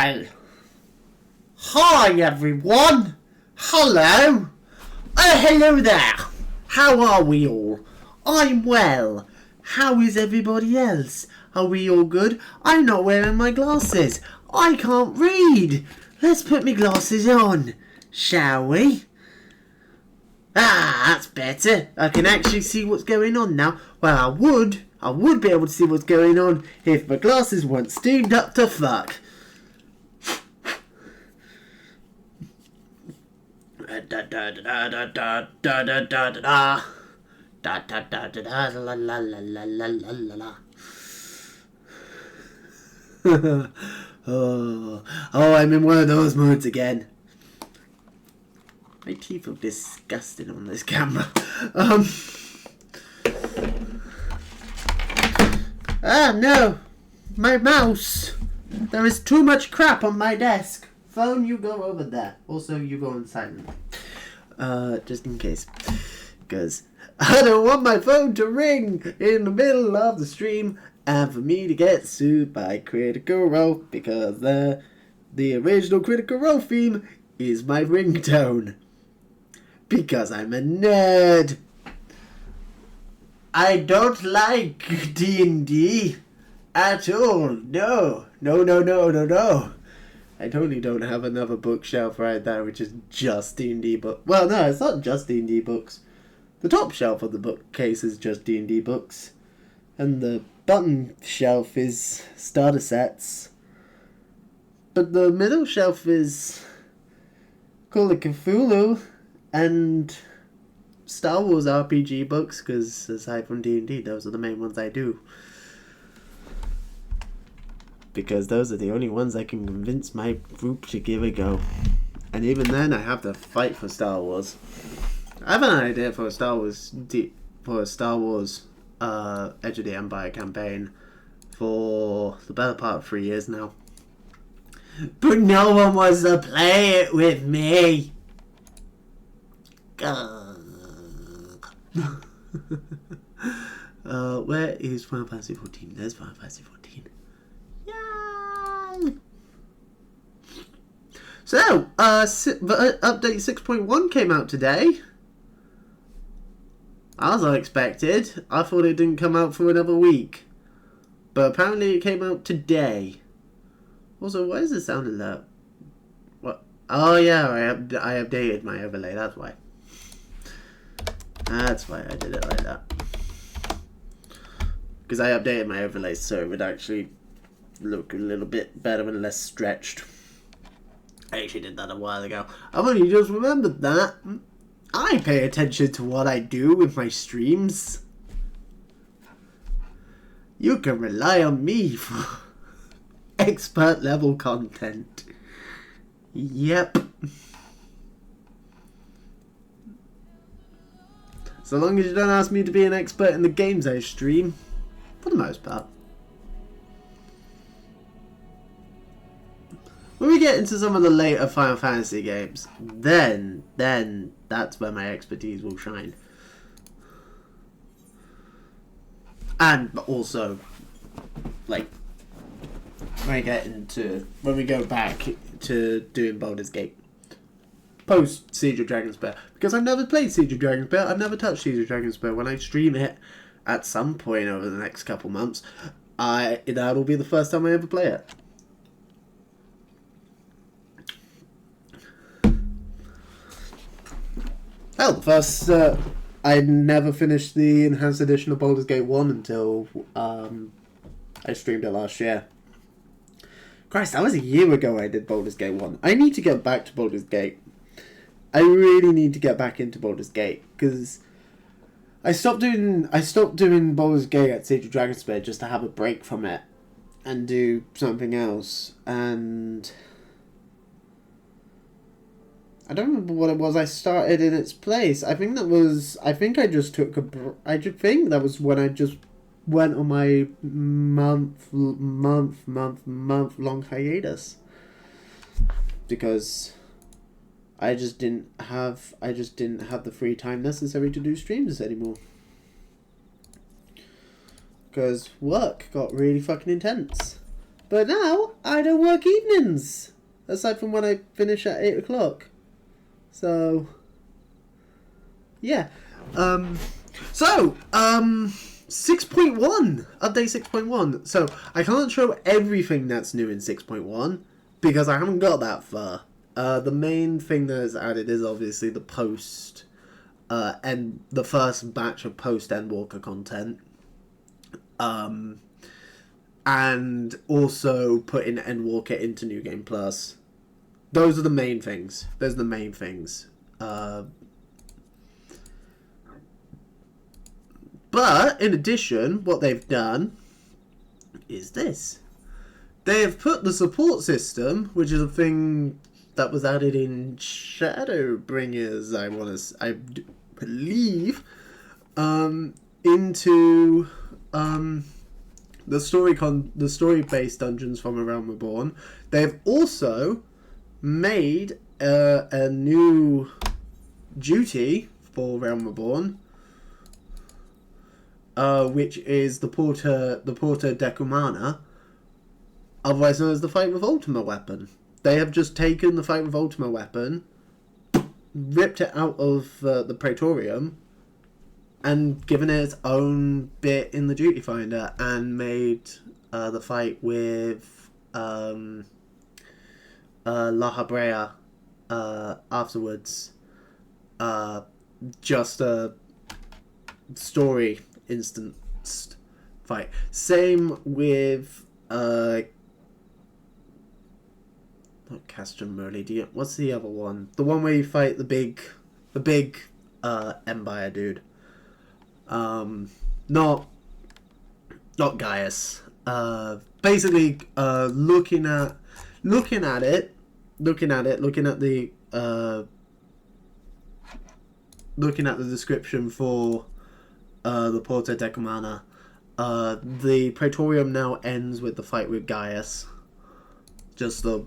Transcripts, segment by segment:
Well, hi everyone. Hello. Hello there. How are we all? I'm well. How is everybody else? Are we all good? I'm not wearing my glasses. I can't read. Let's put my glasses on, shall we? Ah, that's better. I can actually see what's going on now. Well, I would be able to see what's going on if my glasses weren't steamed up to fuck. Oh, I'm in one of those moods again. My teeth look disgusting on this camera. Ah, no. My mouse. There is too much crap on my desk. Phone, you go over there. Also, you go on silent. Just in case. Because I don't want my phone to ring in the middle of the stream and for me to get sued by Critical Role because the original Critical Role theme is my ringtone. Because I'm a nerd. I don't like D&D at all. No. I totally don't have another bookshelf right there which is just D&D books. Well, no, it's not just D&D books. The top shelf of the bookcase is just D&D books. And the bottom shelf is starter sets. But the middle shelf is Call of Cthulhu and Star Wars RPG books, because aside from D&D, those are the main ones I do. Because those are the only ones I can convince my group to give a go. And even then, I have to fight for Star Wars. I have an idea for a Star Wars Edge of the Empire campaign for the better part of 3 years now. But no one wants to play it with me. Where is Final Fantasy 14? There's Final Fantasy 14. Yay! So, update 6.1 came out today. As I expected. I thought it didn't come out for another week. But apparently it came out today. Also, why does it sound alert? What? Oh yeah, I updated my overlay, that's why. That's why I did it like that. Because I updated my overlay so it would actually look a little bit better and less stretched. I actually did that a while ago. I've only just remembered that. I pay attention to what I do with my streams. You can rely on me for expert level content. Yep. So long as you don't ask me to be an expert in the games I stream, for the most part. When we get into some of the later Final Fantasy games, then that's where my expertise will shine. And also, like, when we go back to doing Baldur's Gate. Post Siege of Dragonspear. Because I've never played Siege of Dragonspear. I've never touched Siege of Dragonspear. When I stream it at some point over the next couple months, that'll be the first time I ever play it. Hell, the first... I never finished the Enhanced Edition of Baldur's Gate 1 until I streamed it last year. Christ, that was a year ago I did Baldur's Gate 1. I need to get back to Baldur's Gate. I really need to get back into Baldur's Gate, because I stopped doing Baldur's Gate at Siege of Dragonspear just to have a break from it and do something else, and I don't remember what it was I started in its place. I think that was when I just went on my month long hiatus, because I just didn't have the free time necessary to do streams anymore. Because work got really fucking intense. But now, I don't work evenings. Aside from when I finish at 8 o'clock. So, yeah. 6.1. Update 6.1. So, I can't show everything that's new in 6.1. Because I haven't got that far. The main thing that is added is obviously the post... and the first batch of post-Endwalker content. And also putting Endwalker into New Game Plus. Those are the main things. Those are the main things. But, in addition, what they've done is this. They have put the support system, which is a thing that was added in Shadowbringers, I believe, into the story-based dungeons from A Realm Reborn. They've also made a new duty for Realm Reborn, which is the Porta Decumana, otherwise known as the Fight with Ultima weapon. They have just taken the Fight with Ultima weapon, ripped it out of the Praetorium, and given it its own bit in the Duty Finder, and made the fight with La Habrea afterwards just a story instanced fight. Same with not Castrum Merly. What's the other one? The one where you fight the big Empire dude. Not Gaius. Basically, looking at the description for the Porta Decumana, the Praetorium now ends with the fight with Gaius. Just the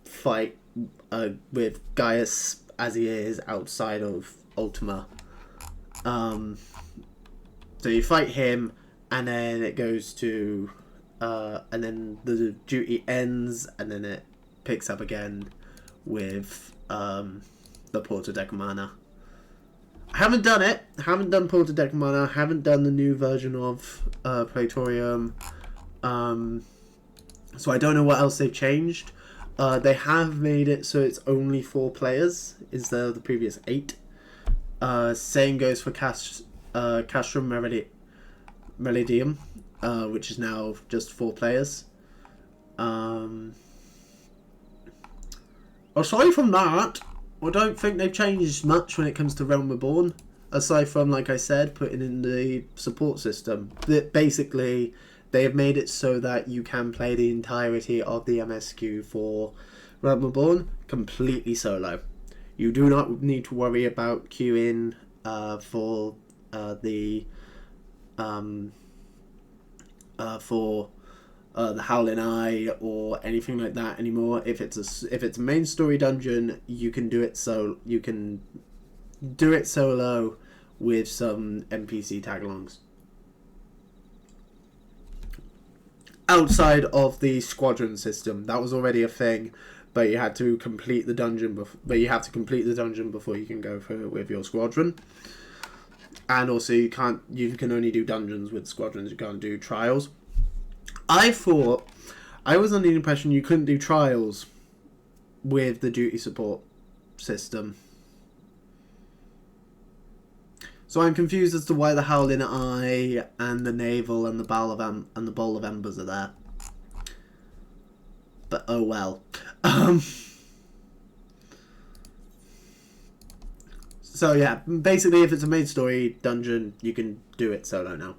fight with Gaius as he is outside of Ultima. So you fight him, and then it goes to, and then the duty ends, and then it picks up again with the Porta Decumana. I haven't done it. I haven't done Porta Decumana. I haven't done the new version of Praetorium. So I don't know what else they've changed. They have made it so it's only 4 players instead of the previous 8. Same goes for Castrum Meridium, which is now just 4 players. Aside from that, I don't think they've changed much when it comes to Realm Reborn. Aside from, like I said, putting in the support system. Basically, they have made it so that you can play the entirety of the MSQ for Realm Reborn completely solo. You do not need to worry about queuing for the Howling Eye or anything like that anymore. If it's a main story dungeon, you can do it solo with some NPC tagalongs. Outside of the squadron system, that was already a thing, but you had to complete the dungeon. You have to complete the dungeon before you can go for it with your squadron. And also, you can only do dungeons with squadrons. You can't do trials. I was under the impression you couldn't do trials with the duty support system. So I'm confused as to why the Howling Eye and the Naval and the Bowl of Embers are there. But oh well. So yeah, basically if it's a main story dungeon, you can do it solo now.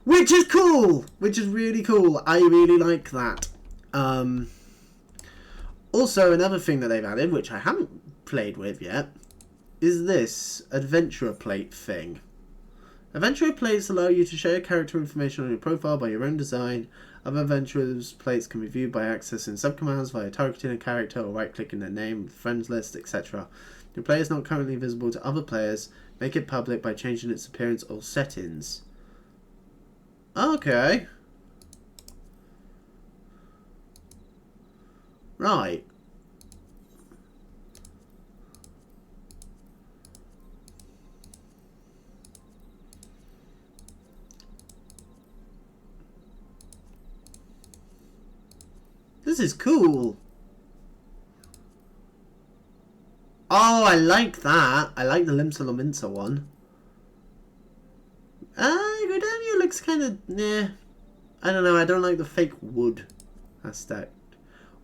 Which is cool! Which is really cool. I really like that. Also, another thing that they've added, which I haven't played with yet, is this Adventurer Plate thing. Adventurer Plates allow you to share character information on your profile by your own design. Other Adventurers Plates can be viewed by accessing subcommands via targeting a character or right-clicking their name, friends list, etc. Your player is not currently visible to other players. Make it public by changing its appearance or settings. Okay. Right. This is cool. Oh, I like that. I like the Limsa Lominsa one. Gridania looks kind of... Nah. I don't know. I don't like the fake wood aspect.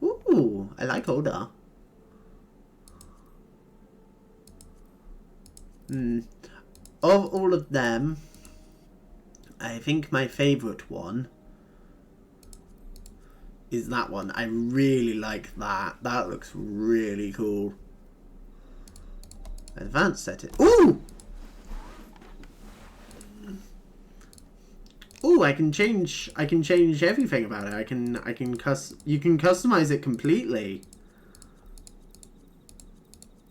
Ooh, I like Oda. Of all of them, I think my favourite one is that one. I really like that. That looks really cool. Advanced setting. Ooh! Ooh, I can change everything about it. You can customize it completely.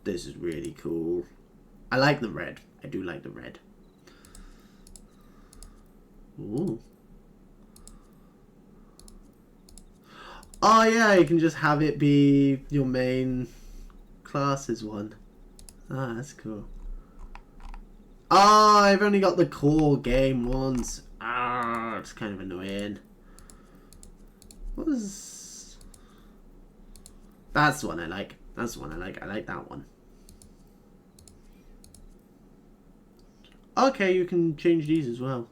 This is really cool. I like the red. I do like the red. Ooh. Oh yeah, you can just have it be your main classes one. Ah, that's cool. Oh, I've only got the core game ones. Ah, it's kind of annoying. What was... That's the one I like. That's the one I like. I like that one. Okay, you can change these as well.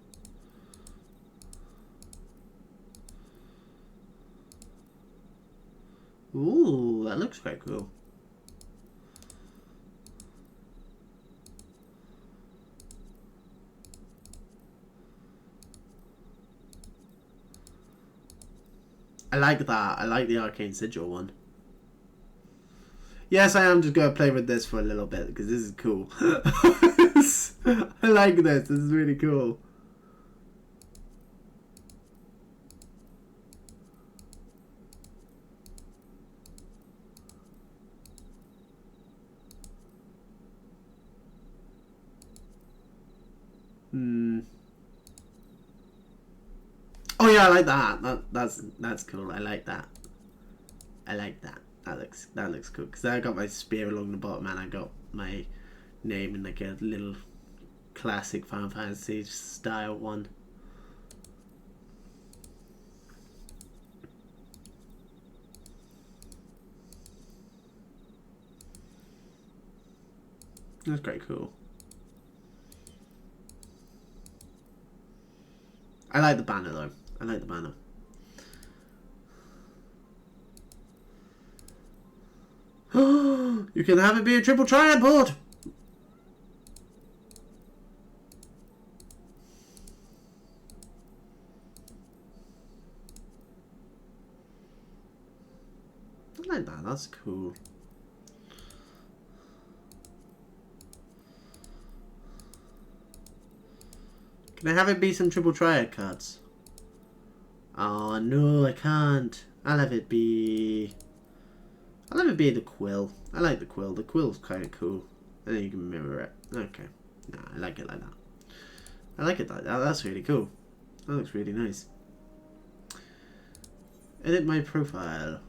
Ooh, that looks quite cool. I like that. I like the Arcane Sigil one. Yes, I am just going to play with this for a little bit because this is cool. I like this. This is really cool. Oh yeah, I like that. That's cool. I like that. I like that. That looks cool because I got my spear along the bottom and I got my name in like a little classic Final Fantasy style one. That's quite cool. I like the banner though. I like the banner. You can have it be a triple triad board. I like that. That's cool. Can I have it be some triple triad cards? Oh no, I can't. I'll have it be the quill. I like the quill. The quill's kind of cool. And then you can mirror it. Okay. Nah, I like it like that. I like it like that. That's really cool. That looks really nice. Edit my profile.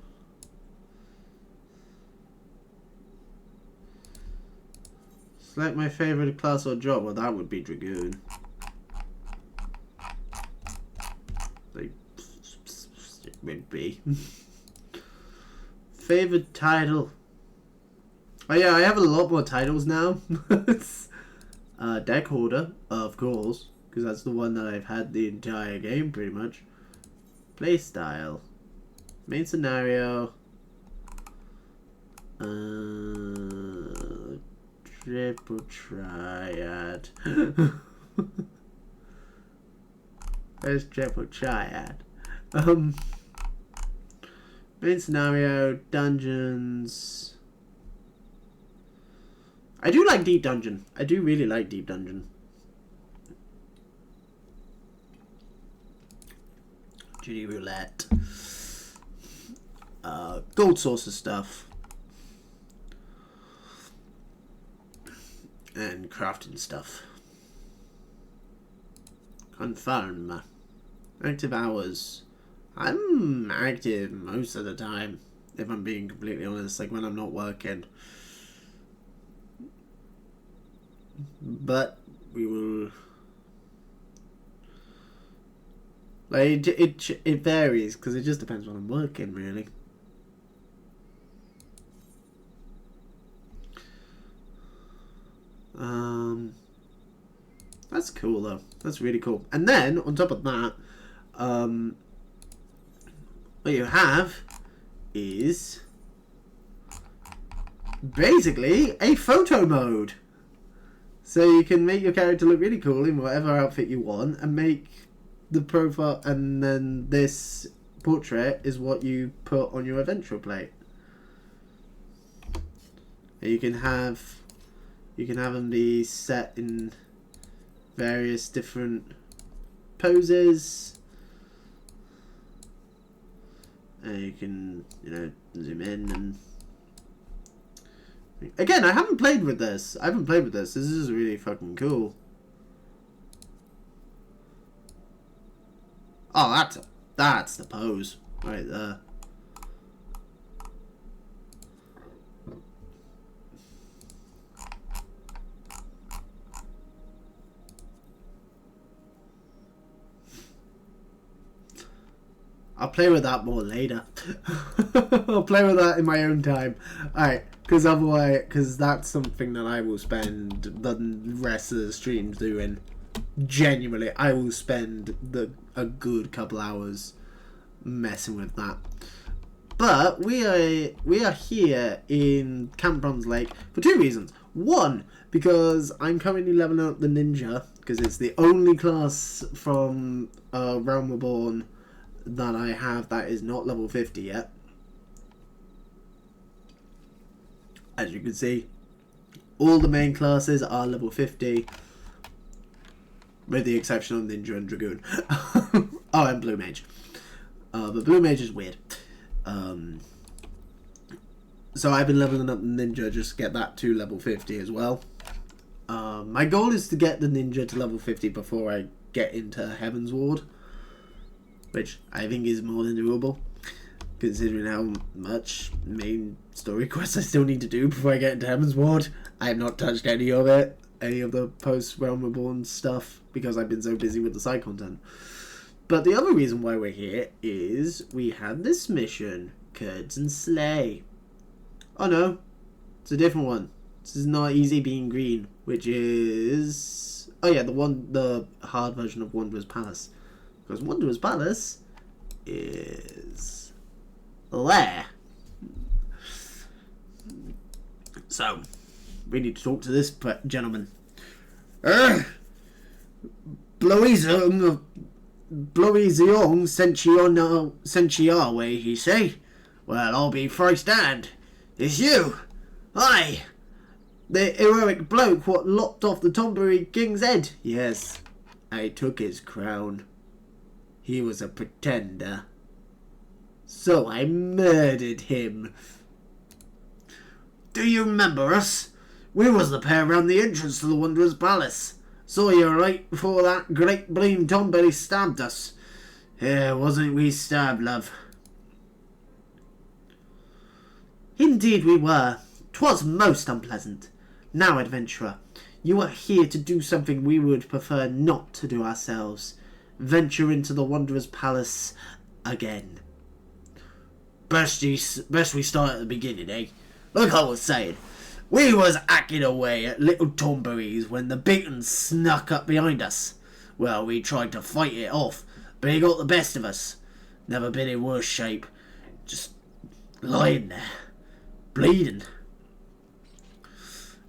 Select my favorite class or job. Well, that would be Dragoon. Like, it would be. Favorite title. Oh yeah, I have a lot more titles now. Deck Hoarder, of course, because that's the one that I've had the entire game pretty much. Playstyle. Main scenario. Triple triad. There's triple triad. Main scenario, dungeons. I do like Deep Dungeon. I do really like Deep Dungeon. GD Roulette. Gold Saucer stuff. And crafting stuff. Confirm. Active hours. I'm active most of the time. if I'm being completely honest, like when I'm not working. But we will. Like it varies because it just depends when I'm working, really. That's cool though. That's really cool. And then on top of that, what you have is basically a photo mode. So you can make your character look really cool in whatever outfit you want, and make the profile, and then this portrait is what you put on your adventure plate. And you can have them be set in various different poses, and you can, you know, zoom in. And again, I haven't played with this. This is really fucking cool. Oh, that's the pose right there. I'll play with that more later. I'll play with that in my own time. Alright, because that's something that I will spend the rest of the stream doing. Genuinely, I will spend a good couple hours messing with that. But we are here in Camp Bronze Lake for two reasons. One, because I'm currently leveling up the ninja, because it's the only class from Realm Reborn that I have that is not level 50 yet. As you can see, all the main classes are level 50, with the exception of Ninja and Dragoon. Oh, and Blue Mage. But Blue Mage is weird. So I've been leveling up the Ninja just to get that to level 50 as well. My goal is to get the Ninja to level 50 before I get into Heaven's Ward, which I think is more than doable, considering how much main story quests I still need to do before I get into Heaven's Ward. I have not touched any of it, any of the post-Realm Reborn stuff, because I've been so busy with the side content. But the other reason why we're here is we had this mission, Curds and Slay. Oh no, it's a different one. This is not Easy Being Green, which is... oh yeah, the hard version of Wanderer's Palace. Because Wanderer's Palace is there. So, we need to talk to this gentleman. Blowy Zeong sent ye our way, he say. Well, I'll be frightened. It's you. Aye. The heroic bloke what lopped off the Tombury King's head. Yes, I took his crown. He was a pretender. So I murdered him. Do you remember us? We was the pair round the entrance to the Wanderer's Palace. Saw you right before that great blame Tombury stabbed us. Yeah, wasn't we stabbed, love? Indeed we were. 'Twas most unpleasant. Now, adventurer, you are here to do something we would prefer not to do ourselves. Venture into the Wanderer's Palace again. Best we start at the beginning, eh? Like I was saying, we was hacking away at little Tombury's when the beacon snuck up behind us. Well, we tried to fight it off, but he got the best of us. Never been in worse shape. Just lying there, bleeding.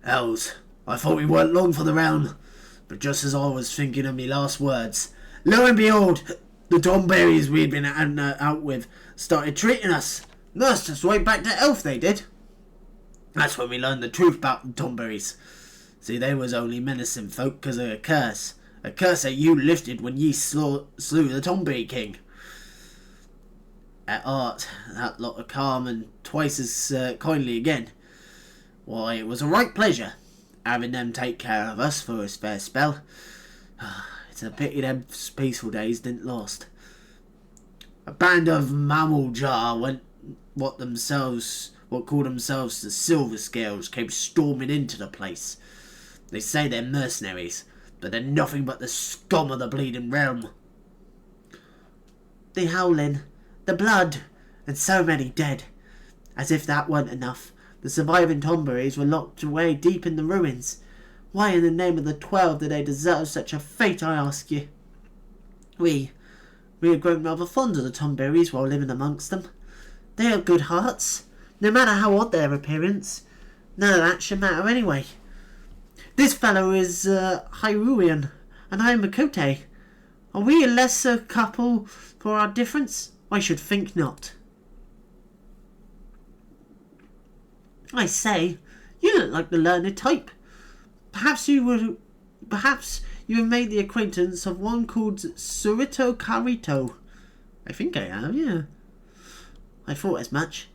Hells, I thought we weren't long for the round, but just as I was thinking of me last words, lo and behold, the Tomburys we'd been out with started treating us. Nursed us right back to health, they did. That's when we learned the truth about the Tomburys. See, they was only menacing folk because of a curse that you lifted when ye slew the Tombury King. At art, that lot of calm and twice as kindly again. Why, it was a right pleasure having them take care of us for a spare spell. It's a pity them peaceful days didn't last. A band of mammal jar went what call themselves the Silver Scales came storming into the place. They say they're mercenaries, but they're nothing but the scum of the bleeding realm. The howling, the blood, and so many dead. As if that weren't enough, the surviving Tomberries were locked away deep in the ruins. Why in the name of the 12 do they deserve such a fate, I ask you? We had grown rather fond of the Tomberries while living amongst them. They have good hearts, no matter how odd their appearance. None of that should matter anyway. This fellow is Hyruian, and I am Makote. Are we a lesser couple for our difference? I should think not. I say, you look like the learned type. Perhaps you have made the acquaintance of one called Surito Carito. I think I have, yeah. I thought as much.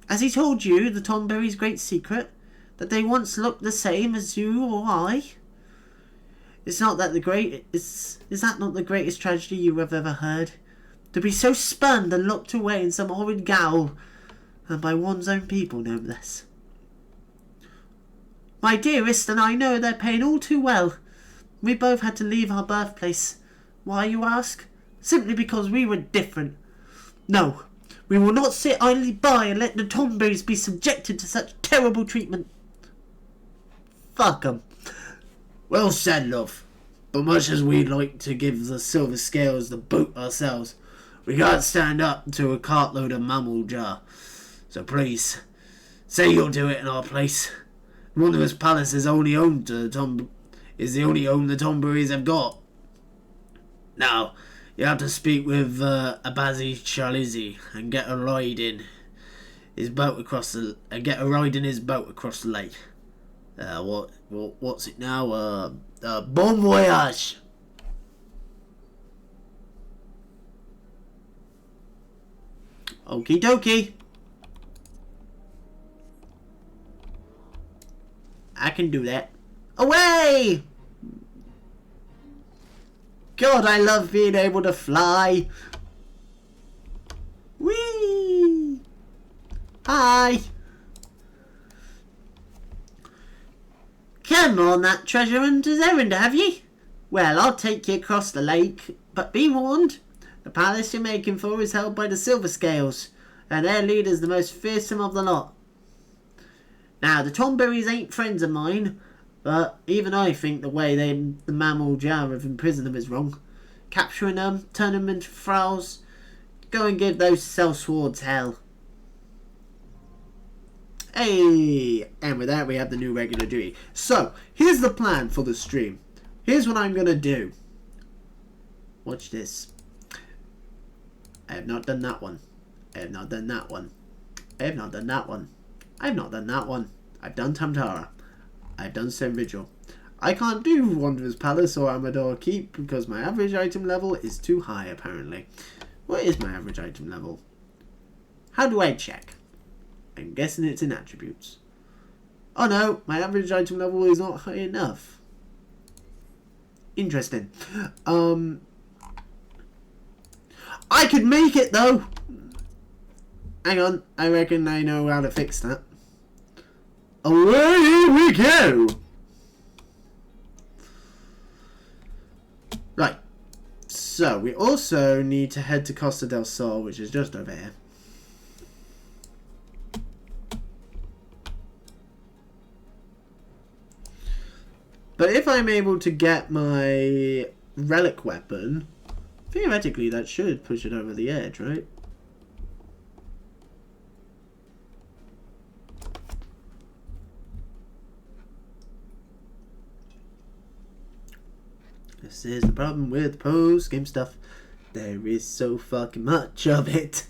Has he told you the Tomberry's great secret? That they once looked the same as you or I? Is that not the greatest tragedy you have ever heard? To be so spurned and locked away in some horrid gaol, and by one's own people, no less. My dearest and I know their pain all too well. We both had to leave our birthplace. Why, you ask? Simply because we were different. No, we will not sit idly by and let the Tomberries be subjected to such terrible treatment. Fuck 'em. Well said, love. But much as we'd like to give the Silver Scales the boot ourselves, we can't stand up to a cartload of mammal jar. So please, say you'll do it in our place. Wondrous Palace is the only home the Tomberries have got. Now, you have to speak with Abazi Charlizi and get a ride in his boat across the lake. What's it now? Bon voyage. Okie dokie. I can do that. Away! God, I love being able to fly. Whee! Hi! Come on, that treasure hunter's errand, have ye? Well, I'll take you across the lake, but be warned, the palace you're making for is held by the Silver Scales, and their leader's the most fearsome of the lot. Now, the Tomberries ain't friends of mine, but even I think the way the mammal jar have imprisoned them is wrong. Capturing them, turning them into thralls, go and give those sellswords hell. Hey, and with that we have the new regular duty. So, here's the plan for the stream. Here's what I'm going to do. Watch this. I have not done that one. I have not done that one. I have not done that one. I have not done that one. I've done Tamtara. I've done Stone Vigil. I can't do Wanderer's Palace or Amador Keep because my average item level is too high apparently. What is my average item level? How do I check? I'm guessing it's in attributes. Oh no, my average item level is not high enough. Interesting. I could make it though! Hang on, I reckon I know how to fix that. Away we go! Right. So, we also need to head to Costa del Sol, which is just over here. But if I'm able to get my relic weapon, theoretically that should push it over the edge, right? This is the problem with post-game stuff. There is so fucking much of it.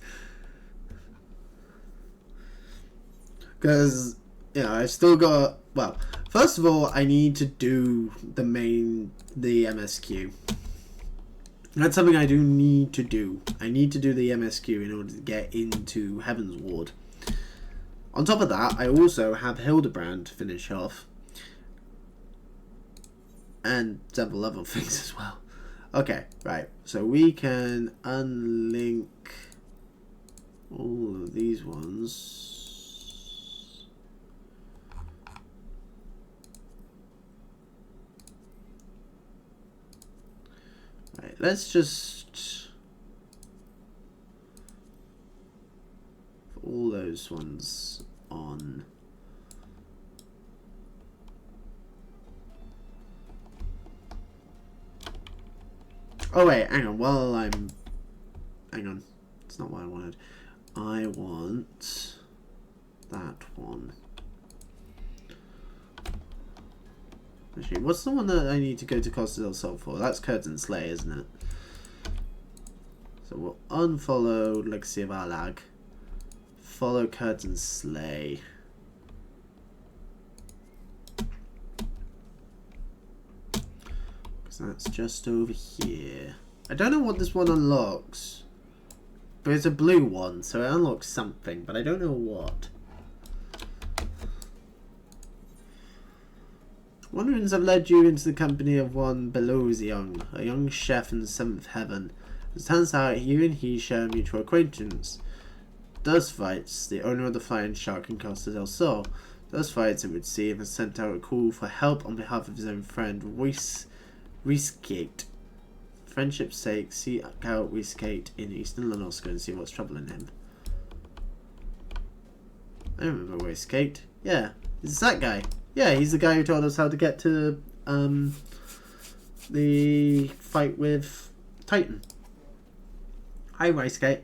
Because, you know, I've still got... Well, first of all, I need to do the MSQ. That's something I do need to do. I need to do the MSQ in order to get into Heaven's Ward. On top of that, I also have Hildebrand to finish off. And several other things as well. Okay, right. So we can unlink all of these ones. Right, let's just put all those ones on. Oh wait, hang on, hang on, it's not what I wanted. I want that one. Actually, what's the one that I need to go to Costa del Sol for? That's Curtain Slay, isn't it? So we'll unfollow Legacy of Alag. Follow Curtain Slay. Because that's just over here. I don't know what this one unlocks. But it's a blue one, so it unlocks something, but I don't know what. Wanderings have led you into the company of one Belozion, a young chef in the seventh heaven. As it turns out, you and he share a mutual acquaintance. Dustfights, the owner of the Flying Shark in Costa del Sol. Dustfights, it would seem, has sent out a call for help on behalf of his own friend, Reeskate. Friendship's sake, seek out Reeskate in Eastern Lanoska and see what's troubling him. I remember Reeskate. Yeah, it's that guy. Yeah, he's the guy who told us how to get to the fight with Titan. Hi, Reeskate.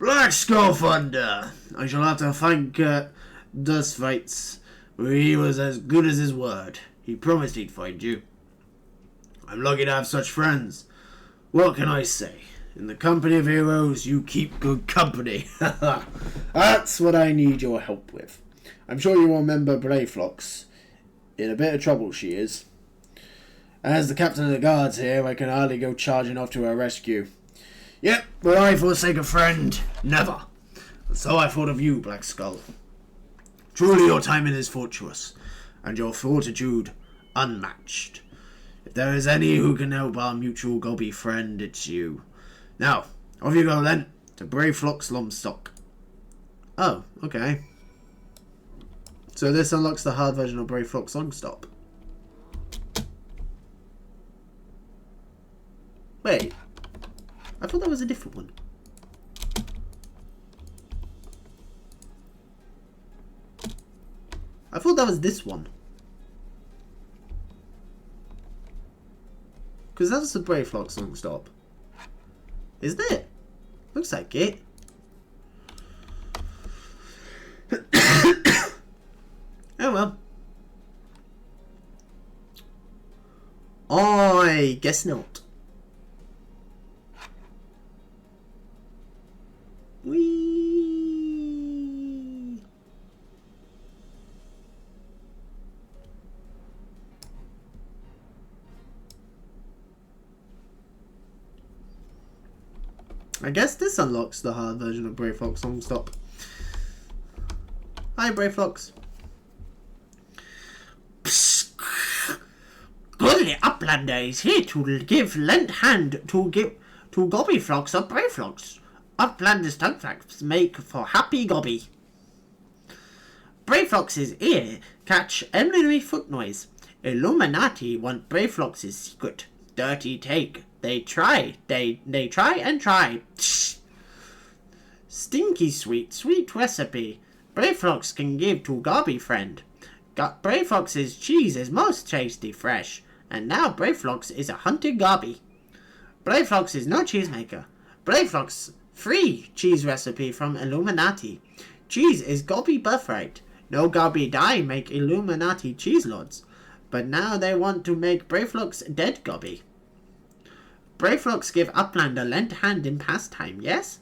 Blackskullthunder! I shall have to thank Dustfights, for he was as good as his word. He promised he'd find you. I'm lucky to have such friends. What can I say? In the company of heroes, you keep good company. That's what I need your help with. I'm sure you will remember Brayflox. In a bit of trouble she is. As the captain of the guards here, I can hardly go charging off to her rescue. Yep, will I forsake a friend? Never. And so I thought of you, Black Skull. Truly your timing is fortuitous, and your fortitude unmatched. If there is any who can help our mutual gobby friend, it's you. Now, off you go then, to Brayflox Lomstock. Oh, okay. So this unlocks the hard version of Brayflox Lomstock. Wait. I thought that was a different one. I thought that was this one. Because that's the Brayflox Longstop. Isn't it? Looks like it. Oh well. I guess not. Whee! I guess this unlocks the hard version of Brayflox Longstop. Hi, Brayflox. Goodly Uplander is here to give lent hand to Gobbyflox of Brayflox. Uplander's tongue flaps make for happy Gobby. Brayflox's ear catch emblary foot noise. Illuminati want Brayflox's secret. Dirty take. They try and try. Stinky sweet recipe. Brayflox can give to Gobby friend. Brayflox's cheese is most tasty fresh. And now Brayflox is a hunted Gobby. Brayflox is no cheesemaker. Brayflox free cheese recipe from Illuminati. Cheese is Gobby birthright. No Gobby die make Illuminati cheese lords. But now they want to make Brayflox dead Gobby. Brayflox give Uplander lent hand in pastime, yes?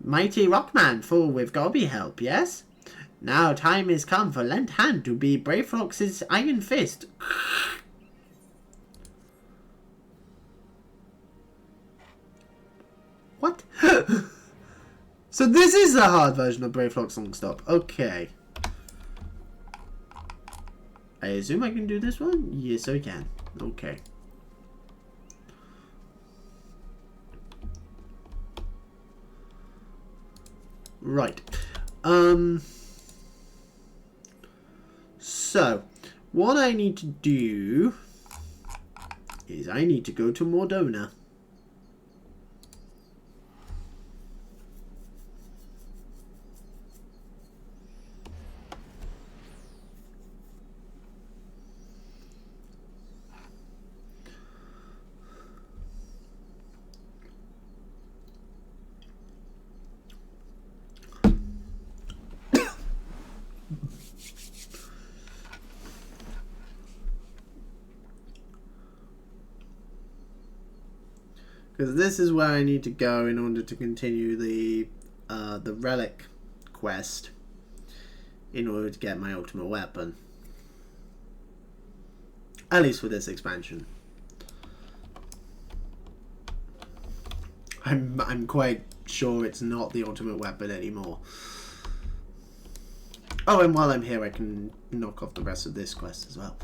Mighty Rockman full with Gobby help, yes? Now time is come for lent hand to be Brayflox's iron fist. What? So this is the hard version of Brayflox Longstop. Okay. I assume I can do this one? Yes, I can. Okay. Right. So, what I need to do is I need to go to Mordona. Because this is where I need to go in order to continue the relic quest in order to get my ultimate weapon. At least for this expansion. I'm quite sure it's not the ultimate weapon anymore. Oh, and while I'm here I can knock off the rest of this quest as well.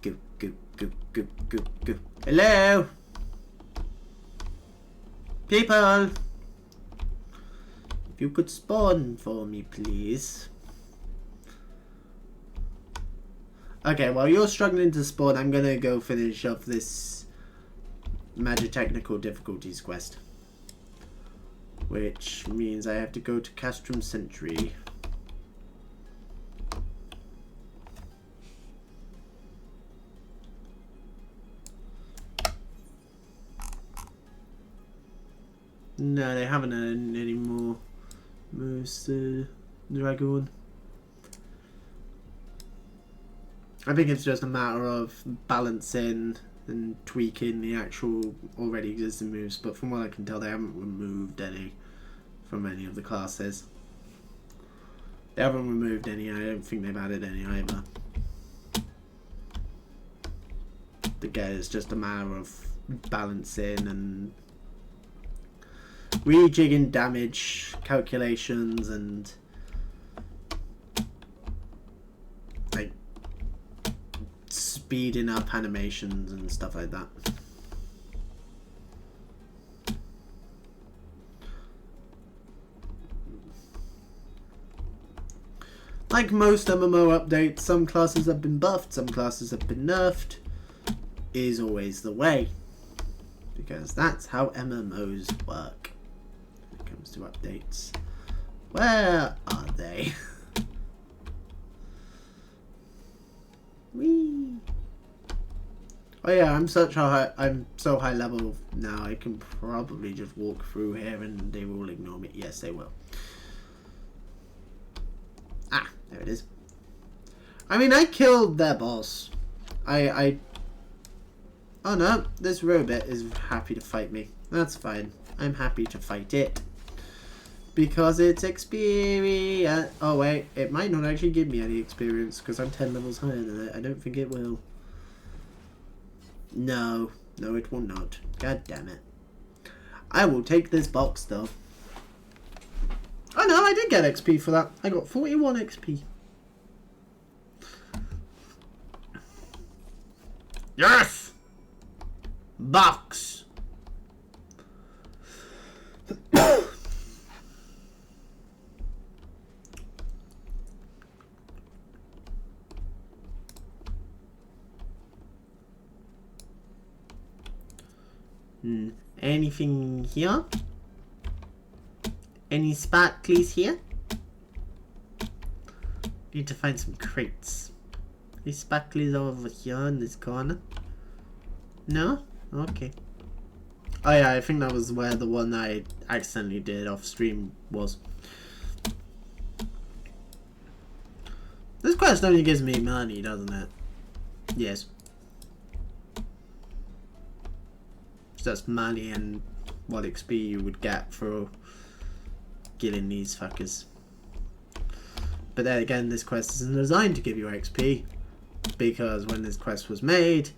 Go. Hello? People! If you could spawn for me, please. Okay, while you're struggling to spawn, I'm gonna go finish off this Magitechnical Difficulties quest. Which means I have to go to Castrum Sentry. No, they haven't earned any more moves to Dragon. I think it's just a matter of balancing and tweaking the actual already existing moves, but from what I can tell they haven't removed any from any of the classes. They haven't removed any, I don't think they've added any either. Again, it's just a matter of balancing and rejigging damage calculations and like speeding up animations and stuff like that. Like most MMO updates, some classes have been buffed, some classes have been nerfed, is always the way. Because that's how MMOs work when it comes to updates. Where are they? Whee! Oh yeah, I'm so high level now. I can probably just walk through here and they will ignore me. Yes, they will. Ah, there it is. I mean, I killed their boss. Oh no, this robot is happy to fight me. That's fine. I'm happy to fight it. Because it's experience. Oh wait, it might not actually give me any experience because I'm 10 levels higher than it. I don't think it will. No, it will not. God damn it. I will take this box though. Oh no, I did get XP for that. I got 41 XP. Yes! Box! Anything here? Any sparklies here? Need to find some crates. Any sparklies over here in this corner? No? Okay. Oh yeah, I think that was where the one I accidentally did off stream was. This quest only gives me money, doesn't it? Yes. It's just money and what XP you would get for killing these fuckers. But then again, this quest isn't designed to give you XP, because when this quest was made,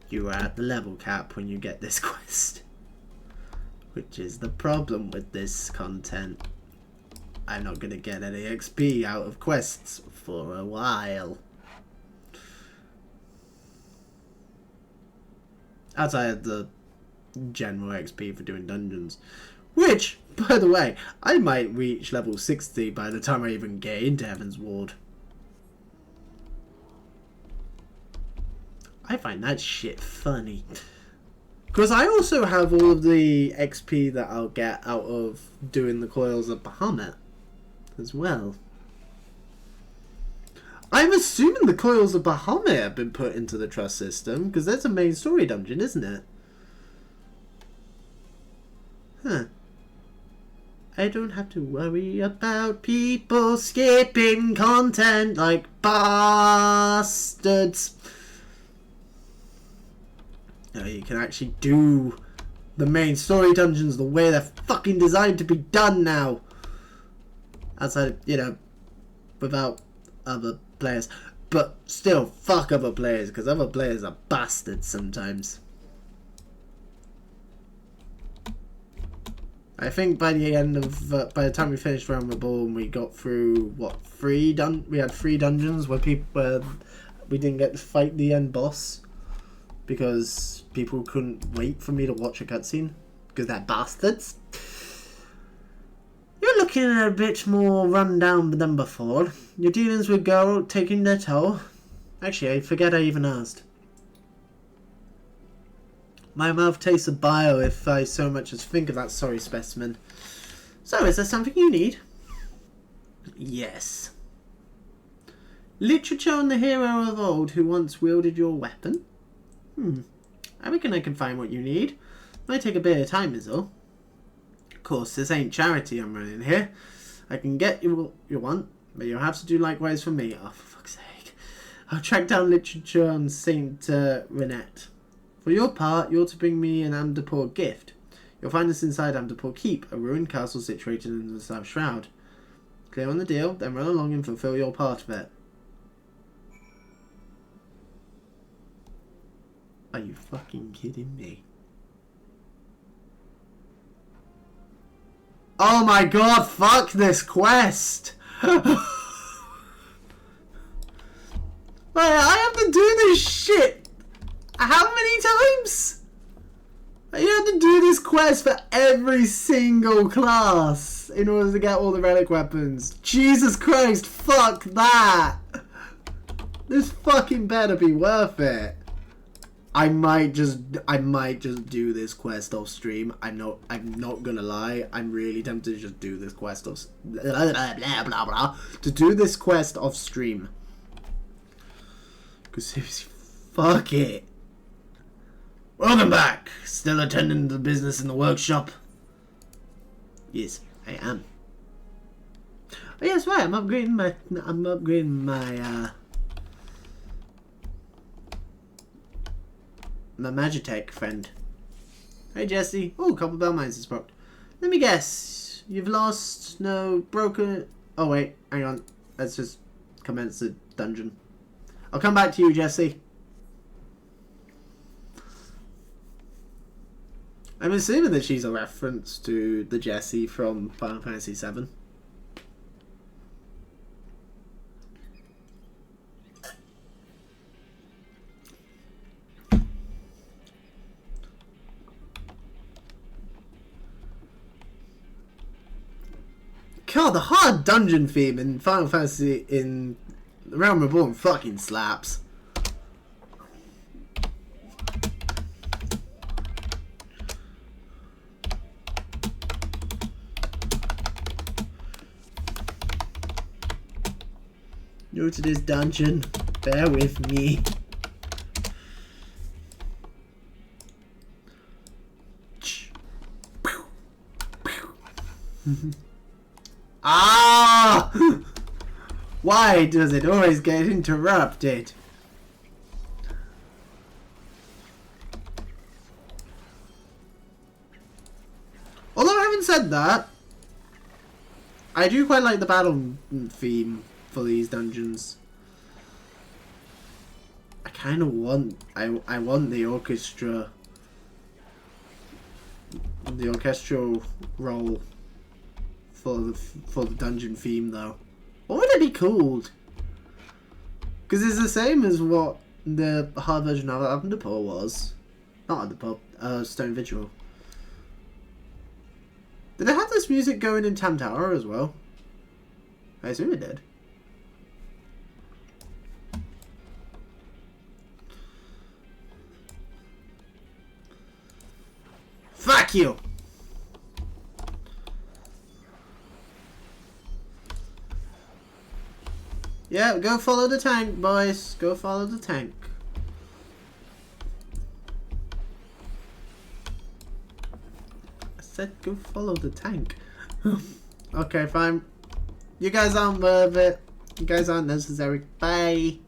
you were at the level cap when you get this quest. Which is the problem with this content. I'm not going to get any XP out of quests for a while. Outside of the general XP for doing dungeons. Which, by the way, I might reach level 60 by the time I even get into Heaven's Ward. I find that shit funny. Because I also have all of the XP that I'll get out of doing the Coils of Bahamut as well. I'm assuming the Coils of Bahamut have been put into the trust system, because that's a main story dungeon, isn't it? Huh. I don't have to worry about people skipping content like bastards. No, you can actually do the main story dungeons the way they're fucking designed to be done now. Outside of, you know, without other players. But still, fuck other players, because other players are bastards sometimes. I think by the end of, by the time we finished Reborn, we got through, what, we had 3 dungeons where we didn't get to fight the end boss. Because people couldn't wait for me to watch a cutscene. Because they're bastards. You're looking a bit more run down than before. Your dealings with Girl taking their toll. Actually, I forget I even asked. My mouth tastes of bile if I so much as think of that sorry specimen. So, is there something you need? Yes. Literature on the hero of old who once wielded your weapon? I reckon I can find what you need. Might take a bit of time is all. Of course, this ain't charity I'm running here. I can get you what you want, but you'll have to do likewise for me. Oh, for fuck's sake. I'll track down literature on Saint Renette. For your part, you're to bring me an Amdapur gift. You'll find this inside Amdapur Keep, a ruined castle situated in the South Shroud. Clear on the deal, then run along and fulfill your part of it. Are you fucking kidding me? Oh my god, fuck this quest! I have to do this shit! How many times? You have to do this quest for every single class in order to get all the relic weapons. Jesus Christ, fuck that! This fucking better be worth it. I might just do this quest off stream. I'm not gonna lie. I'm really tempted to just do this quest off off stream. Cause seriously, fuck it. Welcome back. Still attending to the business in the workshop? Yes, I am. Oh yes, right. I'm upgrading my my Magitech friend. Hey Jesse. Oh, couple bell mines is procced. Let me guess. You've lost no broken. Oh wait, hang on. Let's just commence the dungeon. I'll come back to you, Jesse. I'm assuming that she's a reference to the Jessie from Final Fantasy VII. God, the hard dungeon theme in Final Fantasy in The Realm Reborn fucking slaps. New to this dungeon, bear with me. Ah! Why does it always get interrupted? Although I haven't said that, I do quite like the battle theme for these dungeons. I kind of want, I want the orchestral role for the dungeon theme though. What would it be called? Because it's the same as what the hard version of Amdapur was. Not at the pub. Stone Vigil. Did they have this music going in Tam Tower as well? I assume it did. Fuck you! Yeah, go follow the tank, boys. Go follow the tank. I said go follow the tank. Okay, fine. You guys aren't worth it. You guys aren't necessary. Bye.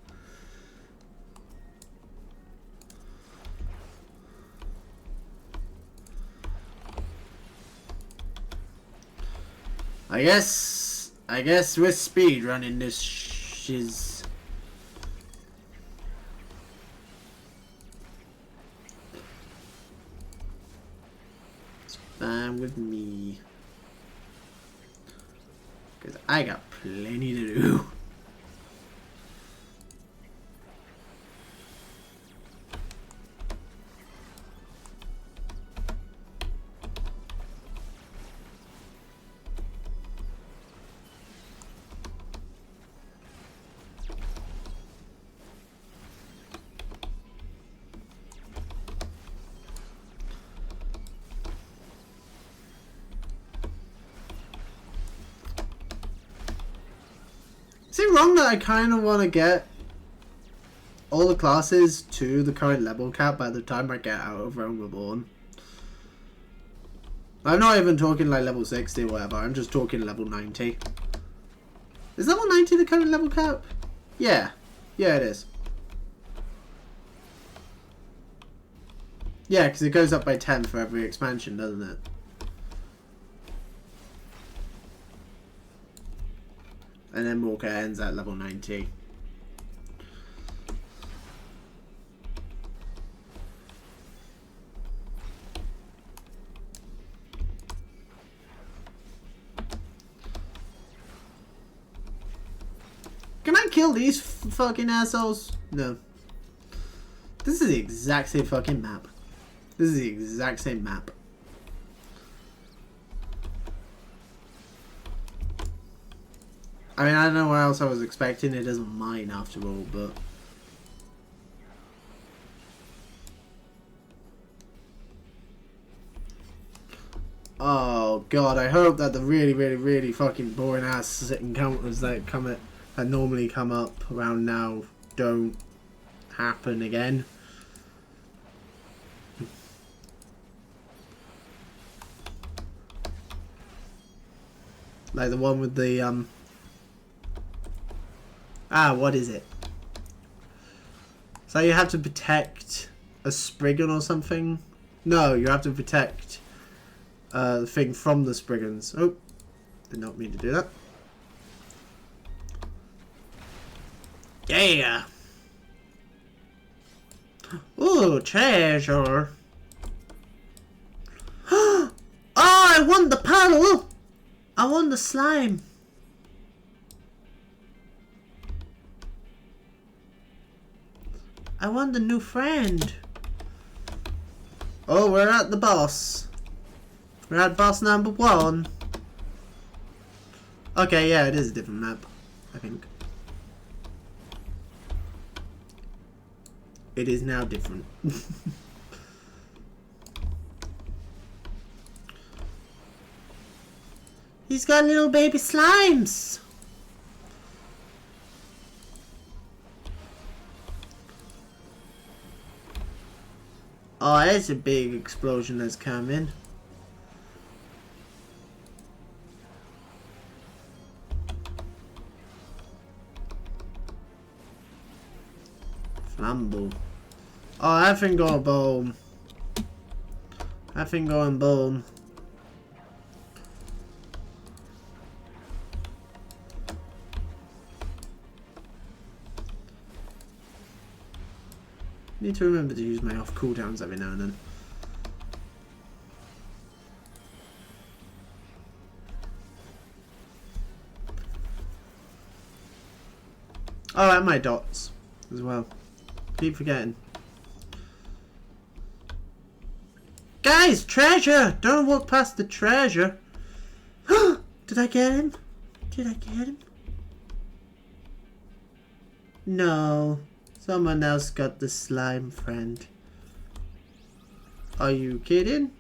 I guess we're speed running this shiz. It's fine with me. Because I got plenty to do. Is it wrong that I kind of want to get all the classes to the current level cap by the time I get out of Reborn? I'm not even talking like level 60 or whatever, I'm just talking level 90. Is level 90 the current level cap? Yeah. Yeah, it is. Yeah, because it goes up by 10 for every expansion, doesn't it? And then Walker ends at level 90. Can I kill these fucking assholes? No. This is the exact same fucking map. This is the exact same map. I mean, I don't know what else I was expecting. It isn't mine after all, but... Oh god, I hope that the really fucking boring ass encounters that normally come up around now don't happen again. Like the one with the what is it? So you have to protect a Spriggan or something? No, you have to protect the thing from the Spriggans. Oh, did not mean to do that. Yeah! Ooh, treasure! Oh, I won the paddle! I won the slime! I want the new friend. Oh, we're at the boss. We're at boss number 1. Okay, yeah, it is a different map, I think. It is now different. He's got little baby slimes. Oh, that's a big explosion that's coming. Flambo. Oh, that thing going boom. That thing going boom. Need to remember to use my off cooldowns every now and then. Oh, and my dots as well. Keep forgetting. Guys, treasure! Don't walk past the treasure. Did I get him? Did I get him? No. Someone else got the slime friend. Are you kidding?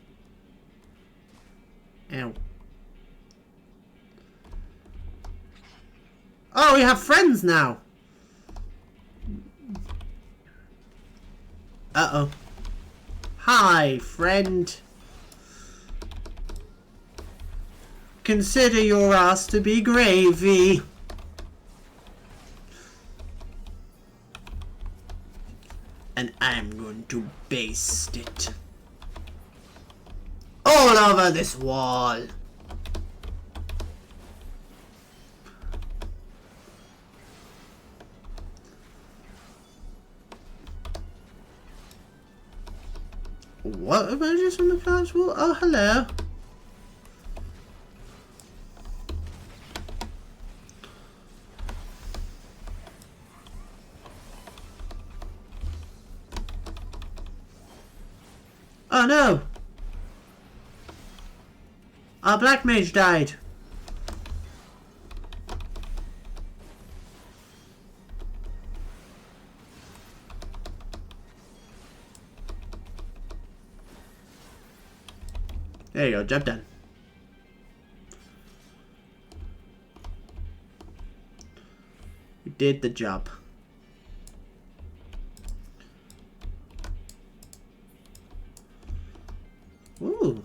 Ow. Oh, we have friends now. Uh-oh. Hi, friend. Consider your ass to be gravy. And I'm going to baste it all over this wall. What emerges from the collapsed wall? Oh, hello. Oh no! Our black mage died. There you go, job done. We did the job. Ooh.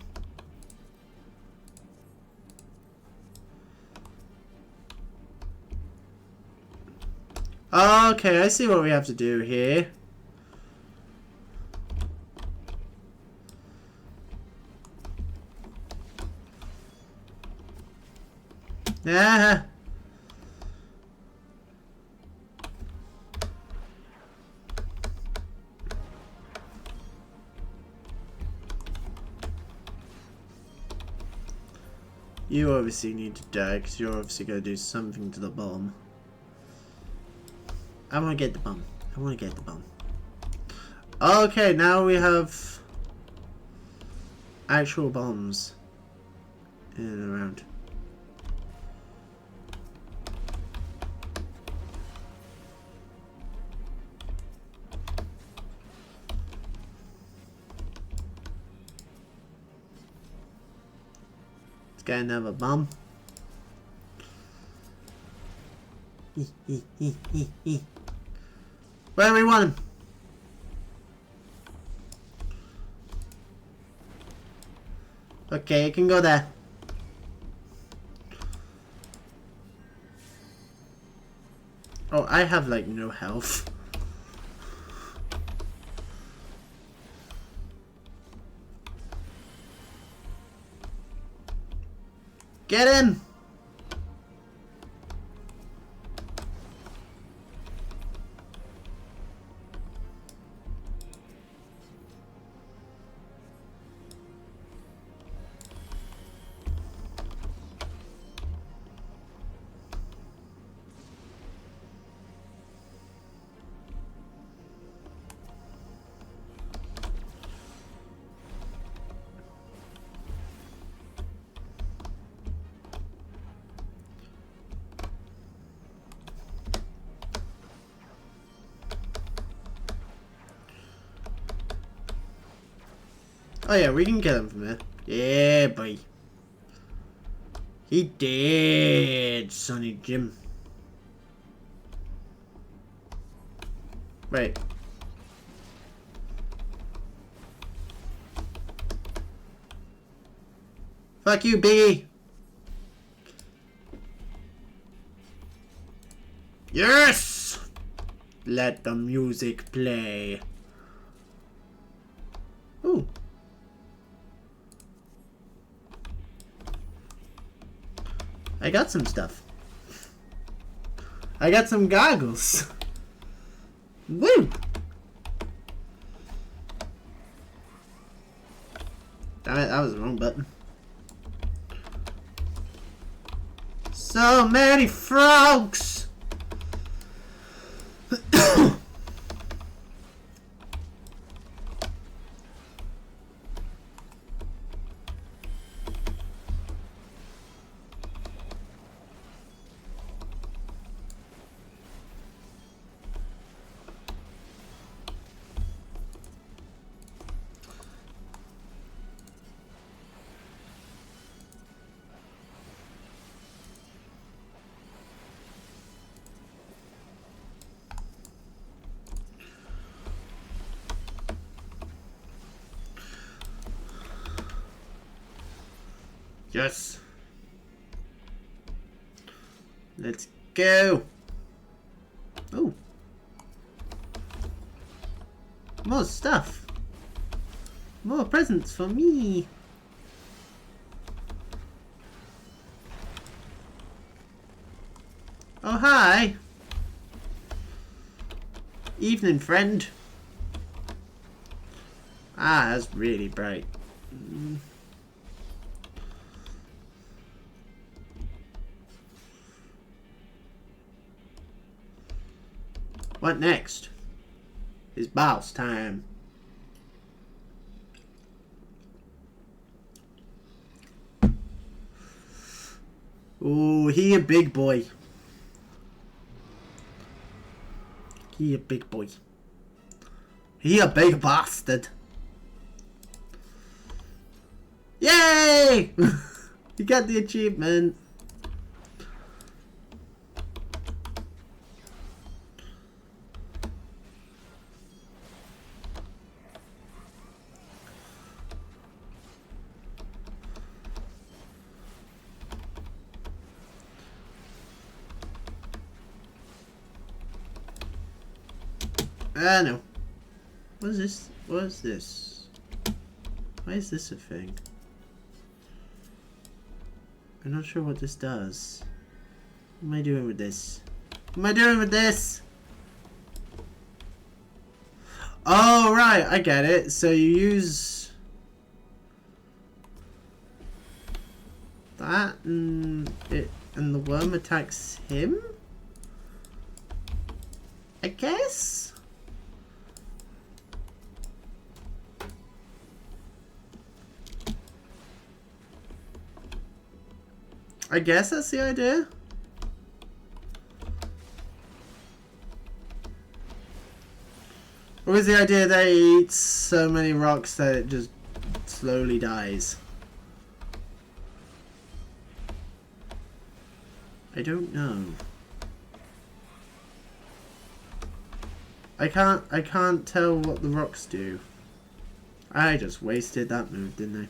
Okay, I see what we have to do here. Ah. You obviously need to die because you're obviously going to do something to the bomb. I want to get the bomb. I want to get the bomb. Okay, now we have actual bombs in and around. Let's get another bomb. Where do we want him? Okay, it can go there. Oh, I have like no health. Get him! Oh yeah, we can get him from here. Yeah, boy. He did, Sonny Jim. Wait. Fuck you, Biggie. Yes! Let the music play. Ooh. I got some stuff. I got some goggles. Woo! Damn it, that was the wrong button. So many frogs! Yes. Let's go. Oh. More stuff. More presents for me. Oh, hi. Evening, friend. Ah, that's really bright. What next? It's boss time. Oh, he a big boy. He a big boy. He a big bastard. Yay! You got the achievement. No. What is this? What is this? Why is this a thing? I'm not sure what this does. What am I doing with this? What am I doing with this? Oh, right. I get it. So you use that and the worm attacks him? I guess? I guess that's the idea. Or is the idea that it eats so many rocks that it just slowly dies? I don't know. I can't tell what the rocks do. I just wasted that move, didn't I?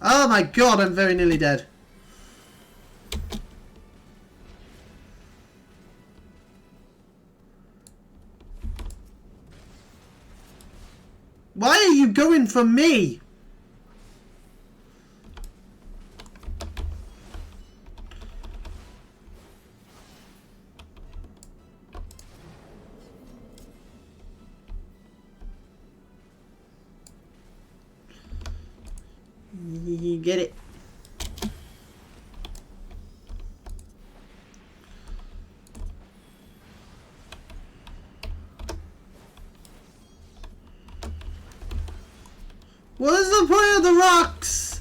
Oh my god, I'm very nearly dead. Why are you going for me? You get it. What is the point of the rocks?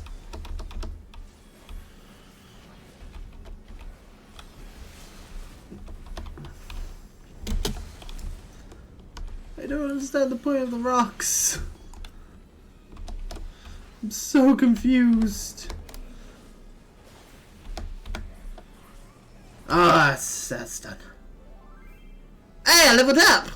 I don't understand the point of the rocks. I'm so confused. Ah, that's done. Hey, I leveled up!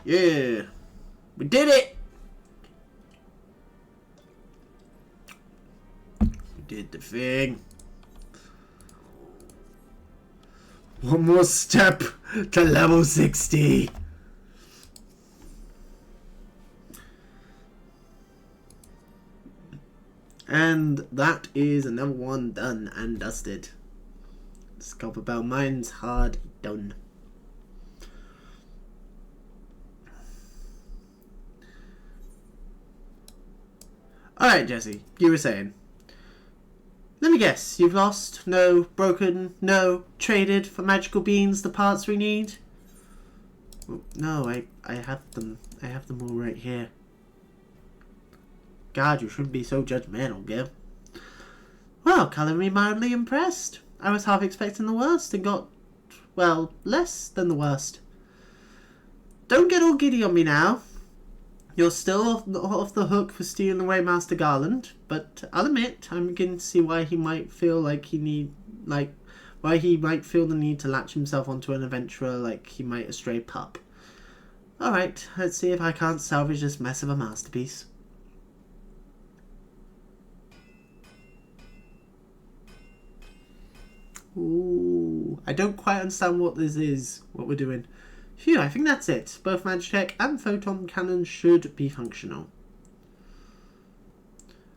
Yeah, we did it! We did the thing. One more step to level 60. And that is another one done and dusted. This Copper Bell Mine's hard done. Alright, Jesse, you were saying. Let me guess, you've lost, no, broken, no, traded for magical beans, the parts we need? Well, no, I have them. I have them all right here. God, you shouldn't be so judgmental, Gil. Well, color me mildly impressed. I was half expecting the worst and got, well, less than the worst. Don't get all giddy on me now. You're still off the hook for stealing away Master Garland, but I'll admit I'm beginning to see why he might feel why he might feel the need to latch himself onto an adventurer like he might a stray pup. Alright, let's see if I can't salvage this mess of a masterpiece. Ooh, I don't quite understand what this is, what we're doing. Phew, I think that's it. Both Magitech and Photon Cannons should be functional.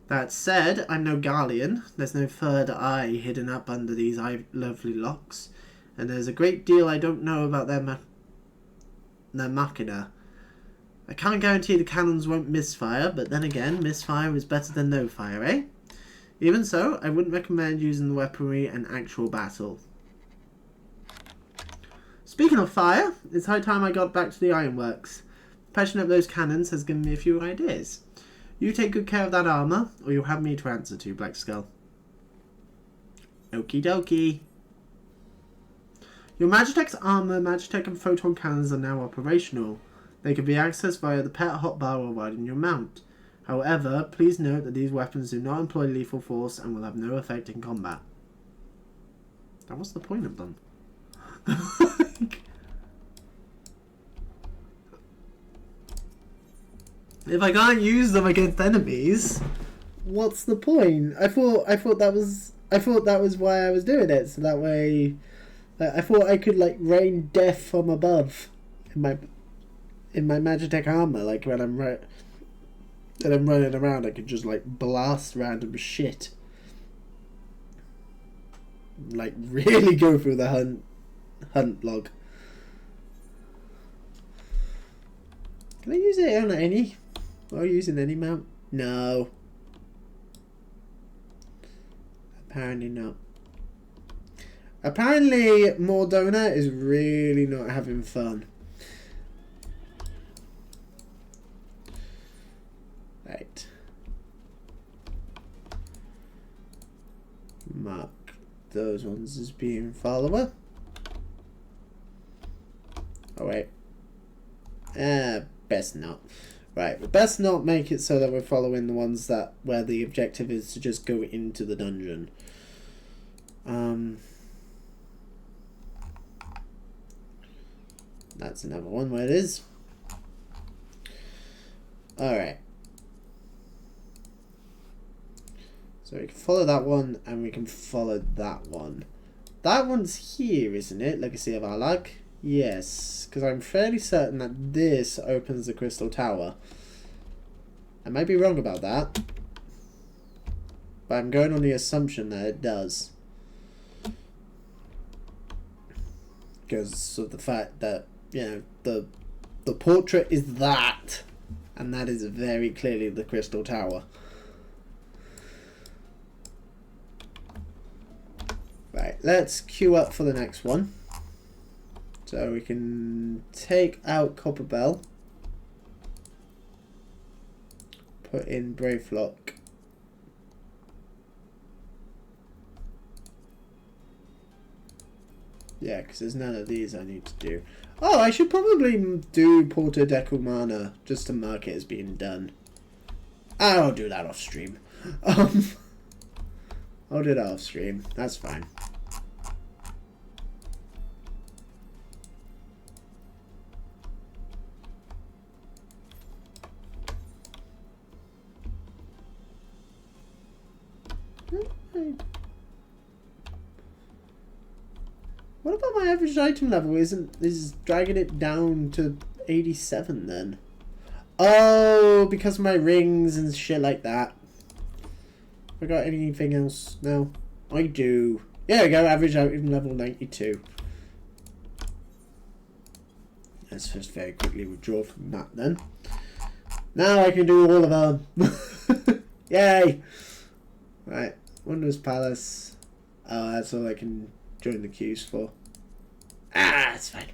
That said, I'm no Garlean. There's no third eye hidden up under these lovely locks. And there's a great deal I don't know about their machina. I can't guarantee the cannons won't misfire, but then again, misfire is better than no fire, eh? Even so, I wouldn't recommend using the weaponry in actual battle. Speaking of fire, it's high time I got back to the ironworks. Patching up those cannons has given me a few ideas. You take good care of that armour, or you'll have me to answer to, Blackskull. Okie dokie. Your Magitech's armour, Magitech and photon cannons are now operational. They can be accessed via the pet hotbar or riding your mount. However, please note that these weapons do not employ lethal force and will have no effect in combat. Then what's the point of them? If I can't use them against enemies, what's the point? I thought that was why I was doing it, so that way I thought I could like rain death from above in my Magitech armor, like when I'm running around, I could just like blast random shit, like really go through the hunt log. Can I use it on any? Or using any mount? No. Apparently not. Apparently Mordona is really not having fun. Right. Mark those ones as being follower. Oh wait. Best not. Right, we best not make it so that we're following the ones that where the objective is to just go into the dungeon. That's another one where it is. Alright. So we can follow that one and we can follow that one. That one's here, isn't it? Legacy of Arlag. Yes, because I'm fairly certain that this opens the Crystal Tower. I might be wrong about that, but I'm going on the assumption that it does. Because of the fact that, you know, the portrait is that, and that is very clearly the Crystal Tower. Right, let's queue up for the next one. So we can take out Copper Bell, put in Bravelock. Yeah, because there's none of these I need to do. Oh, I should probably do Porta Decumana just to mark it as being done. I'll do that off stream. I'll do that off stream. That's fine. What about my average item level? Is dragging it down to 87 then? Oh, because of my rings and shit like that. Have I got anything else? No. I do. Yeah, we go. Average item level 92. Let's just very quickly withdraw from that then. Now I can do all of them. Yay! Right. Wondrous Palace. Oh, that's all I can join the queues for. Ah, it's fine.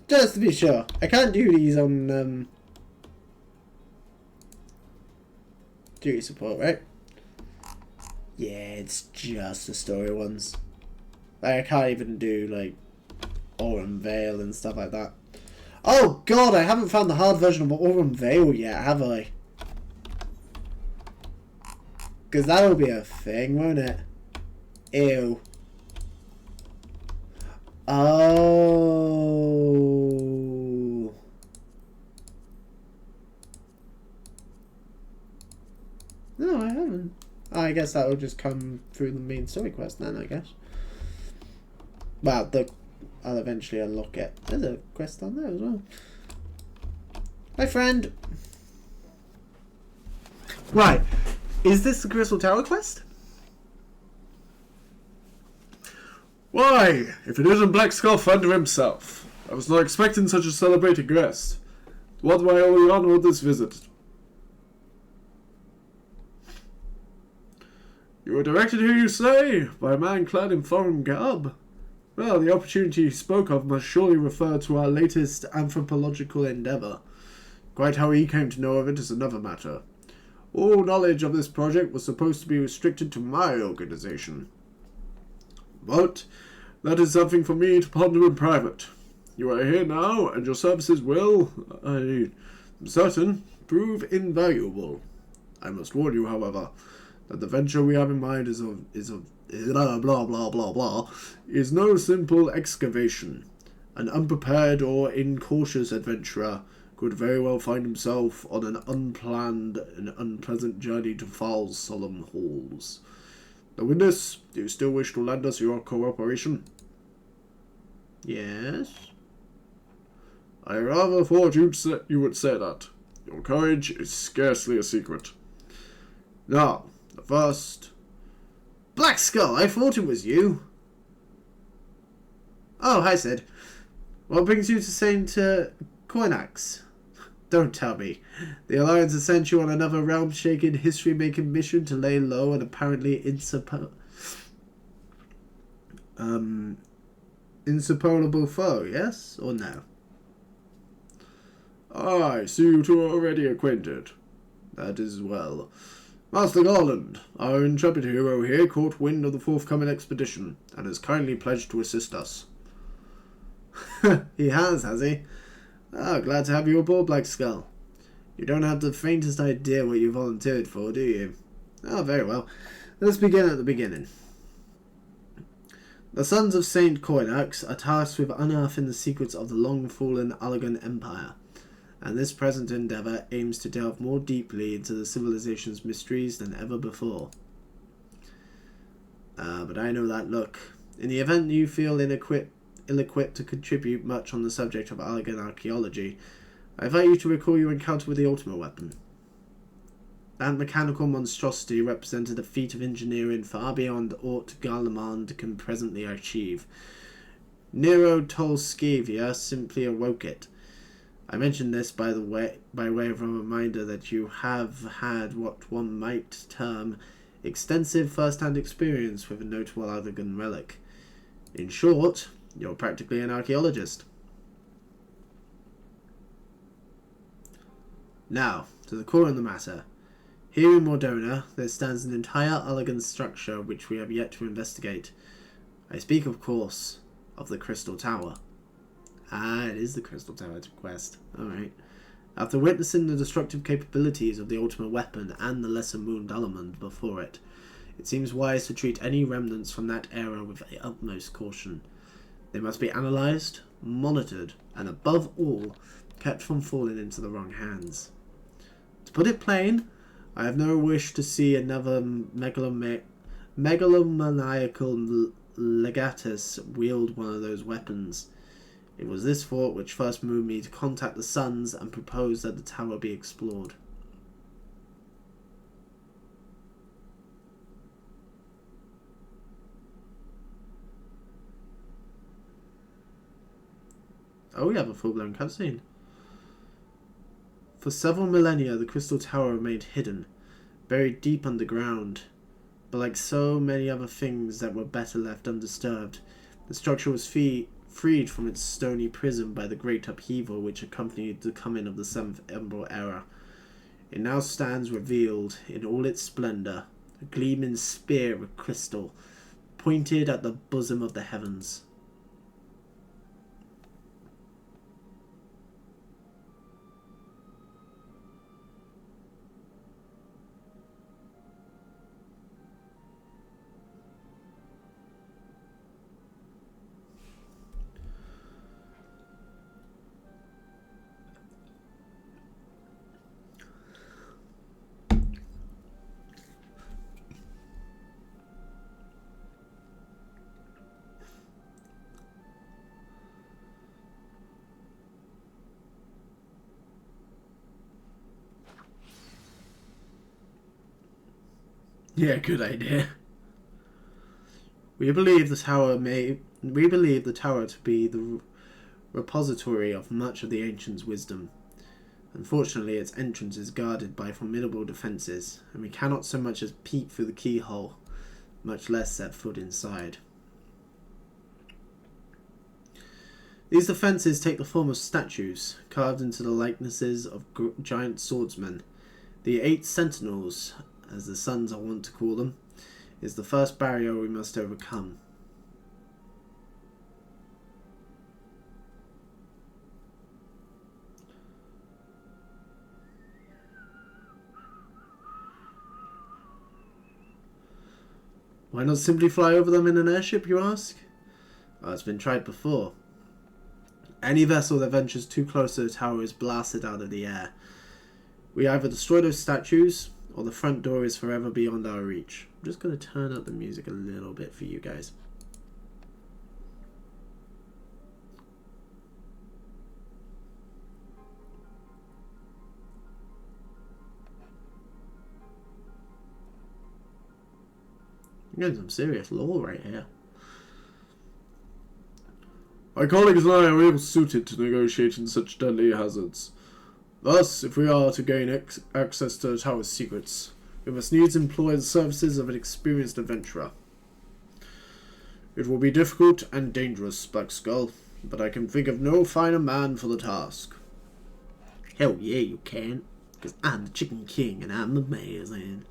Just to be sure. I can't do these on Duty support, right? Yeah, it's just the story ones. Like, I can't even do, like, Aurum Vale and stuff like that. Oh, God, I haven't found the hard version of Aurum Vale yet, have I? Because that'll be a thing, won't it? Ew. Oh. No, I haven't. I guess that will just come through the main story quest then, I guess. Well, I'll eventually unlock it. There's a quest on there as well. Hi, friend. Right. Is this the Crystal Tower quest? Why, if it isn't Blackskullthunder himself. I was not expecting such a celebrated guest. What do I owe the honor of this visit? You were directed here, you say, by a man clad in foreign garb? Well, the opportunity you spoke of must surely refer to our latest anthropological endeavour. Quite how he came to know of it is another matter. All knowledge of this project was supposed to be restricted to my organization. But that is something for me to ponder in private. You are here now, and your services will, I am certain, prove invaluable. I must warn you, however, that the venture we have in mind is blah blah blah blah blah, is no simple excavation. An unprepared or incautious adventurer could very well find himself on an unplanned and unpleasant journey to Thal's solemn halls. Knowing this, do you still wish to lend us your cooperation? Yes. I rather thought you would say that. Your courage is scarcely a secret. Now, the first... Black Skull, I thought it was you. Oh, hi, Sid. What brings you to Saint Koinax? Don't tell me. The Alliance has sent you on another realm-shaking, history-making mission to lay low an apparently insuperable foe, yes or no? I see you two are already acquainted. That is well. Master Garland, our intrepid hero here, caught wind of the forthcoming expedition, and has kindly pledged to assist us. He has he? Oh, glad to have you aboard, Black Skull. You don't have the faintest idea what you volunteered for, do you? Oh, very well. Let's begin at the beginning. The Sons of Saint Koinax are tasked with unearthing the secrets of the long-fallen Allagan Empire, and this present endeavour aims to delve more deeply into the civilization's mysteries than ever before. But I know that look. In the event you feel ill-equipped to contribute much on the subject of Allagan archaeology, I invite you to recall your encounter with the Ultima weapon. That mechanical monstrosity represented a feat of engineering far beyond aught Garlemald can presently achieve. Nero Tolskavia simply awoke it. I mention this by way of a reminder that you have had what one might term extensive first-hand experience with a notable Allagan relic. In short, you're practically an archaeologist. Now, to the core of the matter. Here in Mordona, there stands an entire Allagan structure which we have yet to investigate. I speak, of course, of the Crystal Tower. Ah, it is the Crystal Tower quest. Alright. After witnessing the destructive capabilities of the Ultima weapon and the Lesser Moon Dalamund before it, it seems wise to treat any remnants from that era with the utmost caution. They must be analysed, monitored, and above all, kept from falling into the wrong hands. To put it plain, I have no wish to see another megalomaniacal legatus wield one of those weapons. It was this thought which first moved me to contact the Sons and propose that the tower be explored. Oh, we have a full-blown cutscene. For several millennia, the Crystal Tower remained hidden, buried deep underground. But like so many other things that were better left undisturbed, the structure was freed from its stony prison by the great upheaval which accompanied the coming of the Seventh Emerald Era. It now stands revealed in all its splendor, a gleaming spear of crystal, pointed at the bosom of the heavens. Yeah, good idea. We believe the tower to be the repository of much of the ancients' wisdom. Unfortunately, its entrance is guarded by formidable defences, and we cannot so much as peek through the keyhole, much less set foot inside. These defences take the form of statues, carved into the likenesses of giant swordsmen. The 8 sentinels, as the sons are wont to call them, is the first barrier we must overcome. Why not simply fly over them in an airship, you ask? Well, it's been tried before. Any vessel that ventures too close to the tower is blasted out of the air. We either destroy those statues, or the front door is forever beyond our reach. I'm just going to turn up the music a little bit for you guys. I'm getting some serious lore right here. My colleagues and I are ill suited to negotiating such deadly hazards. Thus, if we are to gain access to the tower's secrets, we must needs employ the services of an experienced adventurer. It will be difficult and dangerous, Blackskull, but I can think of no finer man for the task. Hell yeah, you can, because I'm the Chicken King and I'm amazing.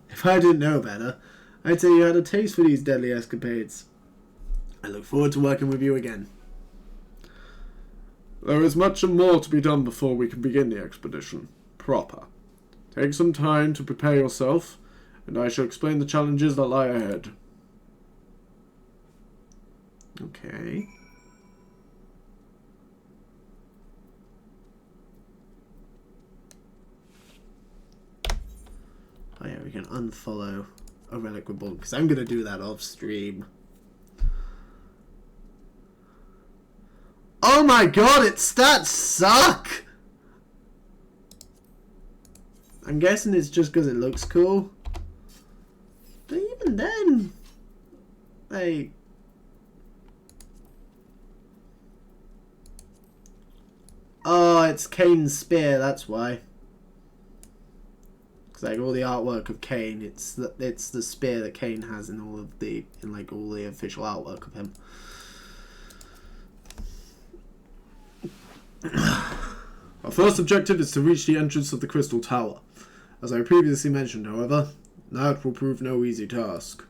If I didn't know better, I'd say you had a taste for these deadly escapades. I look forward to working with you again. There is much more to be done before we can begin the expedition proper. Take some time to prepare yourself, and I shall explain the challenges that lie ahead. Okay. Oh yeah, we can unfollow a Relic Reborn, because I'm going to do that off stream. Oh my god, its stats suck! I'm guessing it's just because it looks cool. But even then, like... Oh, it's Kane's spear, that's why. Because like all the artwork of Kane, it's the spear that Kane has in all the official artwork of him. Our first objective is to reach the entrance of the Crystal Tower. As I previously mentioned, however, that will prove no easy task.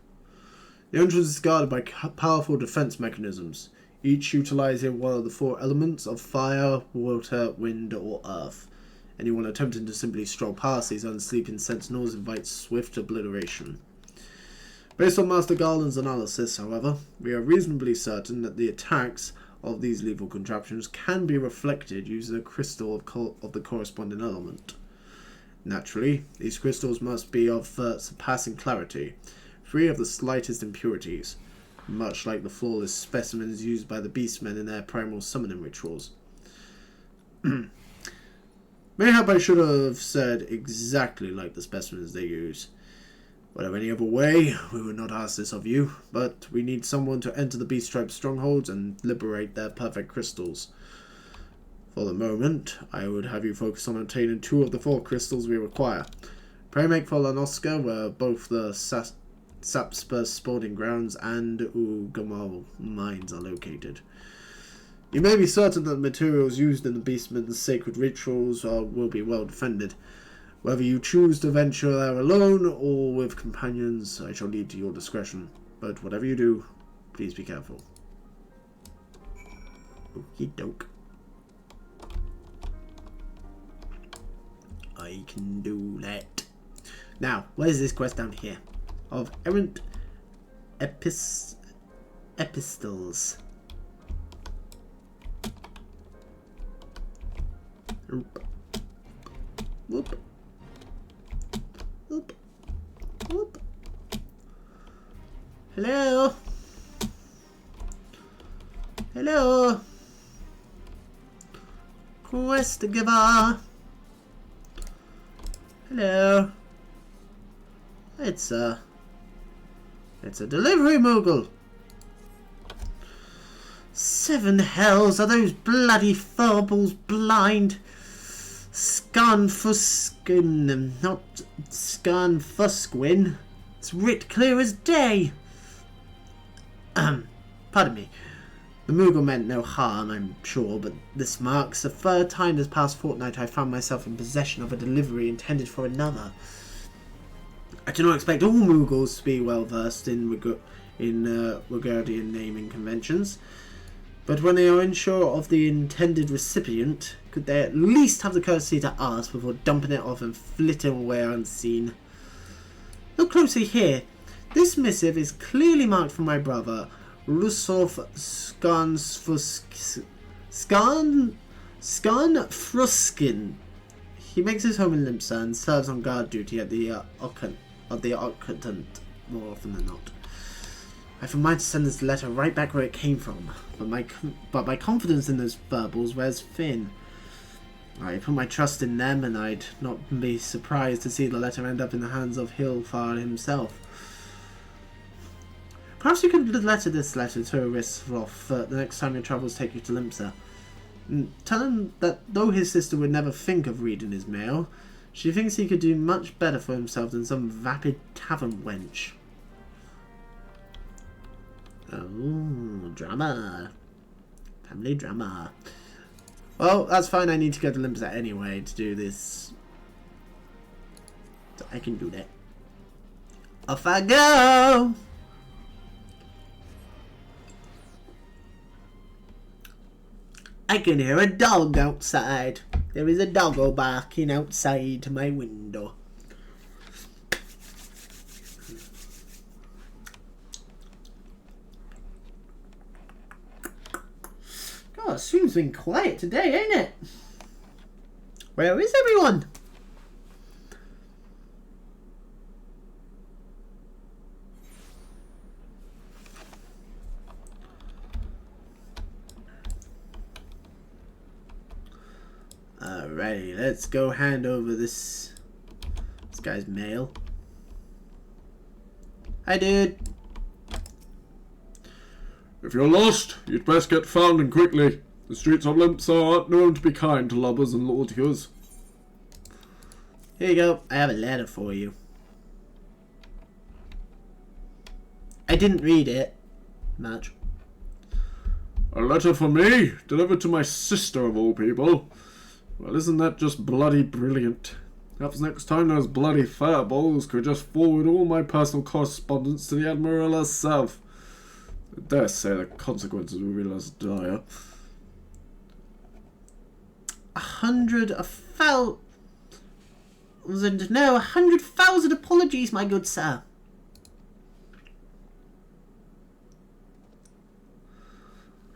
The entrance is guarded by powerful defense mechanisms, each utilizing one of the 4 elements of fire, water, wind, or earth. Anyone attempting to simply stroll past these unsleeping sentinels invites swift obliteration. Based on Master Garland's analysis, however, we are reasonably certain that the attacks of these lethal contraptions can be reflected using a crystal of the corresponding element. Naturally, these crystals must be of surpassing clarity, free of the slightest impurities, much like the flawless specimens used by the beastmen in their primal summoning rituals. Mayhap I should have said exactly like the specimens they use. Whatever any other way, we would not ask this of you, but we need someone to enter the Beast Tribe's strongholds and liberate their perfect crystals. For the moment, I would have you focus on obtaining 2 of the 4 crystals we require. Pray make for Lanoska, where both the Sapspur spawning grounds and Ugamal mines are located. You may be certain that the materials used in the beastman's sacred rituals will be well defended. Whether you choose to venture there alone or with companions, I shall leave to your discretion. But whatever you do, please be careful. Okie doke. I can do that. Now, where's this quest down here? Of errant epistles. Oop. Whoop. Whoop. Whoop. Hello? Hello? Quest giver. Hello? It's a delivery mogul. 7 hells, are those bloody furballs blind? Scarnfuskin, not Scarnfusquin. It's writ clear as day. Pardon me. The Moogle meant no harm, I'm sure, but this marks the 3rd time this past fortnight I found myself in possession of a delivery intended for another. I do not expect all Moogles to be well versed in Regardian naming conventions, but when they are unsure of the intended recipient, could they at least have the courtesy to ask before dumping it off and flitting away unseen? Look closely here. This missive is clearly marked for my brother, Rusov Scarnfruskin. He makes his home in Limsa and serves on guard duty at the Occultant more often than not. I have a mind to send this letter right back where it came from, but my confidence in those verbals wears thin. I put my trust in them, and I'd not be surprised to see the letter end up in the hands of Hilfar himself. Perhaps you could letter this letter to Risroth the next time your travels take you to Limsa. Tell him that though his sister would never think of reading his mail, she thinks he could do much better for himself than some vapid tavern wench. Oh, drama. Family drama. Well, that's fine. I need to go to Limsa anyway to do this. So I can do that. Off I go! I can hear a dog outside. There is a doggo barking outside my window. God, stream's been quiet today, ain't it? Where is everyone? Alrighty, let's go hand over this guy's mail. Hi, dude. If you're lost, you'd best get found and quickly. The streets of Limsa aren't known to be kind to lubbers and lordtiers. Here you go. I have a letter for you. I didn't read it much. A letter for me? Delivered to my sister of all people? Well, isn't that just bloody brilliant? Perhaps next time those bloody fireballs could just forward all my personal correspondence to the Admiral herself. I dare say the consequences will be less dire. 100,000 apologies, my good sir.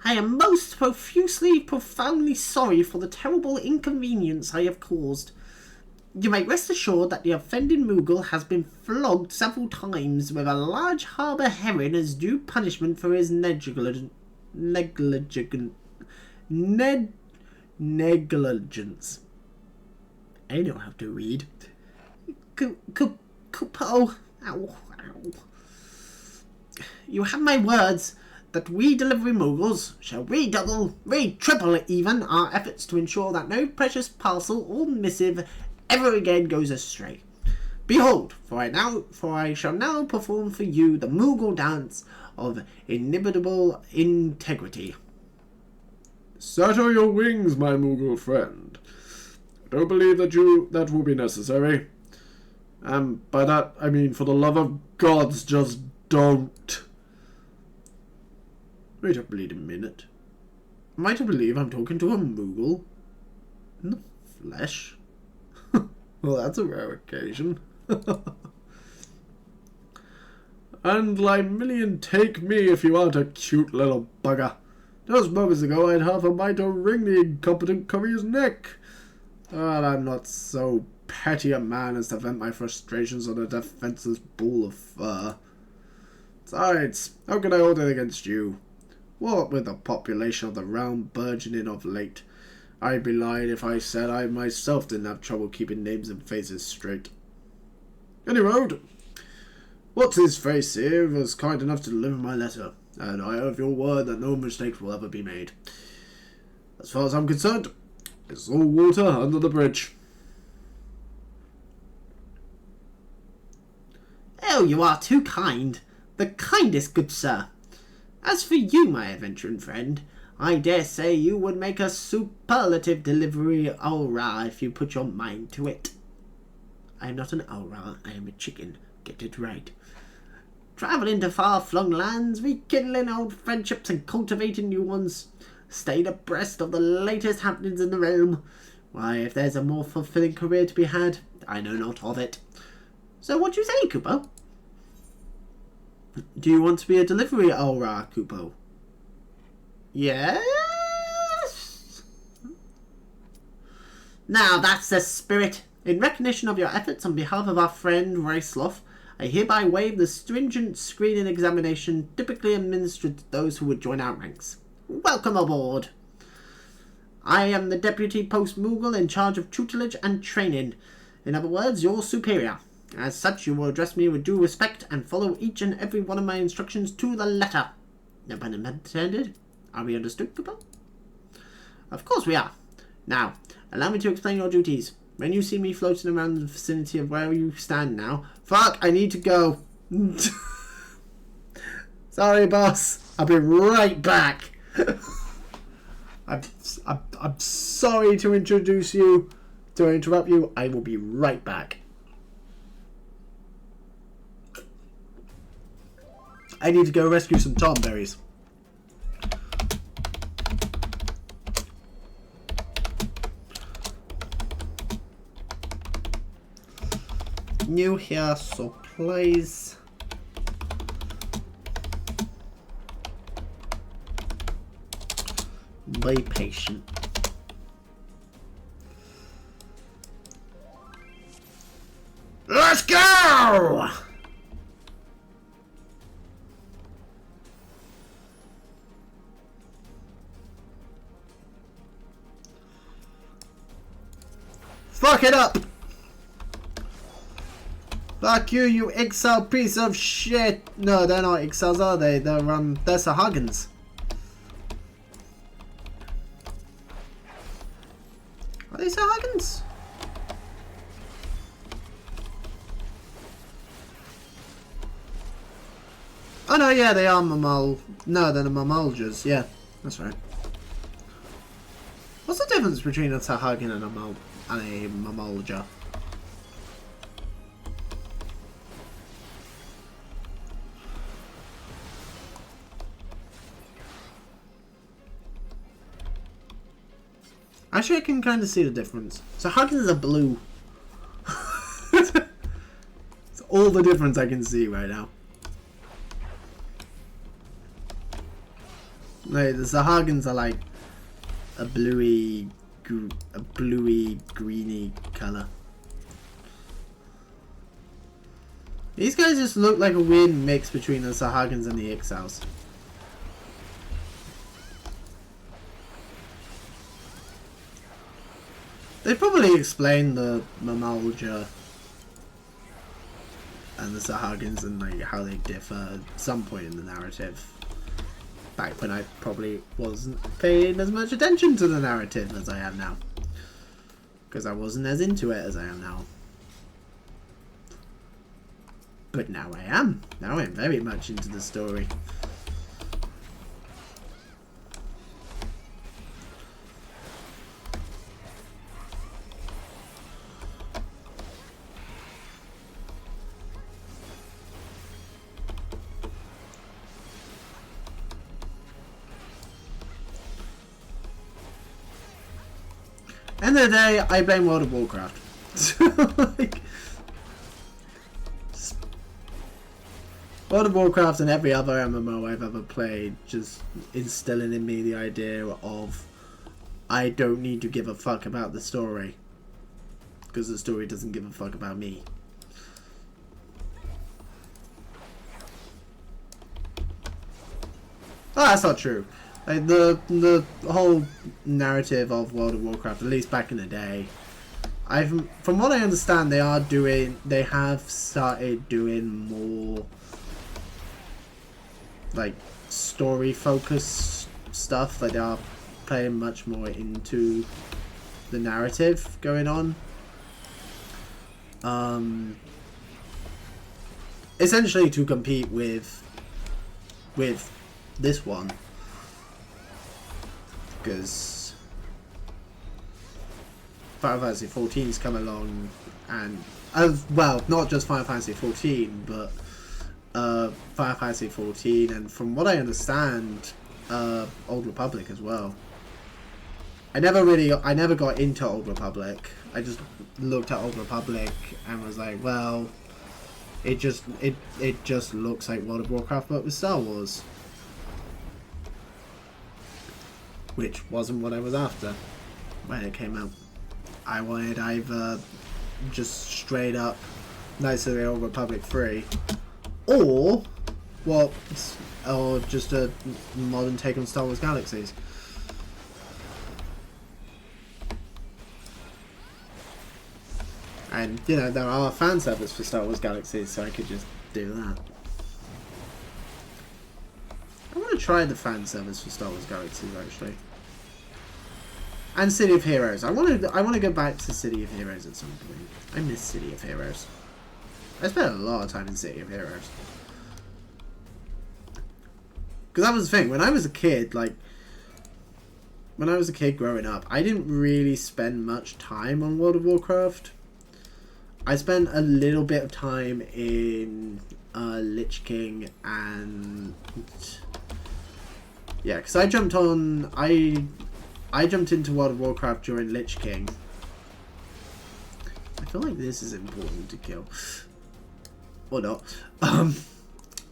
I am most profoundly sorry for the terrible inconvenience I have caused. You may rest assured that the offending Moogle has been flogged several times with a large harbour herring as due punishment for his negligence. I know how to read. Ow. You have my words that we delivery Moogles shall triple even our efforts to ensure that no precious parcel or missive ever again goes astray. Behold, for I shall now perform for you the Moogle dance of inimitable integrity. Settle your wings, my Moogle friend. I don't believe that will be necessary. And by that, I mean, for the love of gods, just don't. Wait a bleeding minute. Am I to believe I'm talking to a Moogle? In the flesh? Well, that's a rare occasion. And Limillion take me if you aren't a cute little bugger. Just moments ago I had half a mind to wring the incompetent courier's neck. But I'm not so petty a man as to vent my frustrations on a defenseless ball of fur. Besides, how can I hold it against you? What with the population of the realm burgeoning of late, I'd be lying if I said I myself didn't have trouble keeping names and faces straight. Anyway, what's his face here was kind enough to deliver my letter, and I have your word that no mistakes will ever be made. As far as I'm concerned, it's all water under the bridge. Oh, you are too kind. The kindest, good sir. As for you, my adventuring friend, I dare say you would make a superlative delivery aura if you put your mind to it. I am not an aura, I am a chicken. Get it right. Travelling to far-flung lands, rekindling old friendships and cultivating new ones. Staying abreast of the latest happenings in the realm. Why, if there's a more fulfilling career to be had, I know not of it. So what do you say, Kupo? Do you want to be a delivery aura, Kupo? Yes? Now that's the spirit. In recognition of your efforts on behalf of our friend Raceloff, I hereby waive the stringent screening examination typically administered to those who would join our ranks. Welcome aboard. I am the Deputy Post Moogle in charge of tutelage and training. In other words, your superior. As such, you will address me with due respect and follow each and every one of my instructions to the letter. No pun intended. Are we understood, Kupo? Of course we are. Now, allow me to explain your duties. When you see me floating around the vicinity of where you stand now... Fuck, I need to go. Sorry, boss. I'll be right back. I'm sorry to interrupt you. I will be right back. I need to go rescue some tomberries. New here, so please. Be patient. Let's go! Fuck it up! Fuck you, you exile piece of shit! No, they're not exiles, are they? They're Sahagins. Are they Sahagins? Oh no, yeah, they are Mamal. No, they're the Mamaljas. Yeah, that's right. What's the difference between a Sahagin and a Mamalja? Actually, I can kind of see the difference. Sahagins are blue. It's all the difference I can see right now. Like, the Sahagins are like a bluey, greeny color. These guys just look like a weird mix between the Sahagins and the Exiles. They probably explained the Mamalja and the Sahagins and like how they differ at some point in the narrative. Back when I probably wasn't paying as much attention to the narrative as I am now. Because I wasn't as into it as I am now. But now I am. Now I'm very much into the story. End of the day, I blame World of Warcraft. Like, World of Warcraft and every other MMO I've ever played just instilling in me the idea of I don't need to give a fuck about the story because the story doesn't give a fuck about me. Oh, that's not true. Like the whole narrative of World of Warcraft, at least back in the day, from what I understand, they have started doing more like story focused stuff. Like they are playing much more into the narrative going on. Essentially to compete with this one, because Final Fantasy 14's come along, and as well, not just Final Fantasy 14, but Final Fantasy 14, and from what I understand, Old Republic as well. I never got into Old Republic. I just looked at Old Republic and was like, well, it just looks like World of Warcraft but with Star Wars, which wasn't what I was after when it came out. I wanted either just straight up Knights of the Old Republic 3, or just a modern take on Star Wars Galaxies. And, you know, there are fan servers for Star Wars Galaxies, so I could just do that. I want to try the fan servers for Star Wars Galaxies, actually. And City of Heroes. I want to go back to City of Heroes at some point. I miss City of Heroes. I spent a lot of time in City of Heroes. Because that was the thing. When I was a kid, growing up, I didn't really spend much time on World of Warcraft. I spent a little bit of time in Lich King and... yeah, because I jumped into World of Warcraft during Lich King. I feel like this is important to kill. Or not.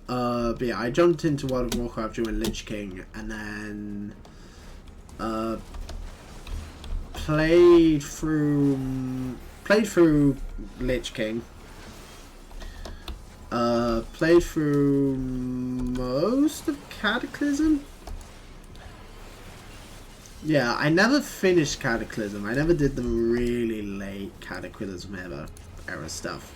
But yeah, I jumped into World of Warcraft during Lich King, and then played through Lich King. Played through most of Cataclysm. Yeah, I never finished Cataclysm. I never did the really late Cataclysm era stuff.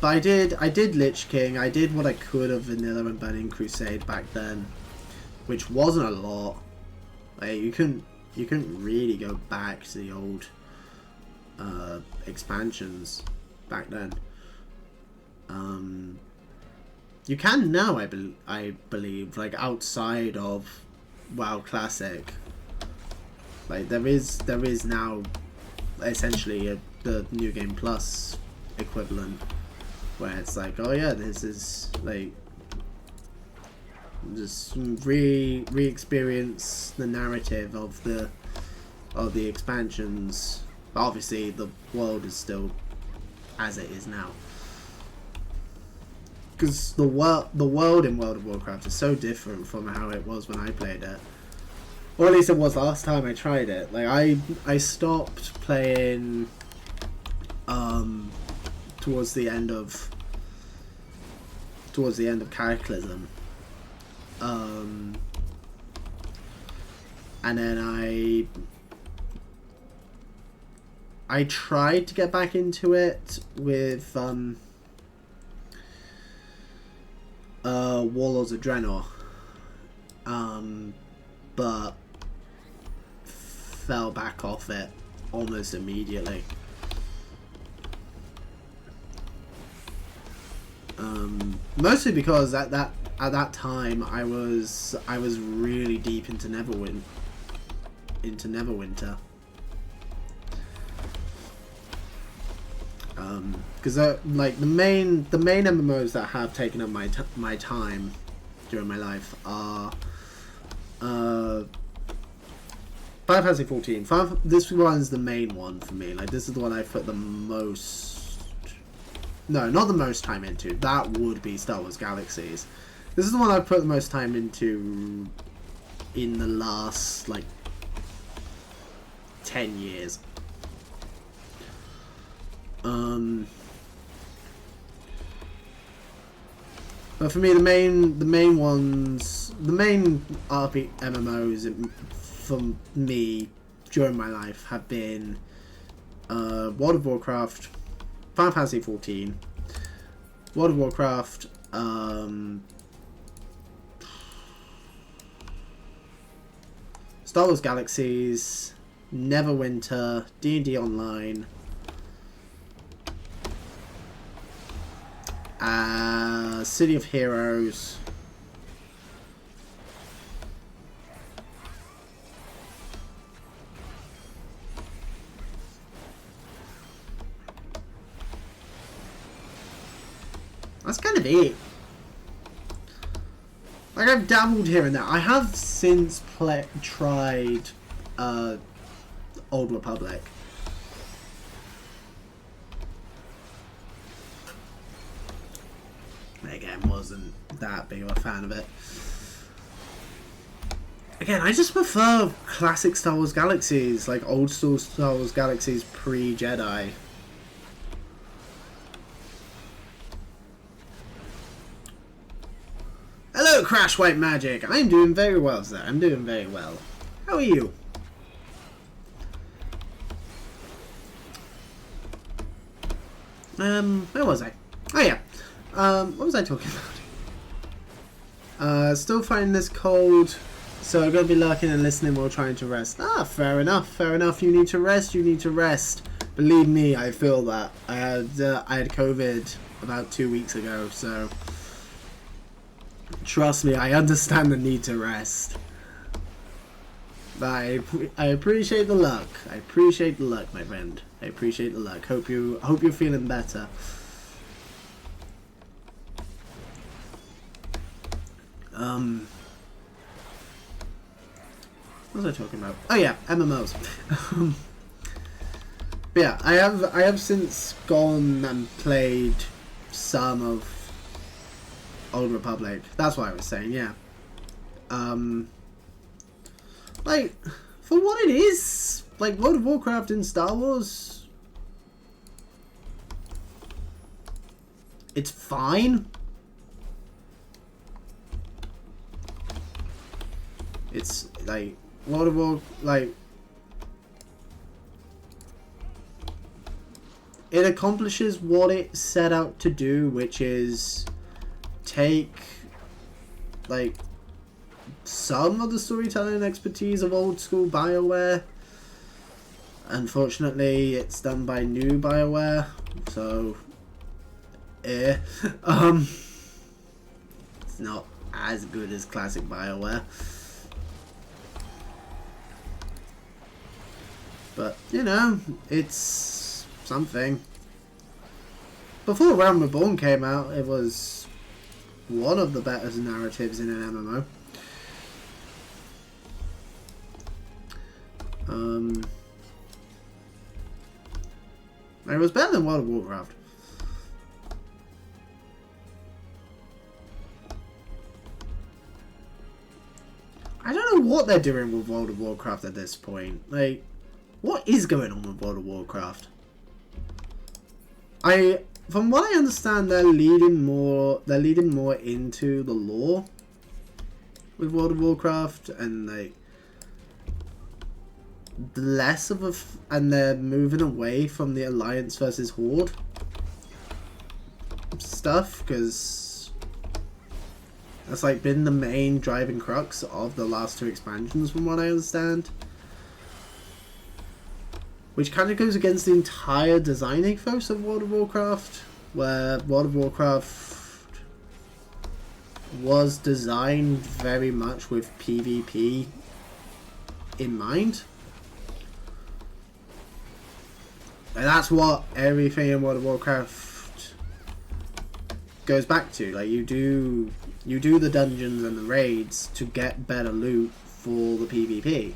But I did Lich King. I did what I could of Vanilla and Burning Crusade back then, which wasn't a lot. Like, you couldn't really go back to the old expansions back then. You can now, I believe, like outside of WoW Classic. Like there is now essentially the New Game Plus equivalent, where it's like, oh yeah, this is like just re-experience the narrative of the expansions. But obviously the world is still as it is now, because the world in World of Warcraft is so different from how it was when I played it, or at least it was last time I tried it. Like I stopped playing towards the end of Cataclysm, and then I tried to get back into it with Warlords of Draenor, but fell back off it almost immediately. Mostly because at that time I was really deep into Neverwinter. Because like the main MMOs that have taken up my time during my life are Final Fantasy 14. This one's the main one for me. Like, this is the one I've put the most... No, not the most time into. That would be Star Wars Galaxies. This is the one I've put the most time into in the last, like, 10 years. But for me, the main ones, the main RP MMOs for me during my life have been World of Warcraft, Final Fantasy 14, World of Warcraft, Star Wars Galaxies, Neverwinter, D&D Online, City of Heroes, that's kind of it. Like, I've dabbled here and there. I have since tried Old Republic. Again, wasn't that big of a fan of it. Again, I just prefer classic Star Wars Galaxies, like old school Star Wars Galaxies pre-Jedi. Hello, Crash White Magic. I'm doing very well, sir. I'm doing very well. How are you? Where was I? Oh yeah. What was I talking about? Still finding this cold, so I'm gonna be lurking and listening while trying to rest. Ah, fair enough, fair enough. You need to rest, you need to rest. Believe me, I feel that. I had COVID about 2 weeks ago, so trust me, I understand the need to rest. But I appreciate the luck. I appreciate the luck, my friend. I appreciate the luck. Hope you're feeling better. What was I talking about? Oh yeah, MMOs. But yeah, I have since gone and played some of Old Republic. That's what I was saying. Yeah. Like, for what it is, like World of Warcraft in Star Wars, it's fine. It's like World of War, like it accomplishes what it set out to do, which is take like some of the storytelling expertise of old school BioWare. Unfortunately, it's done by new BioWare, so it's not as good as classic BioWare. But, you know, it's something. Before Reborn came out, it was one of the better narratives in an MMO. It was better than World of Warcraft. I don't know what they're doing with World of Warcraft at this point. Like, what is going on with World of Warcraft? From what I understand, they're leading more into the lore with World of Warcraft, and like less of a and they're moving away from the Alliance versus Horde stuff, because that's like been the main driving crux of the last two expansions, from what I understand. Which kind of goes against the entire design ethos of World of Warcraft, where World of Warcraft was designed very much with PvP in mind. And that's what everything in World of Warcraft goes back to. Like, you do You do the dungeons and the raids to get better loot for the PvP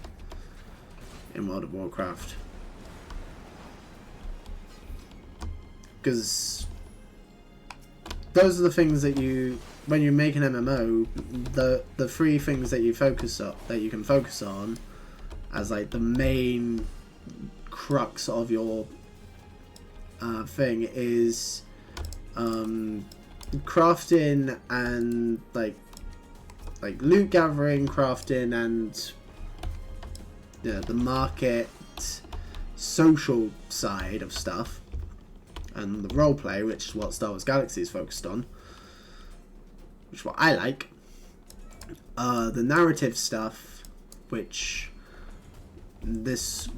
in World of Warcraft. Because those are the things that you, when you make an MMO, the three things that you focus on, that you can focus on as like the main crux of your thing is crafting and like loot gathering, crafting, and the market social side of stuff, and the roleplay, which is what Star Wars Galaxy is focused on, which is what I like. The narrative stuff, which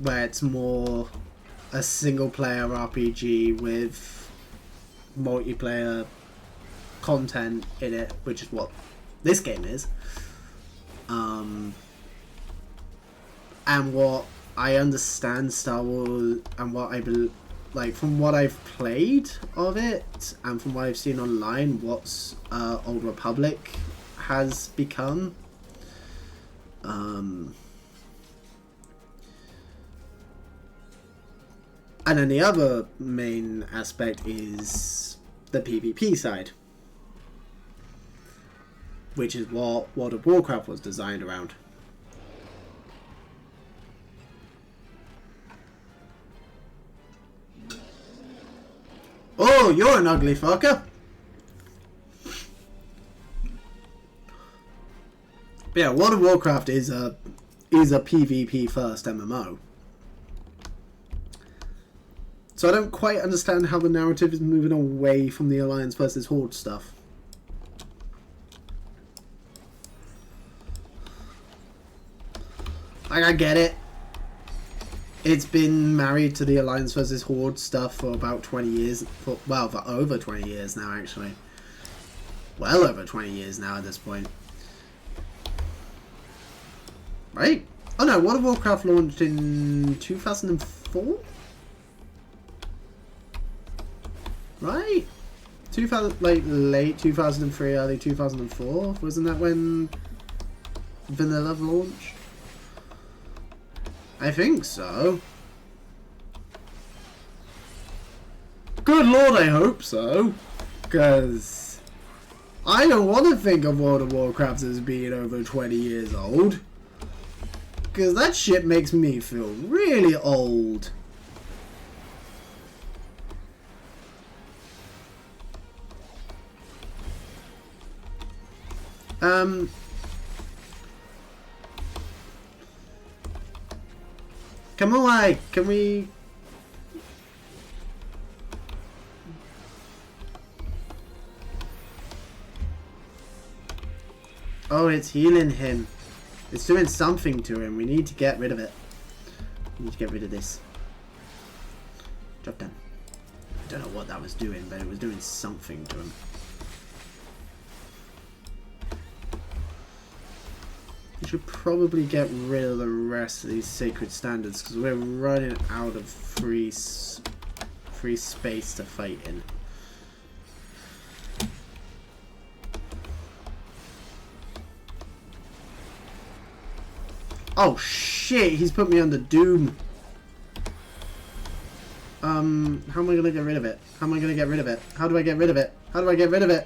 where it's more a single player RPG with multiplayer content in it, which is what this game is. And what I understand Star Wars, and what I like from what I've played of it, and from what I've seen online, what's Old Republic has become. And then the other main aspect is the PvP side, which is what World of Warcraft was designed around. Oh, you're an ugly fucker! But yeah, World of Warcraft is a PvP first MMO. So I don't quite understand how the narrative is moving away from the Alliance versus Horde stuff. Like, I get it. It's been married to the Alliance versus Horde stuff for about 20 years. For over 20 years now, actually. Well over 20 years now at this point. Right? Oh no, World of Warcraft launched in 2004? Right? 2000, like late 2003, early 2004? Wasn't that when Vanilla launched? I think so. Good lord, I hope so. Because I don't want to think of World of Warcraft as being over 20 years old. Because that shit makes me feel really old. Come on, can we... Oh, it's healing him. It's doing something to him. We need to get rid of it. We need to get rid of this. Drop down. I don't know what that was doing, but it was doing something to him. We should probably get rid of the rest of these sacred standards because we're running out of free space to fight in. Oh shit, he's put me under doom. How am I gonna get rid of it? How am I gonna get rid of it? How do I get rid of it? How do I get rid of it?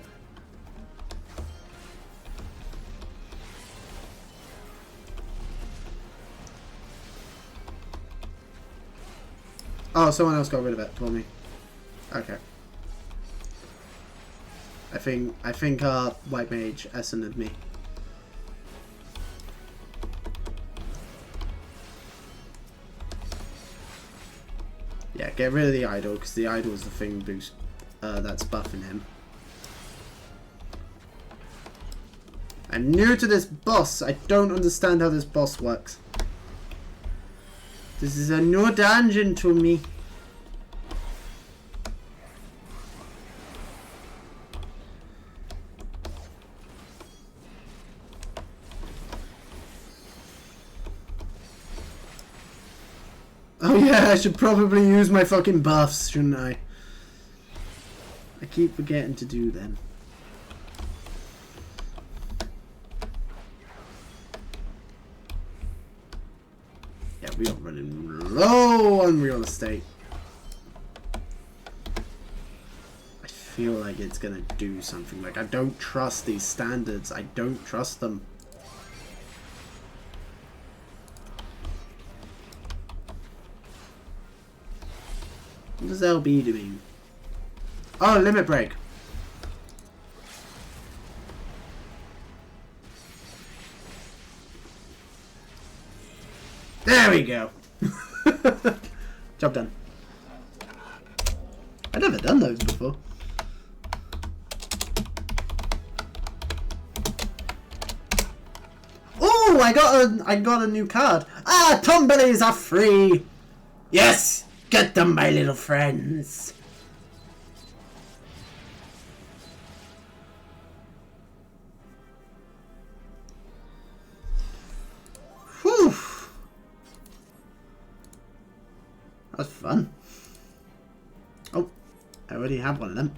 Oh, someone else got rid of it for me. Okay. I think White Mage SN'd me. Yeah, get rid of the idol, because the idol is the thing boost that's buffing him. I'm new to this boss. I don't understand how this boss works. This is a new dungeon to me. Oh yeah, I should probably use my fucking buffs, shouldn't I? I keep forgetting to do them. low on real estate. I feel like it's gonna do something. Like, I don't trust these standards. I don't trust them. What is LB doing? Oh, limit break. There we go. Job done. I've never done those before. Oh, I got a new card. Ah, Tomberries are free. Yes, get them, my little friends. Whew. That's fun. Oh, I already have one of them.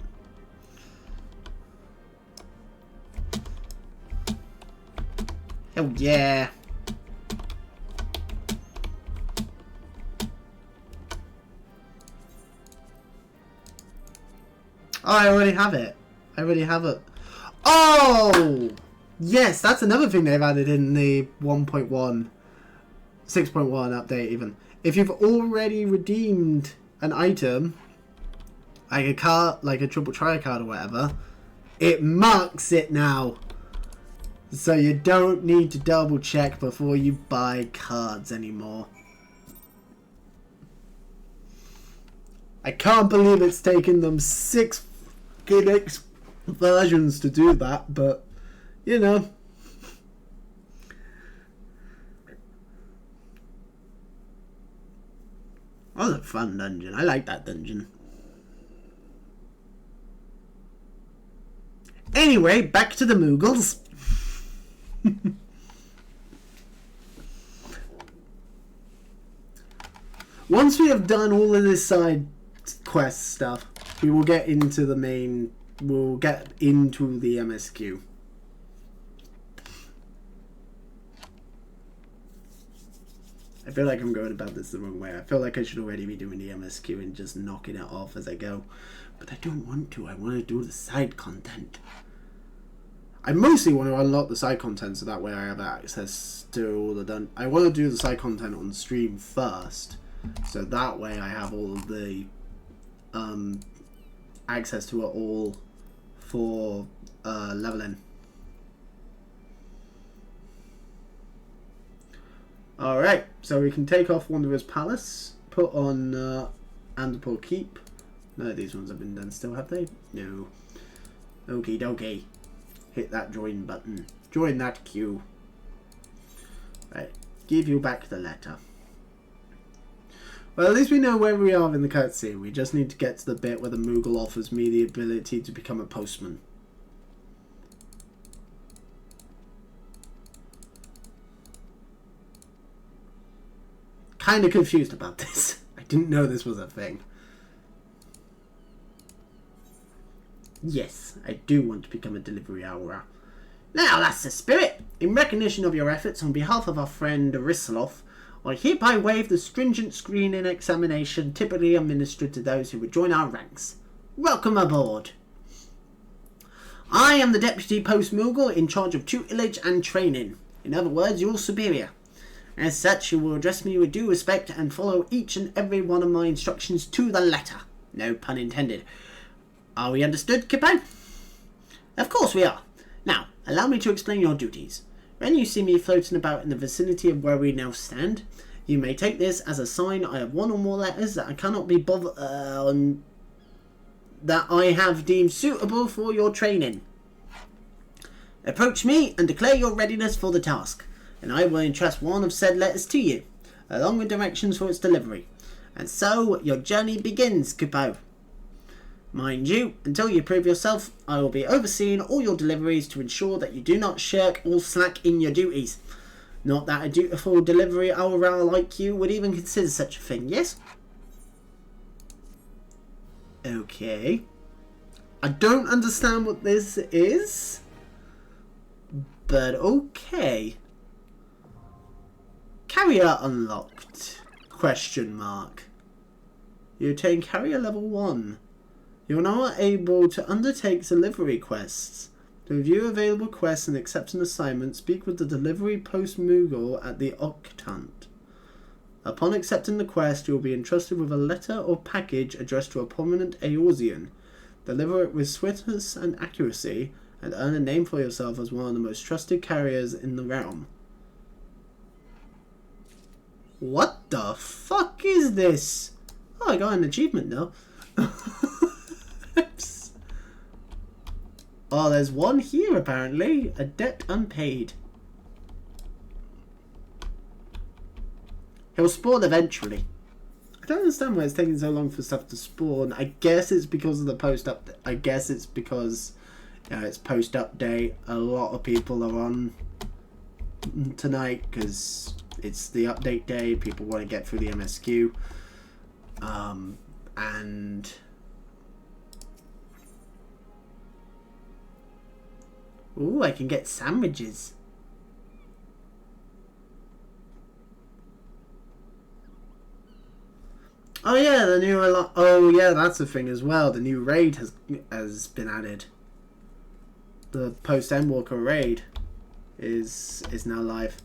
Oh yeah. Oh, I already have it. I already have it. Oh! Yes, that's another thing they've added in the 1.1, 6.1 update even. If you've already redeemed an item, like a card, like a triple try card or whatever, it marks it now. So you don't need to double check before you buy cards anymore. I can't believe it's taken them 6 gimmicks versions to do that, but you know. That was a fun dungeon. I like that dungeon. Anyway, back to the Moogles. Once we have done all of this side quest stuff, we will get into the main. We'll get into the MSQ. I feel like I'm going about this the wrong way. I feel like I should already be doing the MSQ and just knocking it off as I go. But I don't want to. I want to do the side content. I mostly want to unlock the side content so that way I have access to all the done. I want to do the side content on stream first, so that way I have all of the access to it all for leveling. Alright, so we can take off Wanderer's Palace, put on Anderpool Keep. None of these ones have been done still, have they? No. Okie dokie. Hit that join button. Join that queue. Right, give you back the letter. Well, at least we know where we are in the cutscene. We just need to get to the bit where the Moogle offers me the ability to become a postman. Kinda confused about this. I didn't know this was a thing. Yes, I do want to become a delivery aura. Now that's the spirit. In recognition of your efforts on behalf of our friend Risloth, I hereby waive the stringent screening examination typically administered to those who would join our ranks. Welcome aboard. I am the Deputy Post Moogle in charge of tutelage and training. In other words, your superior. As such, you will address me with due respect and follow each and every one of my instructions to the letter. No pun intended. Are we understood, Kippo? Of course we are. Now, allow me to explain your duties. When you see me floating about in the vicinity of where we now stand, you may take this as a sign I have one or more letters that I cannot be bothered that I have deemed suitable for your training. Approach me and declare your readiness for the task, and I will entrust one of said letters to you, along with directions for its delivery. And so your journey begins, Kippo. Mind you, until you prove yourself, I will be overseeing all your deliveries to ensure that you do not shirk or slack in your duties. Not that a dutiful delivery aura like you would even consider such a thing, yes? Okay. I don't understand what this is, but okay. Carrier unlocked. Question mark. You attain carrier level 1. You are now able to undertake delivery quests. To review available quests and accept an assignment, speak with the delivery post Moogle at the Octant. Upon accepting the quest, you will be entrusted with a letter or package addressed to a prominent Eorzean. Deliver it with swiftness and accuracy, and earn a name for yourself as one of the most trusted carriers in the realm. What the fuck is this? Oh, I got an achievement now. Oh, there's one here apparently. A debt unpaid. He'll spawn eventually. I don't understand why it's taking so long for stuff to spawn. I guess it's because of the post update. I guess it's because it's post update. A lot of people are on tonight because it's the update day. People want to get through the MSQ. And ooh, I can get sandwiches. Oh yeah, the new oh yeah, that's a thing as well. The new raid has been added. The post Endwalker raid is now live.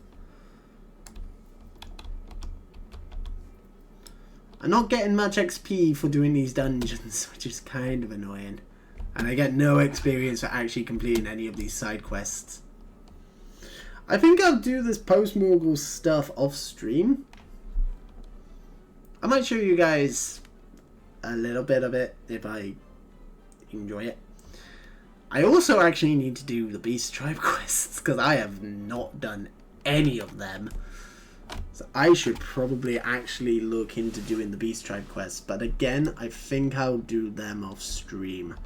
I'm not getting much XP for doing these dungeons, which is kind of annoying. And I get no experience for actually completing any of these side quests. I think I'll do this post-Moogle stuff off stream. I might show you guys a little bit of it if I enjoy it. I also actually need to do the Beast Tribe quests because I have not done any of them. So I should probably actually look into doing the Beast Tribe quests. But again, I think I'll do them off stream.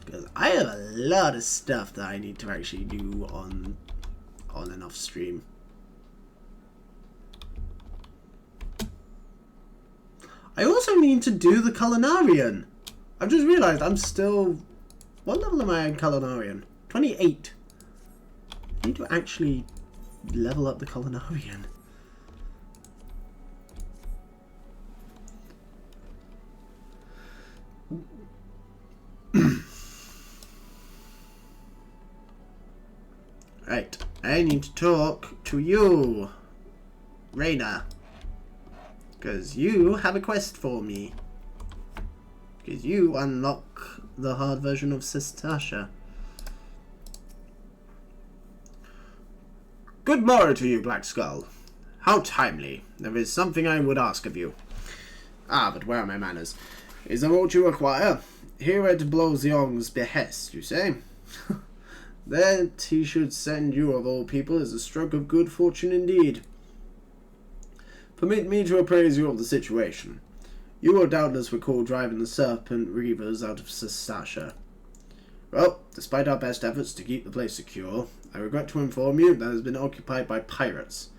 Because I have a lot of stuff that I need to actually do on and off stream. I also need to do the Culinarian. I've just realised I'm still... What level am I in Culinarian? 28. I need to actually level up the Culinarian. Right, I need to talk to you, Raina. Because you have a quest for me. Because you unlock the hard version of Sistasha. Good morrow to you, Black Skull. How timely. There is something I would ask of you. Ah, but where are my manners? Is that what you require? Here at Blosiong's behest, you say? That he should send you of all people is a stroke of good fortune indeed. Permit me to appraise you of the situation. You will doubtless recall driving the Serpent Reavers out of Sistasha. Well, despite our best efforts to keep the place secure, I regret to inform you that it has been occupied by pirates.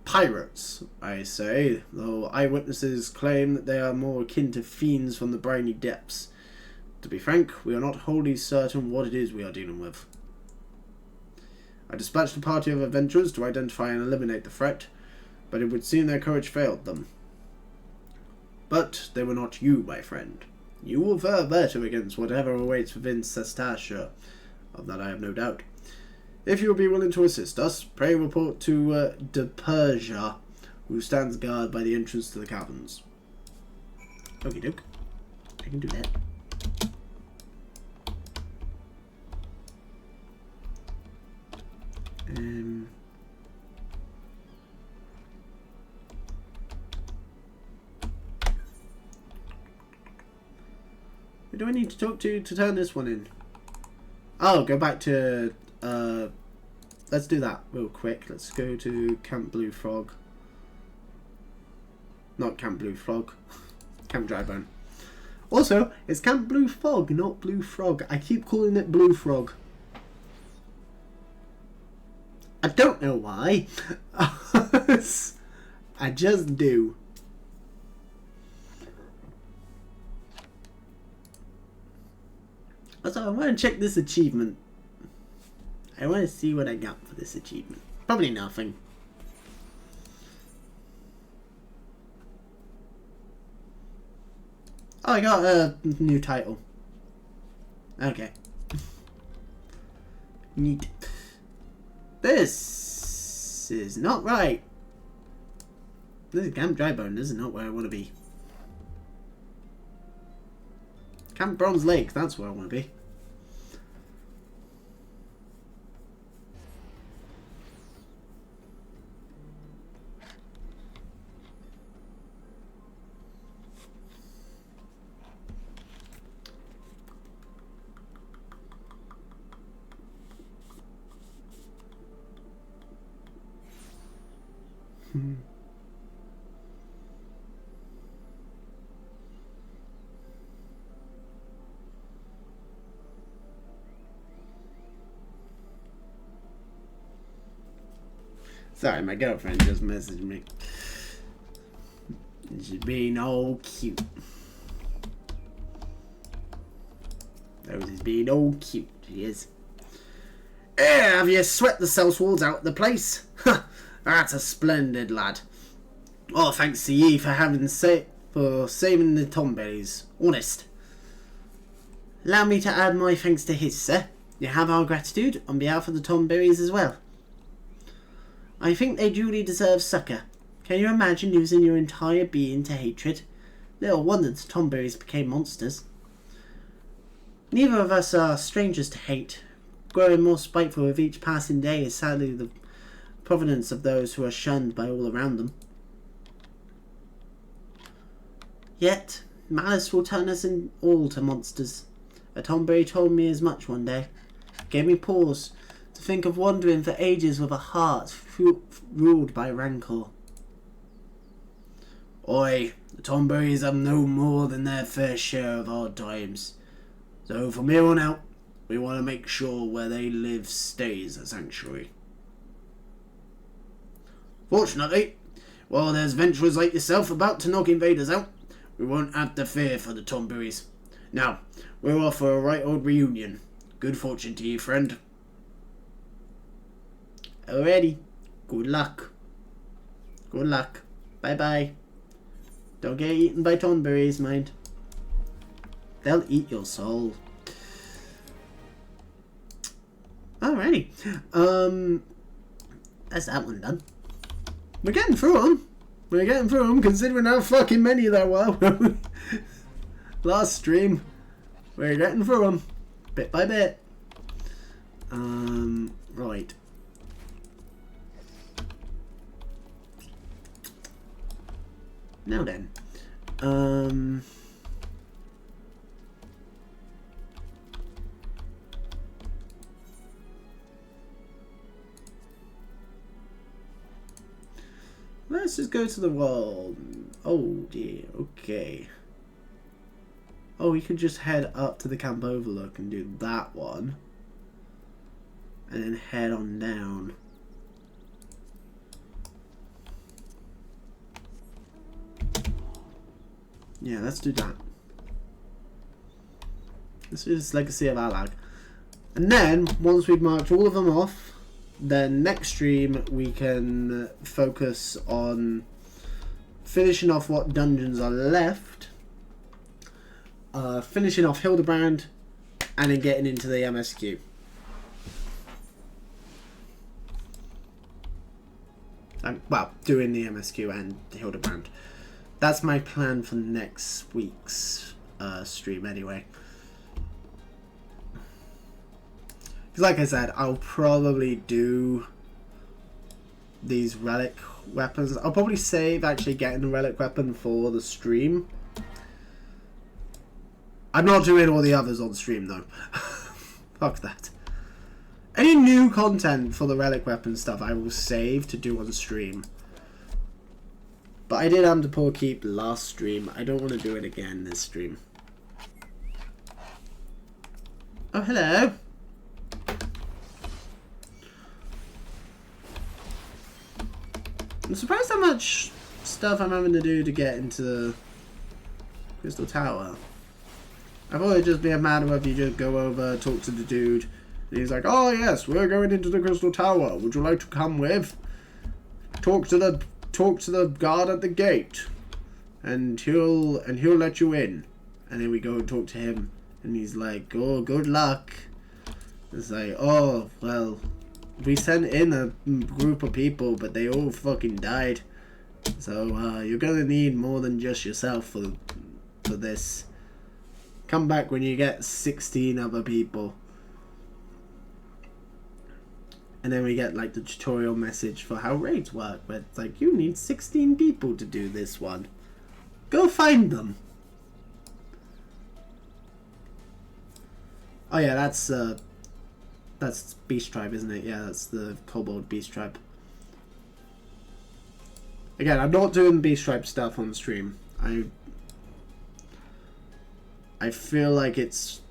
Pirates, I say, though eyewitnesses claim that they are more akin to fiends from the briny depths. To be frank, we are not wholly certain what it is we are dealing with. I dispatched a party of adventurers to identify and eliminate the threat, but it would seem their courage failed them. But they were not you, my friend. You will fare better against whatever awaits within Sistasha. Of that I have no doubt. If you will be willing to assist us, pray report to De Persia, who stands guard by the entrance to the caverns. Okie doke. I can do that. Who do I need to talk to turn this one in? Oh, go back to... let's do that real quick. Let's go to Camp Blue Frog. Not Camp Blue Frog. Camp Drybone. Also, it's Camp Blue Fog, not Blue Frog. I keep calling it Blue Frog. I don't know why. I just do. Also, I want to check this achievement. I want to see what I got for this achievement. Probably nothing. Oh, I got a new title. Okay. Neat. This is not right. This is Camp Drybone. This is not where I want to be. Camp Bronze Lake. That's where I want to be. Sorry, my girlfriend just messaged me. She's being all cute. Rosie's being all cute, she is. Have you swept the cell walls out of the place? That's a splendid lad. Oh, thanks to ye for saving the Tomberries. Honest. Allow me to add my thanks to his, sir. You have our gratitude on behalf of the Tomberries as well. I think they duly deserve succour. Can you imagine losing your entire being to hatred? Little wonder the Tomberries became monsters. Neither of us are strangers to hate. Growing more spiteful with each passing day is sadly the providence of those who are shunned by all around them. Yet, malice will turn us all to monsters. A Tomberry told me as much one day. Gave me pause to think of wandering for ages with a heart ruled by rancour. Oi, the Tomberries have no more than their fair share of hard times. So from here on out, we want to make sure where they live stays a sanctuary. Fortunately, while there's venturers like yourself about to knock invaders out, we won't have to fear for the Tomberries. Now, we're off for a right old reunion. Good fortune to you, friend. Alrighty. Good luck. Good luck. Bye-bye. Don't get eaten by Tomberries, mind. They'll eat your soul. Alrighty. That's that one done. We're getting through them. We're getting through them, considering how fucking many there were. Last stream. We're getting through them. Bit by bit. Right. Now then. Let's just go to the wall. Oh dear, okay. Oh, we could just head up to the camp overlook and do that one. And then head on down. Yeah, let's do that. Let's do this Legacy of Alag. And then, once we've marked all of them off, then next stream we can focus on finishing off what dungeons are left, finishing off Hildebrand, and then getting into the MSQ. Well, doing the MSQ and Hildebrand. That's my plan for next week's stream anyway. Because like I said, I'll probably do these relic weapons. I'll probably save actually getting the relic weapon for the stream. I'm not doing all the others on stream though. Fuck that. Any new content for the relic weapon stuff I will save to do on stream. But I did have to pull keep last stream. I don't want to do it again this stream. Oh, hello. I'm surprised how much stuff I'm having to do to get into the Crystal Tower. I thought it'd just be a matter of you just go over, talk to the dude, and he's like, oh yes, we're going into the Crystal Tower. Would you like to come with? Talk to the guard at the gate, and he'll let you in. And then we go and talk to him, and he's like, oh, good luck. It's like, oh, well, we sent in a group of people, but they all fucking died. So, you're gonna need more than just yourself for this. Come back when you get 16 other people. And then we get, like, the tutorial message for how raids work, where it's like, you need 16 people to do this one. Go find them. Oh yeah, that's Beast Tribe, isn't it? Yeah, that's the Kobold Beast Tribe. Again, I'm not doing Beast Tribe stuff on stream. I feel like it's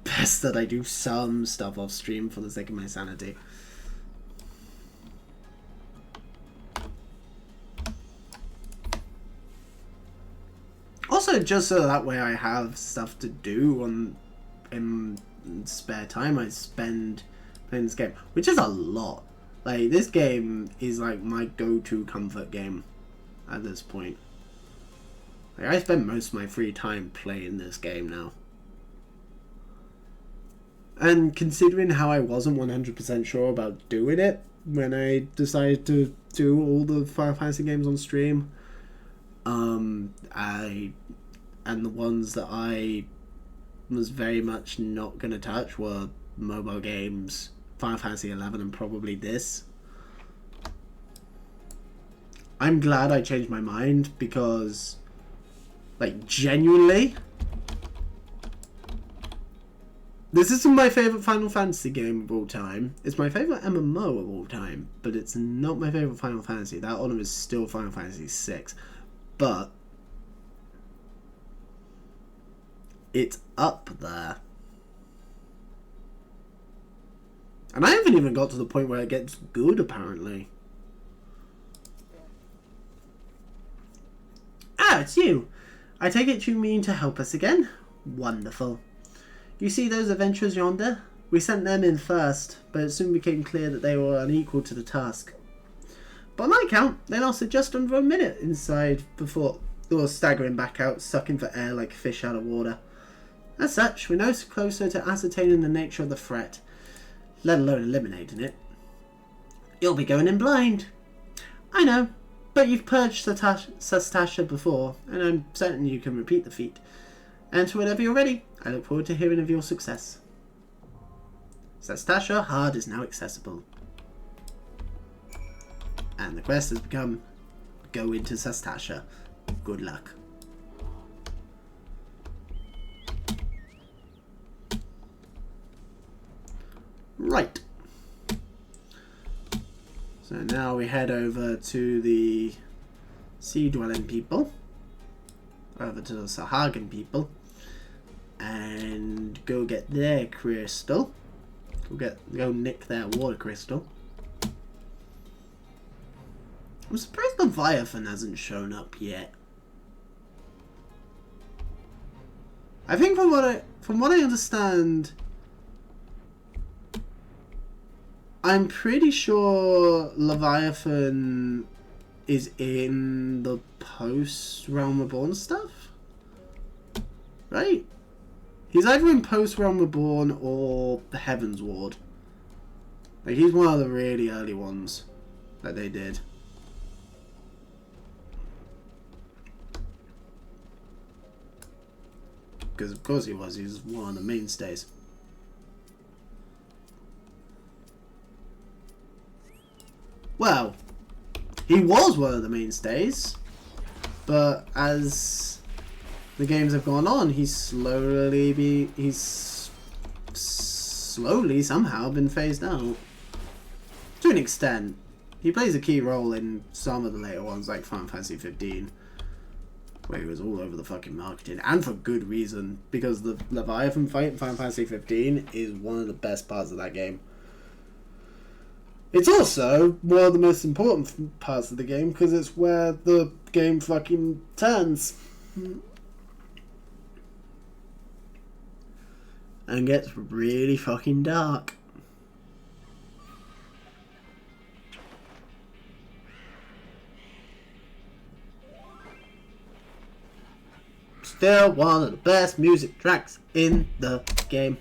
best that I do some stuff off stream for the sake of my sanity. Also, just so that way I have stuff to do in spare time I spend playing this game, which is a lot. Like, this game is like my go-to comfort game at this point. Like, I spend most of my free time playing this game now. And considering how I wasn't 100% sure about doing it when I decided to do all the Final Fantasy games on stream, and the ones that I was very much not going to touch were mobile games, Final Fantasy 11, and probably this. I'm glad I changed my mind because, like, genuinely, this isn't my favourite Final Fantasy game of all time. It's my favourite MMO of all time, but it's not my favourite Final Fantasy. That honor is still Final Fantasy VI. But it's up there. And I haven't even got to the point where it gets good, apparently. Ah, it's you. I take it you mean to help us again? Wonderful. You see those adventurers yonder? We sent them in first, but it soon became clear that they were unequal to the task. By my count, they lasted just under a minute inside before they were staggering back out, sucking for air like fish out of water. As such, we're no closer to ascertaining the nature of the threat, let alone eliminating it. You'll be going in blind. I know, but you've purged Sastasha before, and I'm certain you can repeat the feat. And whenever you're ready, I look forward to hearing of your success. Sastasha Hard is now accessible. And the quest has become, go into Sastasha. Good luck. Right. So now we head over to the Sea Dwelling people. Over to the Sahagin people. And go get their crystal. Go nick their water crystal. I'm surprised Leviathan hasn't shown up yet. I think from what I understand, I'm pretty sure Leviathan is in the post Realm Reborn stuff, right? He's either in post Realm Reborn or the Heaven's Ward. Like, he's one of the really early ones that they did. Because of course he was one of the mainstays. Well, he was one of the mainstays, but as the games have gone on, he's slowly somehow been phased out. To an extent. He plays a key role in some of the later ones, like Final Fantasy 15. Where he was all over the fucking marketing, and for good reason, because the Leviathan fight in Final Fantasy 15 is one of the best parts of that game. It's also one of the most important parts of the game, because it's where the game fucking turns. And gets really fucking dark. Still one of the best music tracks in the game.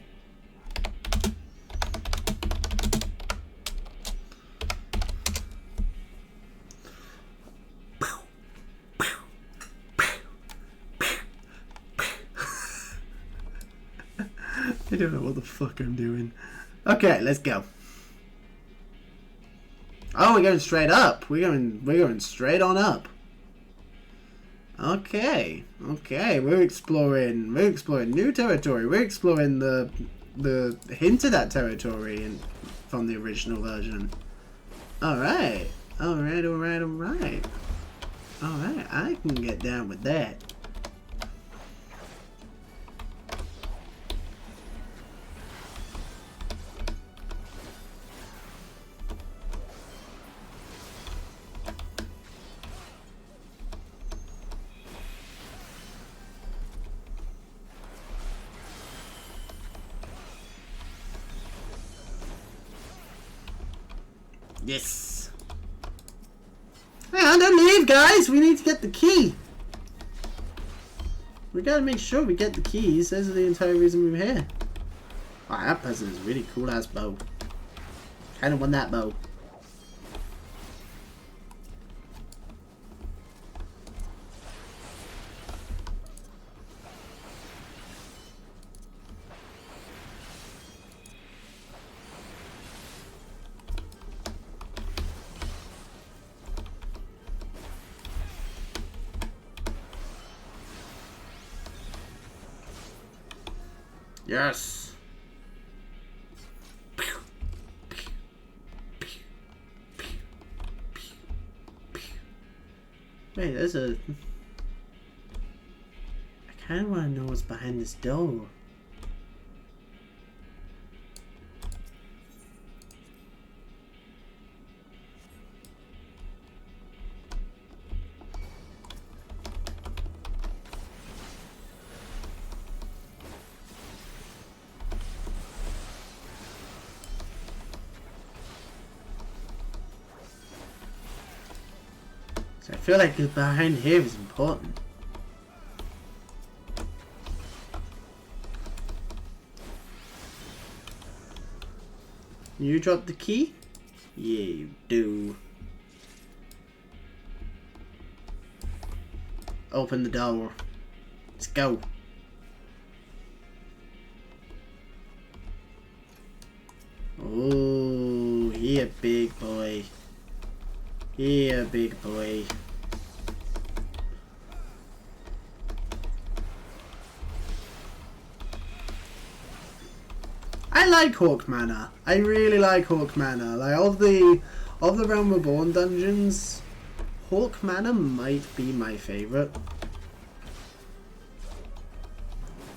I don't know what the fuck I'm doing. Okay, let's go. Oh, we're going straight up. We're going straight on up. Okay, we're exploring new territory. We're exploring the hint of that territory from the original version. Alright, I can get down with that. Yes. Hang on, don't leave, guys. We need to get the key. We gotta make sure we get the keys. Those are the entire reason we're here. Wow, that person is a really cool ass bow. Kinda want that bow. Yes. Wait, there's a... I kind of want to know what's behind this door. So I feel like behind here is important. You drop the key? Yeah, you do. Open the door. Let's go. Oh, here, big boy. Here, big boy. I like Hawk Manor. I really like Hawk Manor. Like of the Realm Reborn dungeons, Hawk Manor might be my favorite.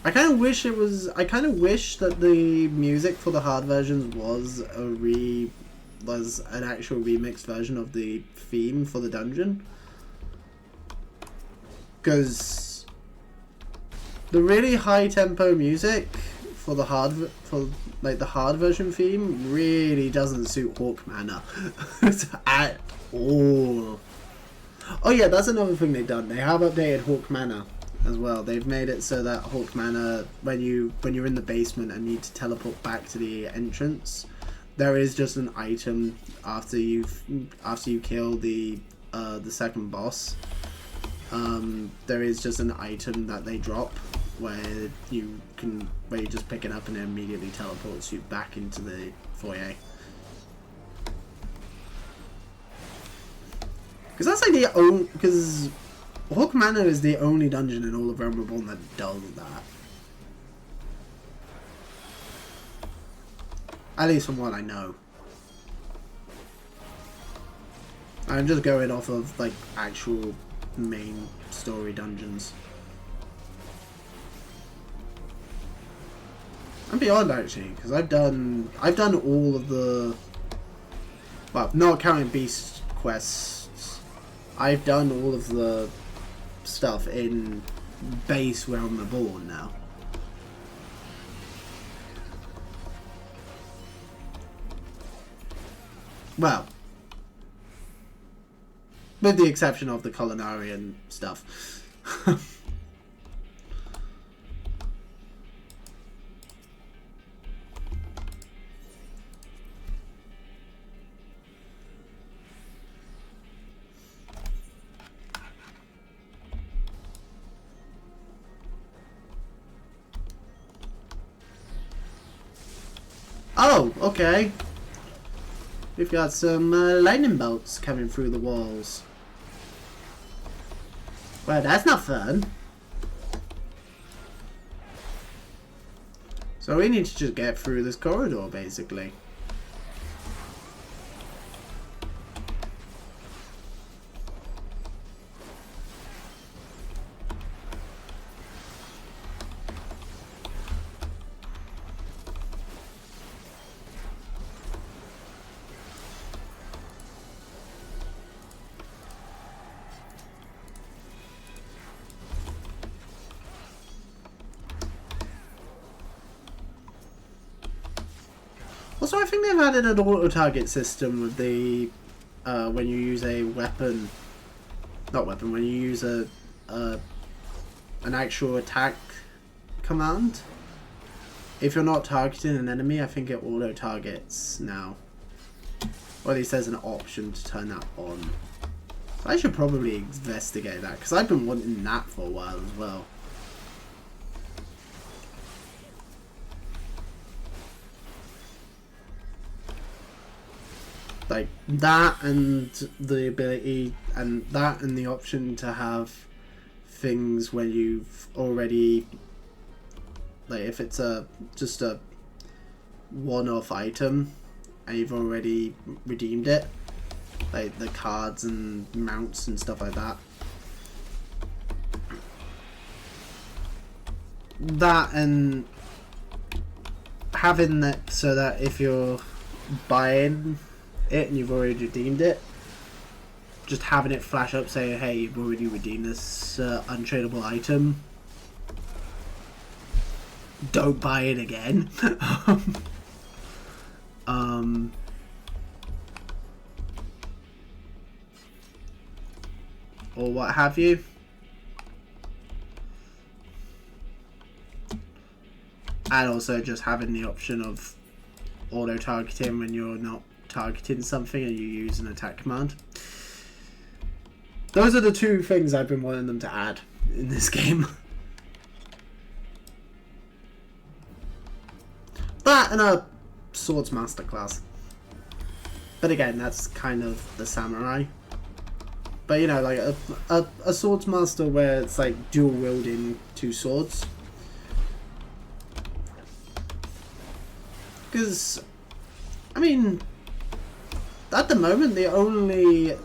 I kind of wish it was. I kind of wish that the music for the hard versions was an actual remixed version of the theme for the dungeon. Because the really high tempo music for the hard version theme really doesn't suit Hawk Manor at all. Oh yeah, that's another thing they've done. They have updated Hawk Manor as well. They've made it so that Hawk Manor, when you're in the basement and need to teleport back to the entrance, there is just an item after you kill the second boss. There is just an item that they drop where you just pick it up and it immediately teleports you back into the foyer. Because that's like because Hawk Manor is the only dungeon in all of Realm Reborn that does that. At least from what I know. I'm just going off of like actual main story dungeons. And beyond actually, because I've done all of the, well, not counting beast quests, I've done all of the stuff in base Realm Reborn now. Well, with the exception of the culinary and stuff. Oh, okay. We've got some lightning bolts coming through the walls. Well, that's not fun. So we need to just get through this corridor, basically. Also, I think they've added an auto-target system with the when you use a weapon, when you use an actual attack command. If you're not targeting an enemy, I think it auto-targets now. Or at least there's an option to turn that on. So I should probably investigate that, because I've been wanting that for a while as well. Like that, and the ability, and that, and the option to have things when you've already, like if it's just a one-off item and you've already redeemed it, like the cards and mounts and stuff like that. That, and having that so that if you're buying it and you've already redeemed it, just having it flash up saying, hey, you've already redeemed this untradeable item, don't buy it again. Or what have you. And also just having the option of auto targeting when you're not targeting something and you use an attack command. Those are the two things I've been wanting them to add in this game. That and a swords masterclass. But again, that's kind of the samurai. But you know, like a swords master where it's like dual wielding two swords. Because, I mean, at the moment the only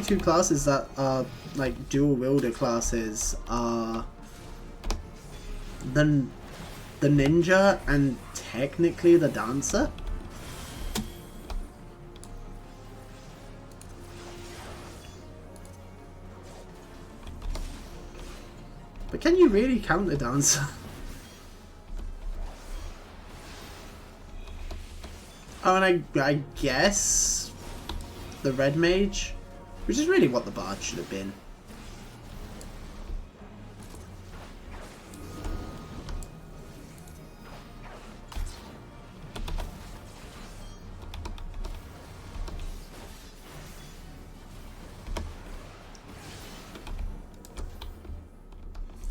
two classes that are like dual wielder classes are the ninja and technically the dancer. But can you really count the dancer? Oh, and I guess the red mage, which is really what the bard should have been.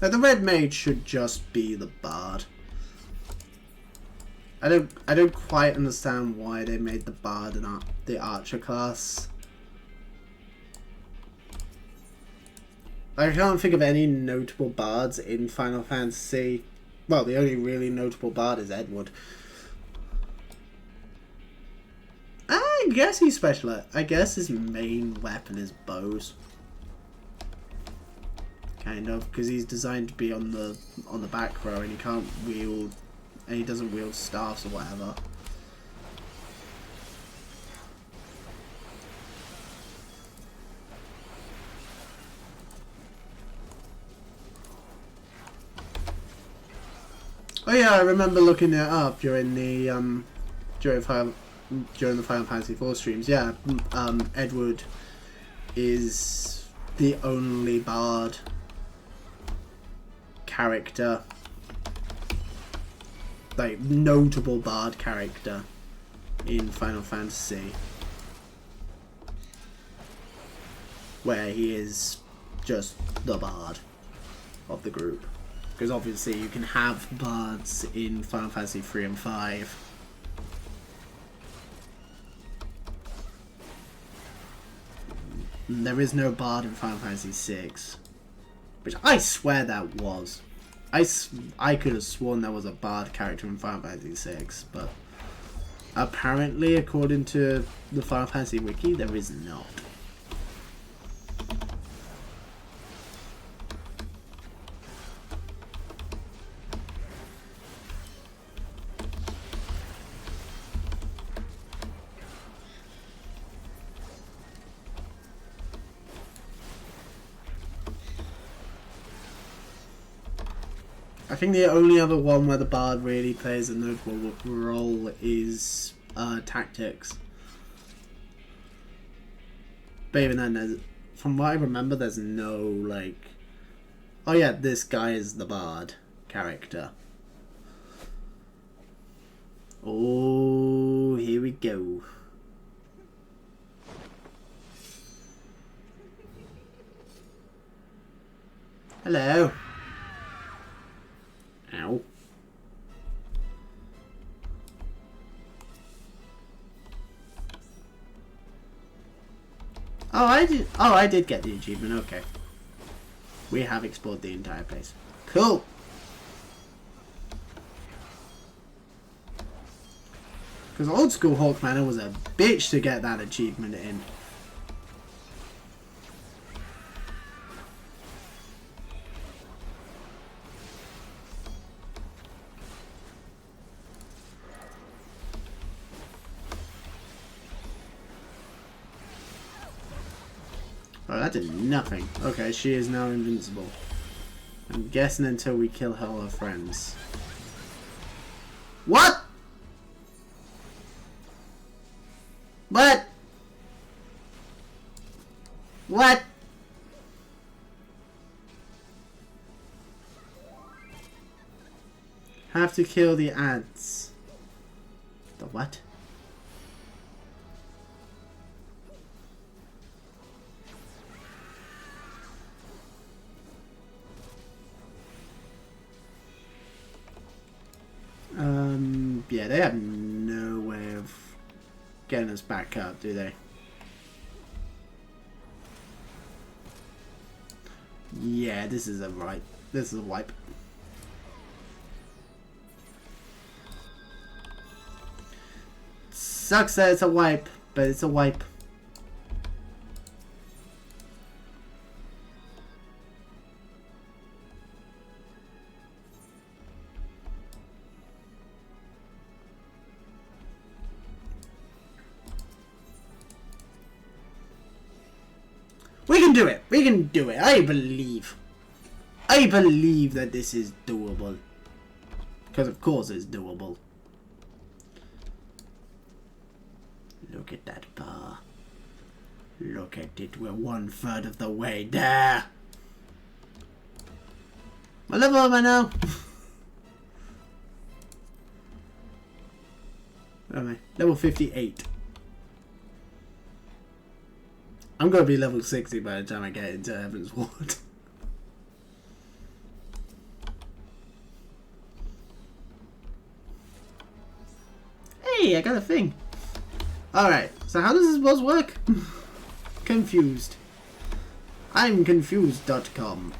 Like, the red mage should just be the bard. I don't quite understand why they made the bard the archer class. I can't think of any notable bards in Final Fantasy. Well, the only really notable bard is Edward. I guess he's special. I guess his main weapon is bows. Kind of, because he's designed to be on the back row, and he can't wield, and he doesn't wield staffs or whatever. Oh yeah, I remember looking it up during the during the Final Fantasy IV streams. Yeah, Edward is the only bard character, like notable bard character in Final Fantasy, where he is just the bard of the group. Because obviously you can have bards in Final Fantasy 3 and 5, There is no bard in Final Fantasy VI. Which I swear that was. I could have sworn there was a bard character in Final Fantasy VI, but apparently, according to the Final Fantasy Wiki, there is not. I think the only other one where the bard really plays a notable role is tactics. But even then, from what I remember, there's no, like... Oh yeah, this guy is the bard character. Oh, here we go. Hello. Ow. Oh, I did get the achievement. Okay. We have explored the entire place. Cool. Because old school Hawk Manor was a bitch to get that achievement in. Oh, that did nothing. Okay, she is now invincible. I'm guessing until we kill all her friends. What? What? What? Have to kill the ants. The what? Yeah, they have no way of getting us back up, do they? Yeah, this is a right. This is a wipe. Sucks that it's a wipe, but it's a wipe. We can do it. We can do it. I believe. I believe that this is doable. Because of course it's doable. Look at that bar. Look at it. We're 1/3 of the way there. What level am I now? Where am I? Level 58. I'm going to be level 60 by the time I get into Heaven's Ward. Hey, I got a thing. Alright, so how does this boss work? Confused. I'm confused.com.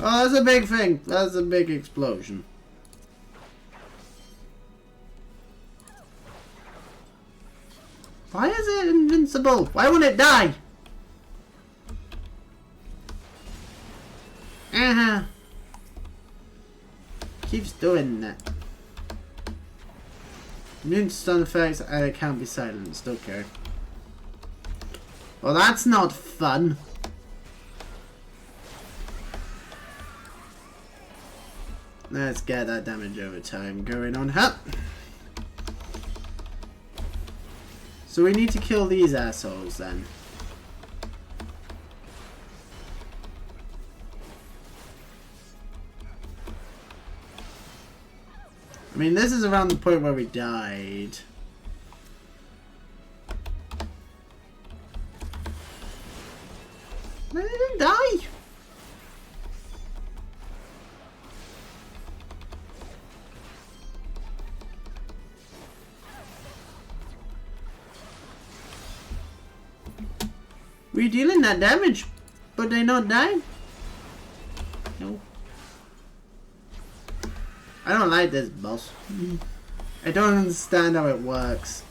Oh, that's a big thing. That's a big explosion. Why is it invincible? Why won't it die? Keeps doing that. Immune to stun effects and it can't be silenced. Okay. Well, that's not fun. Let's get that damage over time going on. Huh? So we need to kill these assholes then. I mean, this is around the point where we died. We're dealing that damage, but they not dying. No. I don't like this boss. I don't understand how it works.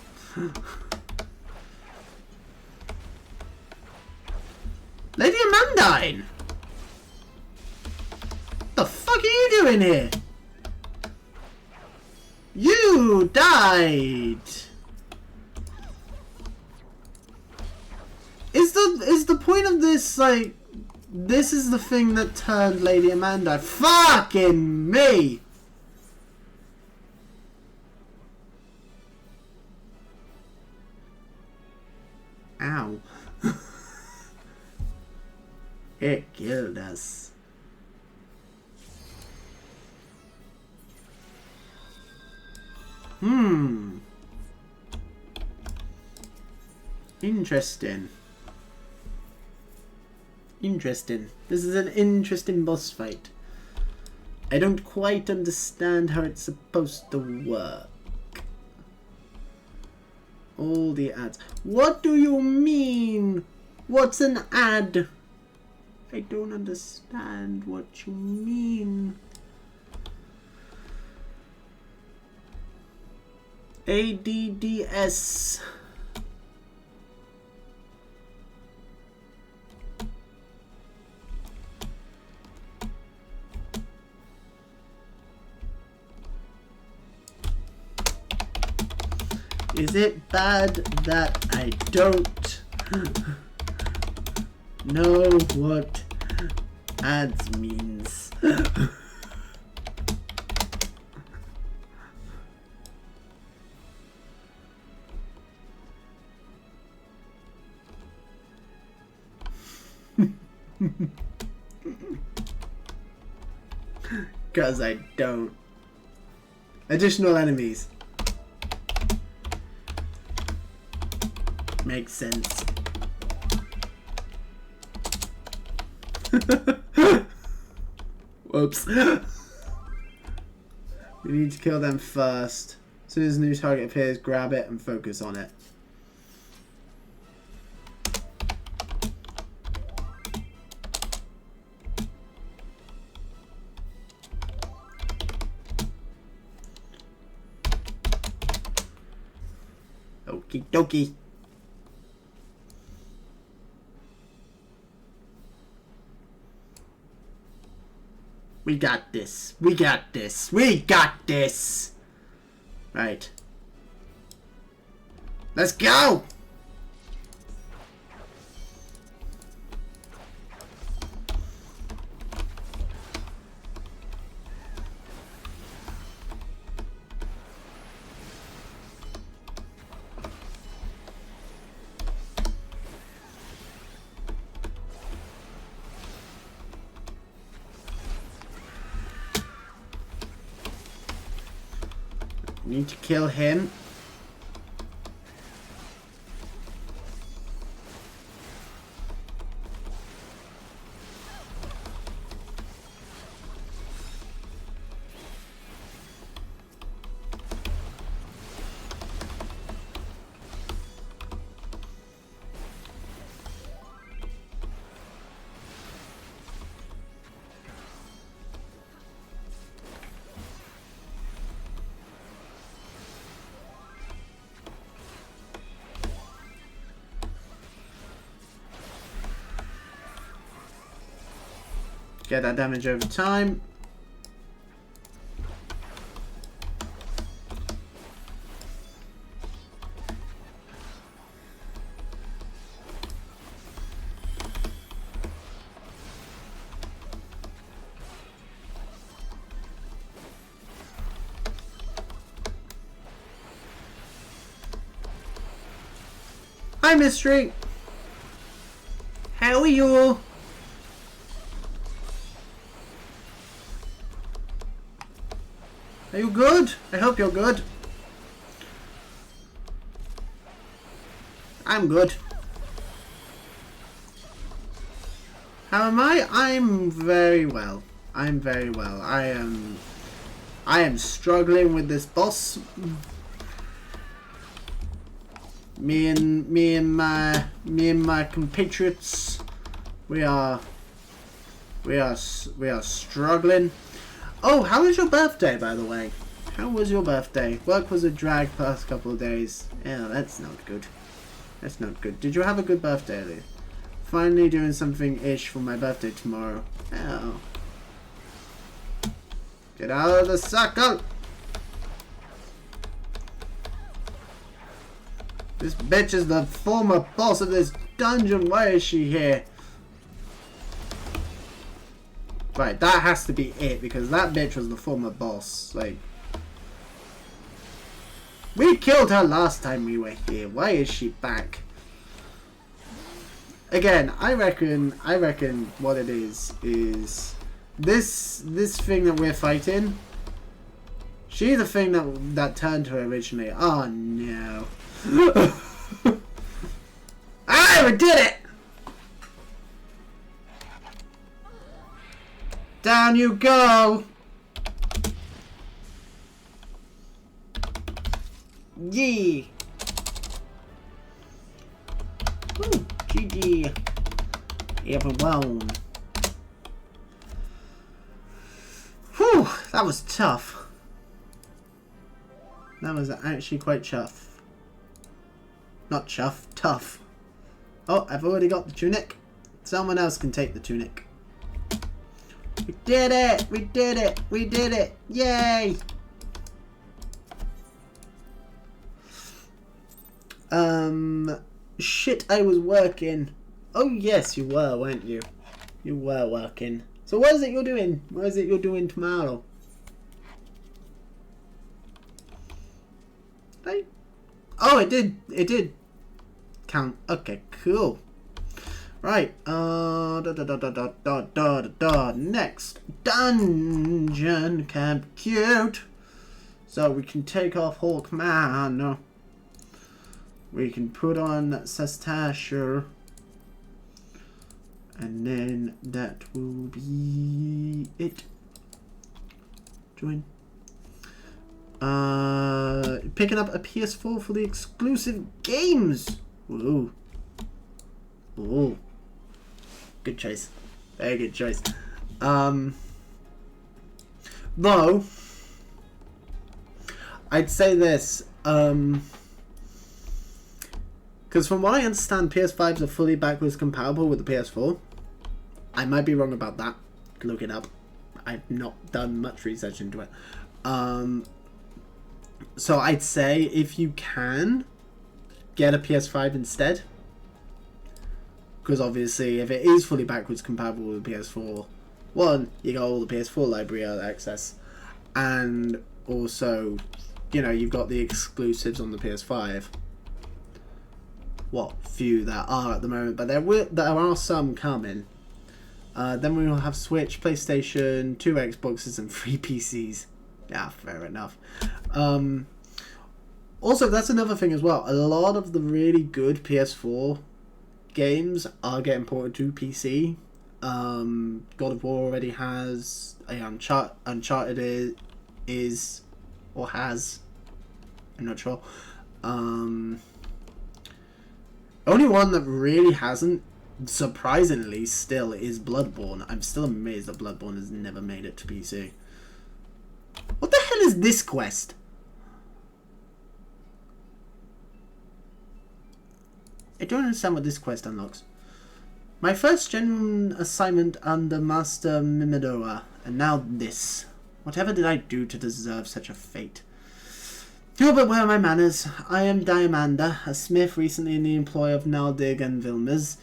Lady Amandine! What the fuck are you doing here? You died! Is the point of this, like, this is the thing that turned Lady Amanda? Fucking me! Ow. It killed us. Interesting. Interesting. This is an interesting boss fight. I don't quite understand how it's supposed to work. All the ads. What do you mean? What's an ad? I don't understand what you mean. ADDS. Is it bad that I don't know what ads means? Because I don't. Additional enemies. Makes sense. Whoops. We need to kill them first. As soon as a new target appears, grab it and focus on it. Okie dokie. We got this. We got this. We got this. Right. Let's go. Need to kill him. Get that damage over time. Hi, Mystery. How are you? Are you good? I hope you're good. I'm good. How am I? I'm very well. I'm very well. I am struggling with this boss. Me and my compatriots, we are struggling. Oh, how was your birthday, by the way? How was your birthday? Work was a drag past couple of days. Yeah, that's not good. That's not good. Did you have a good birthday, Ellie? Finally doing something-ish for my birthday tomorrow. Oh. Get out of the circle! This bitch is the former boss of this dungeon. Why is she here? Right, that has to be it, because that bitch was the former boss. Like, we killed her last time we were here. Why is she back? Again, I reckon what it is this thing that we're fighting. She's the thing that turned her originally. Oh no. Ah, we did it! Down you go! Yee! Ooh, GG. Everyone. Whew, that was tough. That was actually quite tough. Not chuff, tough. Oh, I've already got the tunic. Someone else can take the tunic. We did it! We did it! We did it! Yay! Shit, I was working. Oh yes, you were, weren't you? You were working. So what is it you're doing? What is it you're doing tomorrow? Oh, it did. It did count. Okay, cool. Right. Next dungeon camp cute. So we can take off Hawkman. We can put on Sastasher. And then that will be it. Join. Picking up a PS4 for the exclusive games. Ooh. Ooh. Good choice. Very good choice. Though, I'd say this. Because from what I understand, PS5s are fully backwards compatible with the PS4. I might be wrong about that. Look it up. I've not done much research into it. So I'd say if you can, get a PS5 instead. Because obviously if it is fully backwards compatible with the PS4, one, you got all the PS4 library access. And also, you know, you've got the exclusives on the PS5. What few there are at the moment, but there are some coming. Then we will have Switch, PlayStation, 2 Xboxes, and 3 PCs. Yeah, fair enough. Also, that's another thing as well. A lot of the really good PS4 games are getting ported to PC. God of War already has. Uncharted is or has. I'm not sure. Only one that really hasn't, surprisingly, still is Bloodborne. I'm still amazed that Bloodborne has never made it to PC. What the hell is this quest? I don't understand what this quest unlocks. My first genuine assignment under Master Mimidoa, and now this. Whatever did I do to deserve such a fate? Oh, but where are my manners? I am Diamanda, a smith recently in the employ of Naldig and Vilmers.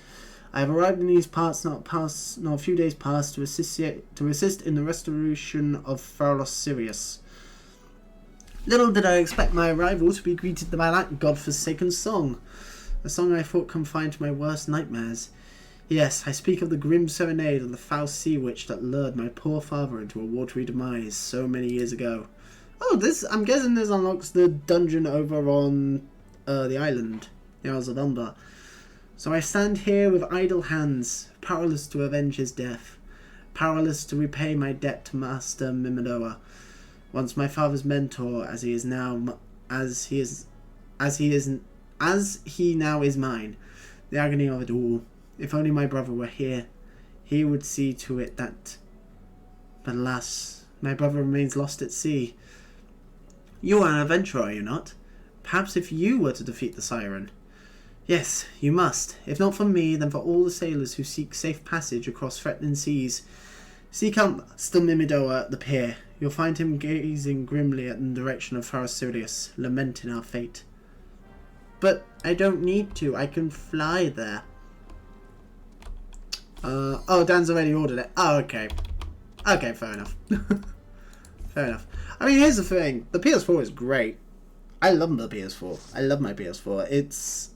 I have arrived in these parts not a few days past to assist in the restoration of Pharos Sirius. Little did I expect my arrival to be greeted by that godforsaken song. A song I thought confined to my worst nightmares. Yes, I speak of the grim serenade of the foul sea witch that lured my poor father into a watery demise so many years ago. Oh, I'm guessing this unlocks the dungeon over on the island, the Isles of Umber. So I stand here with idle hands, powerless to avenge his death, powerless to repay my debt to Master Mimidoa, once my father's mentor, as he is as he now is mine, the agony of it all. If only my brother were here, he would see to it that... But alas, my brother remains lost at sea. You are an adventurer, are you not? Perhaps if you were to defeat the siren. Yes, you must. If not for me, then for all the sailors who seek safe passage across threatening seas. Seek out Master Mimidoa at the pier. You'll find him gazing grimly at the direction of Pharasilius, lamenting our fate. But I don't need to. I can fly there. Oh, Dan's already ordered it. Oh, okay. Okay, fair enough. Fair enough. I mean, here's the thing. The PS4 is great. I love the PS4. I love my PS4. It's...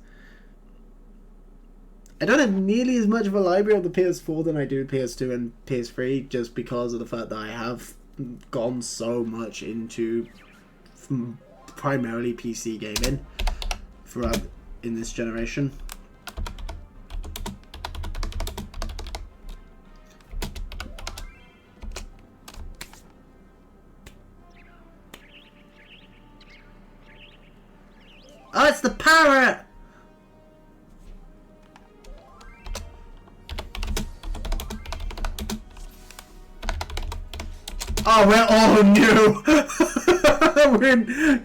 I don't have nearly as much of a library of the PS4 than I do PS2 and PS3, just because of the fact that I have gone so much into primarily PC gaming throughout in this generation. Oh, it's the parrot! Oh, we're all new!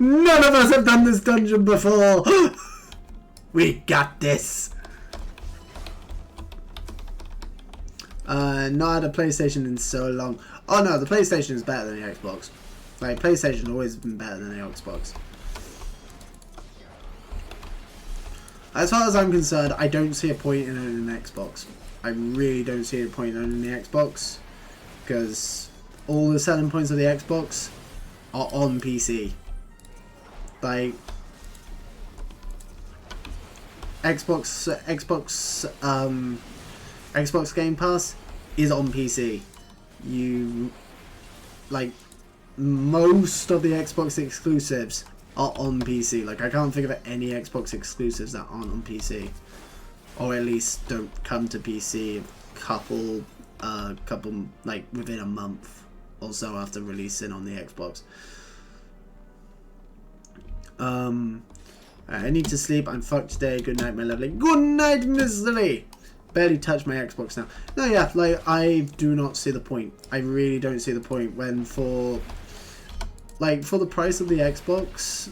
None of us have done this dungeon before! We got this! Not had a PlayStation in so long. Oh no, the PlayStation is better than the Xbox. Like, PlayStation always been better than the Xbox. As far as I'm concerned, I don't see a point in owning an Xbox. I really don't see a point in owning the Xbox. Because all the selling points of the Xbox are on PC. Like, Xbox Game Pass is on PC. Like, most of the Xbox exclusives are on PC. Like, I can't think of any Xbox exclusives that aren't on PC, or at least don't come to PC couple like within a month or so after releasing on the Xbox. I need to sleep. I'm fucked today. Good night, my lovely. Good night, Mr. Lee. Barely touch my Xbox now. No, yeah, like, I do not see the point. I really don't see the point when for the price of the Xbox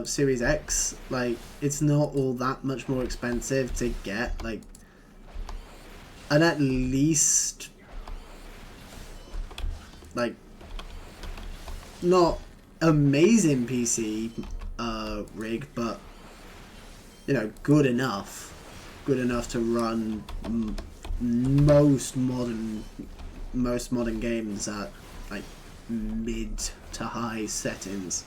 Series X, like, it's not all that much more expensive to get, like, an at least, like, not amazing PC rig, but, you know, good enough to run most modern games at, like, mid to high settings.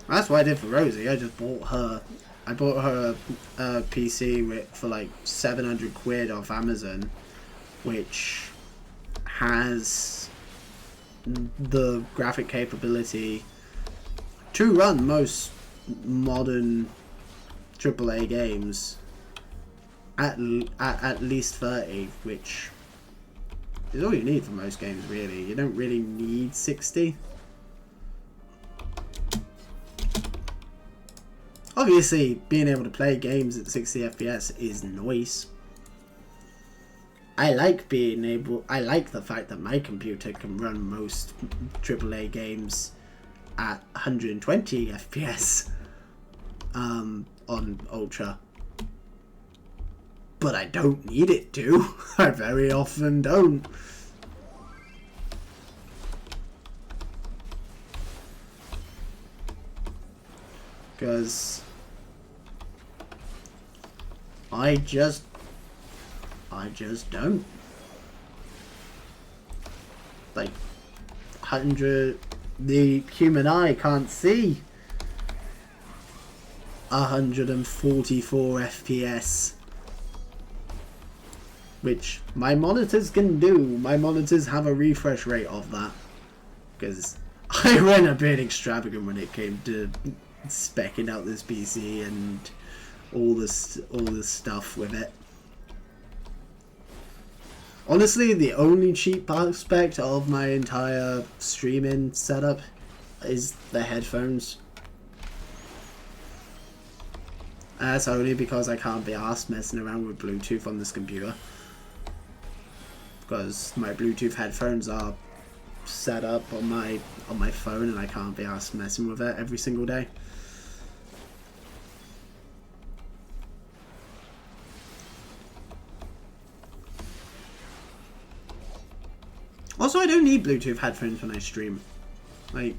That's what I did for Rosie. I just bought her. I bought her a PC for like 700 quid off Amazon, which has the graphic capability to run most modern AAA games at least 30, which is all you need for most games, really. You don't really need 60. Obviously, being able to play games at 60 FPS is nice. I like the fact that my computer can run most AAA games at 120 FPS on Ultra. But I don't need it to. I very often don't. Because I just don't. Like, 100, the human eye can't see 144 FPS. Which my monitors can do. My monitors have a refresh rate of that. Because I went a bit extravagant when it came to speccing out this PC and all this stuff with it. Honestly, the only cheap aspect of my entire streaming setup is the headphones. That's only because I can't be arsed messing around with Bluetooth on this computer. Because my Bluetooth headphones are set up on my phone and I can't be arsed messing with it every single day. Also, I don't need Bluetooth headphones when I stream. Like,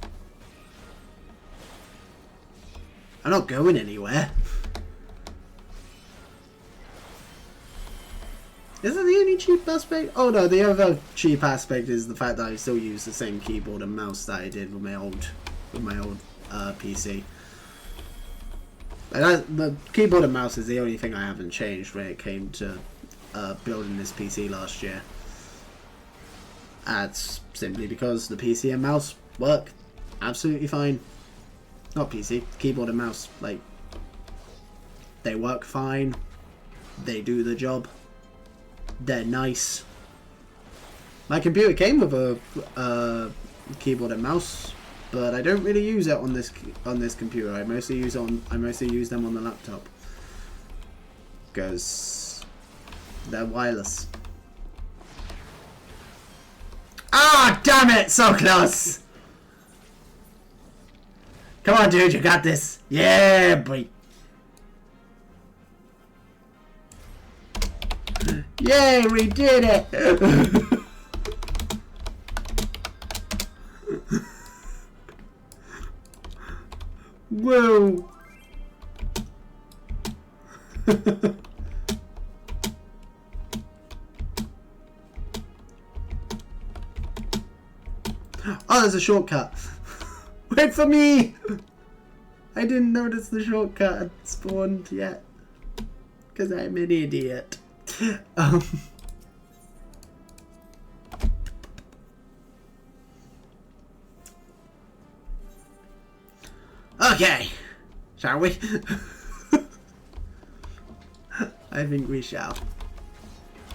I'm not going anywhere. Is that the only cheap aspect? Oh no, the other cheap aspect is the fact that I still use the same keyboard and mouse that I did with my old PC. The keyboard and mouse is the only thing I haven't changed when it came to building this PC last year. That's simply because the PC and mouse work absolutely fine. Not PC, keyboard and mouse. Like, they work fine. They do the job. They're nice. My computer came with a keyboard and mouse, but I don't really use it on this computer. I mostly use them on the laptop because they're wireless. Ah, damn it! So close! Come on, dude, you got this. Yeah, boy. Yay, we did it! Whoa! Oh, there's a shortcut. Wait for me! I didn't notice the shortcut had spawned yet. Because I'm an idiot. Okay. Shall we? I think we shall.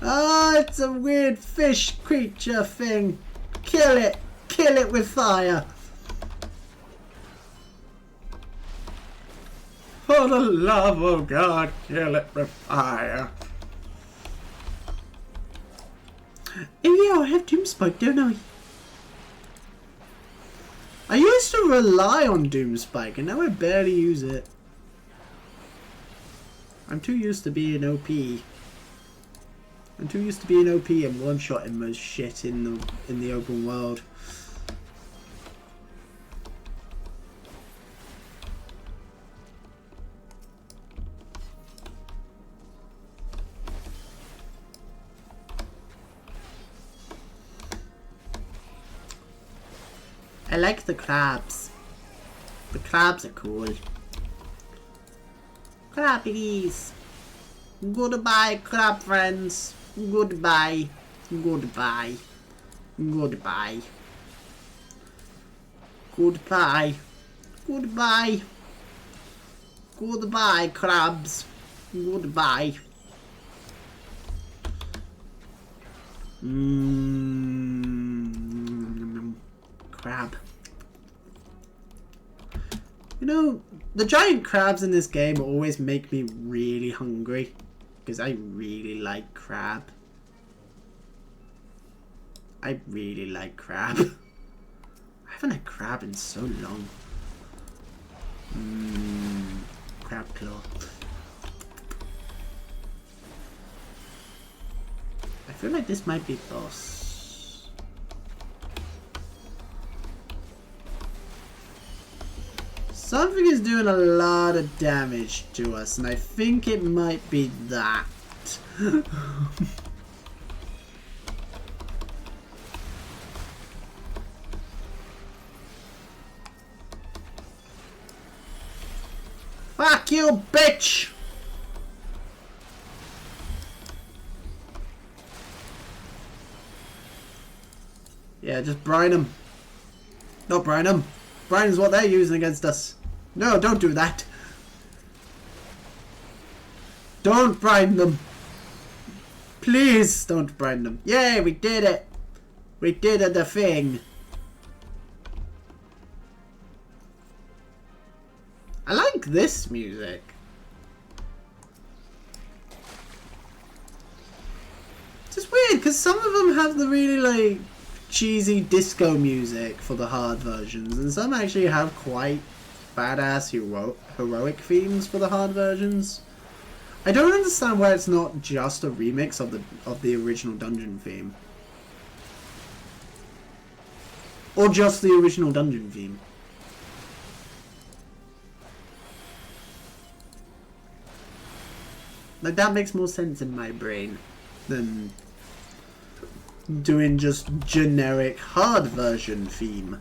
Oh, it's a weird fish creature thing. Kill it. Kill it with fire. For the love of God, kill it with fire. Oh yeah, I have Doomspike, don't I? I used to rely on Doomspike, and now I barely use it. I'm too used to being OP. I'm too used to being OP and one-shotting most shit in the open world. I like the crabs. The crabs are cool. Crabbies. Goodbye, crab friends. Goodbye. Goodbye. Goodbye. Goodbye. Goodbye. Goodbye, crabs. Goodbye. Crab. You know, the giant crabs in this game always make me really hungry. Because I really like crab. I really like crab. I haven't had crab in so long. Crab claw. I feel like this might be boss. Something is doing a lot of damage to us, and I think it might be that. Fuck you, bitch! Yeah, just brine them. Not brine them. Brine is what they're using against us. No, don't do that. Don't brine them. Please don't brine them. Yay, we did it. We did the thing. this music. It's just weird, because some of them have the really, like, cheesy disco music for the hard versions, and some actually have quite badass heroic themes for the hard versions. I don't understand why it's not just a remix of the original dungeon theme. Or just the original dungeon theme. Like, that makes more sense in my brain than doing just generic hard version theme.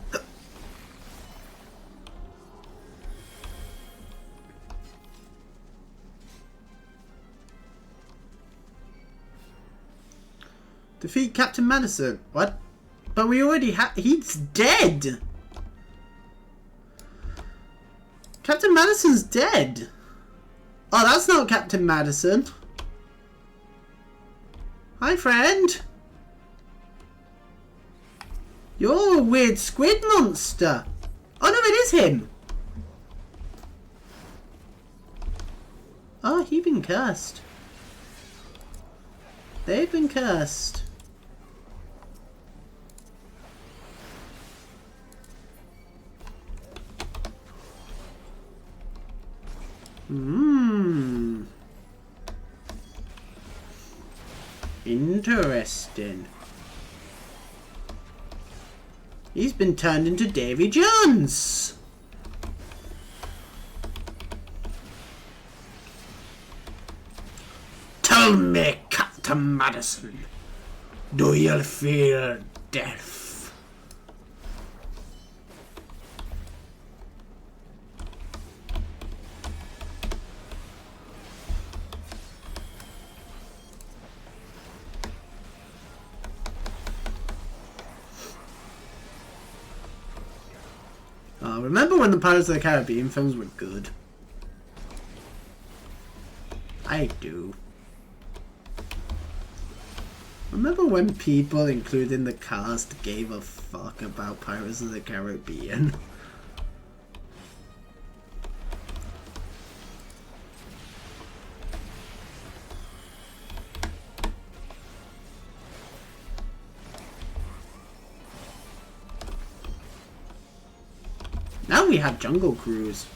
Defeat Captain Madison. What? But we already he's dead! Captain Madison's dead! Oh, that's not Captain Madison. Hi, friend. You're a weird squid monster. Oh no, it is him. Oh, he's been cursed. They've been cursed. Interesting. He's been turned into Davy Jones. Tell me, Captain Madison, do you fear death? Remember when the Pirates of the Caribbean films were good? I do. Remember when people, including the cast, gave a fuck about Pirates of the Caribbean? Now we have Jungle Cruise,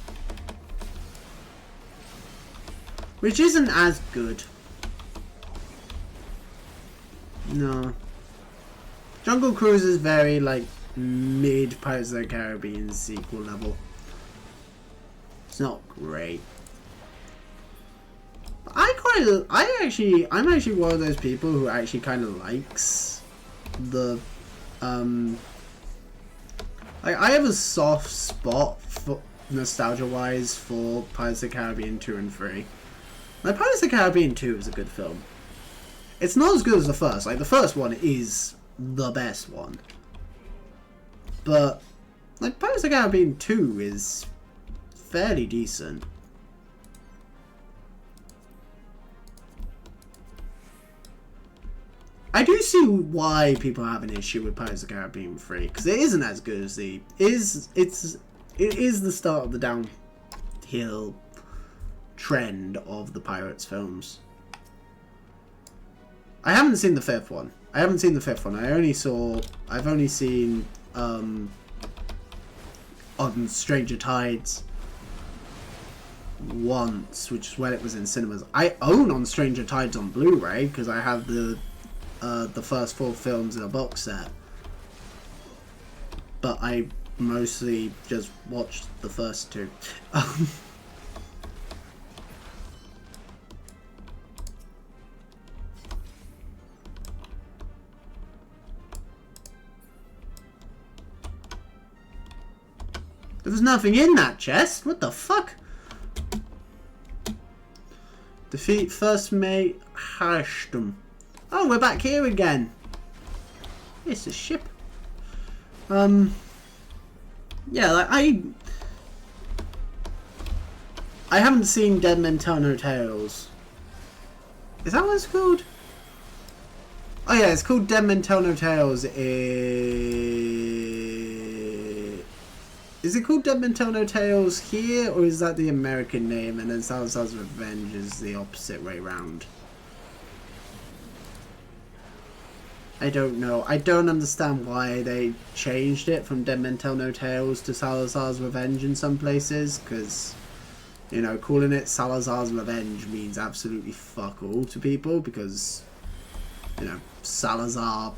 which isn't as good. No. Jungle Cruise is very, like, mid Pirates of the Caribbean sequel level. It's not great. I'm actually one of those people who actually kind of likes the, I have a soft spot for nostalgia-wise for Pirates of the Caribbean 2 and 3. Like, Pirates of the Caribbean 2 is a good film. It's not as good as the first. Like, the first one is the best one. But, like, Pirates of the Caribbean 2 is fairly decent. I do see why people have an issue with Pirates of the Caribbean 3, because it isn't as good as the... It is the start of the downhill trend of the Pirates films. I haven't seen the fifth one. I've only seen on Stranger Tides once, which is when it was in cinemas. I own On Stranger Tides on Blu-ray because I have the first 4 films in a box set, but I mostly just watched the first 2. There was nothing in that chest. What the fuck? Defeat first mate Harshtum. Oh, we're back here again. It's a ship. Yeah, like I haven't seen Dead Men Tell No Tales. Is that what it's called? Oh yeah, it's called Dead Men Tell No Tales. Is Is it called Dead Men Tell No Tales here, or is that the American name, and then Salazar's Revenge is the opposite way round? I don't know. I don't understand why they changed it from Dead Men Tell No Tales to Salazar's Revenge in some places, because, you know, calling it Salazar's Revenge means absolutely fuck all to people, because, you know, Salazar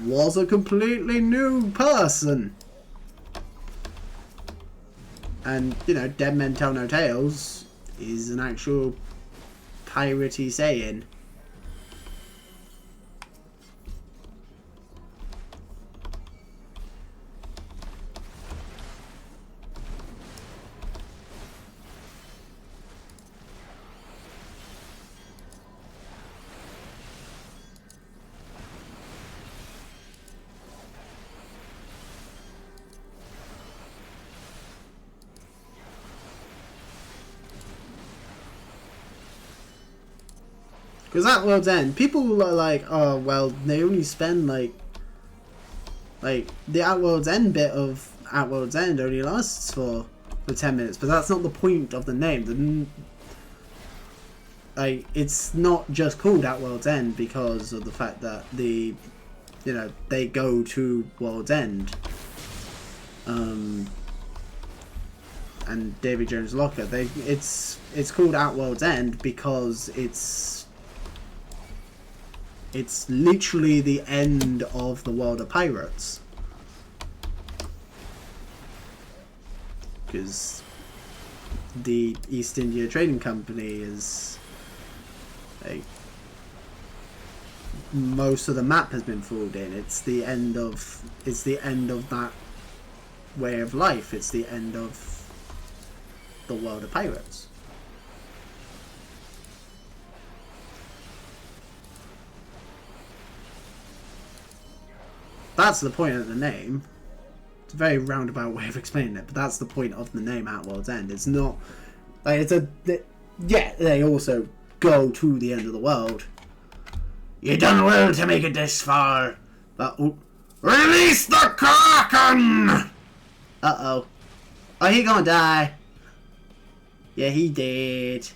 was a completely new person. And, you know, Dead Men Tell No Tales is an actual piratey saying. Because at World's End, people are like, oh, well, they only spend, like, the At World's End bit of At World's End only lasts for 10 minutes. But that's not the point of the name. Like, it's not just called At World's End because of the fact that you know, they go to World's End. And Davy Jones' Locker. It's called At World's End because it's literally the end of the world of pirates. Because the East India Trading Company is... like, most of the map has been filled in. It's the end of that way of life. It's the end of the world of pirates. That's the point of the name. It's a very roundabout way of explaining it, but that's the point of the name At World's End. It's not... like, yeah, they also go to the end of the world. You done well to make it this far. But... release the Kraken! Uh-oh. Oh, he gonna die. Yeah, he did.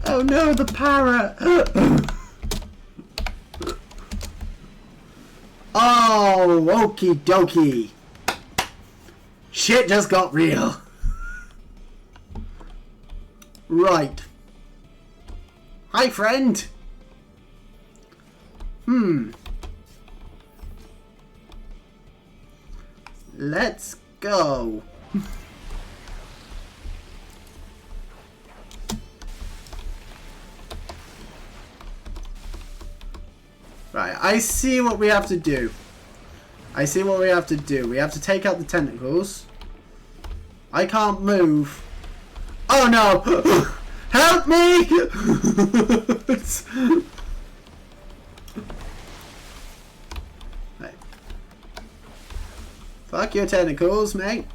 Oh no, the parrot! Oh, okie dokie. Shit just got real. Right. Hi, friend. Let's go. Right, I see what we have to do. I see what we have to do. We have to take out the tentacles. I can't move. Oh no! Help me! Right. Fuck your tentacles, mate.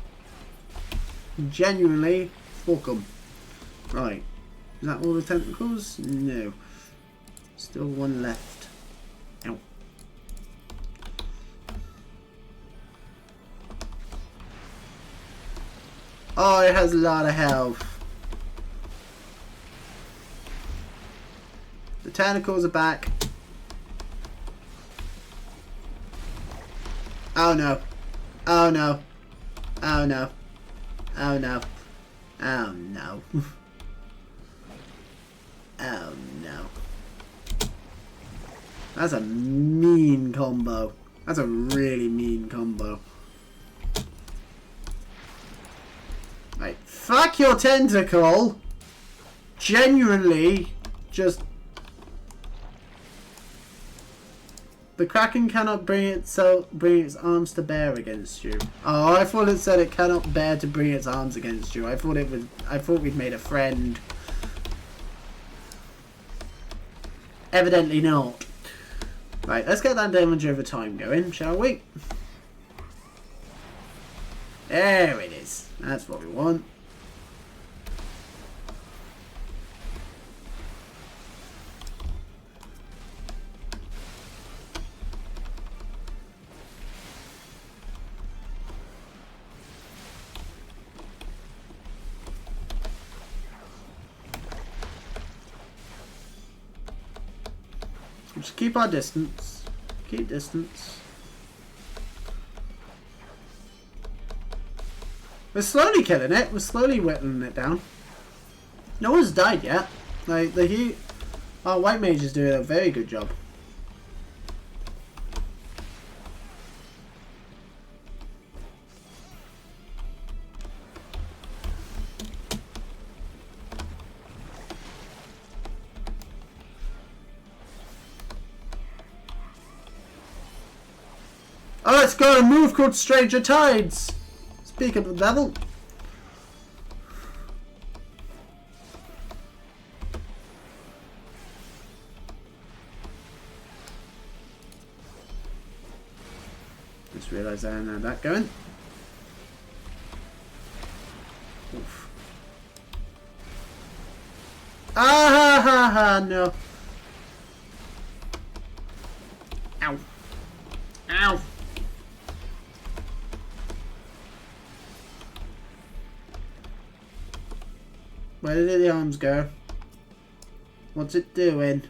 Genuinely, fuck them. Right. Is that all the tentacles? No. Still one left. Ow. Oh, it has a lot of health. The tentacles are back. Oh no. Oh no. Oh no. Oh no. Oh no. Oh no. That's a mean combo. That's a really mean combo. Right, fuck your tentacle. Genuinely, just... the Kraken cannot bring its arms to bear against you. Oh, I thought it said it cannot bear to bring its arms against you. I thought we'd made a friend. Evidently not. Right, let's get that damage over time going, shall we? There it is. That's what we want. Just keep our distance. Keep distance. We're slowly killing it. We're slowly whittling it down. No one's died yet. Like our white mage is doing a very good job. Oh, let's go! A move called Stranger Tides! Speak of the devil. Just realised I hadn't had that going. Oof. Ah ha ha ha, no. Ow. Ow. Where did the arms go? What's it doing?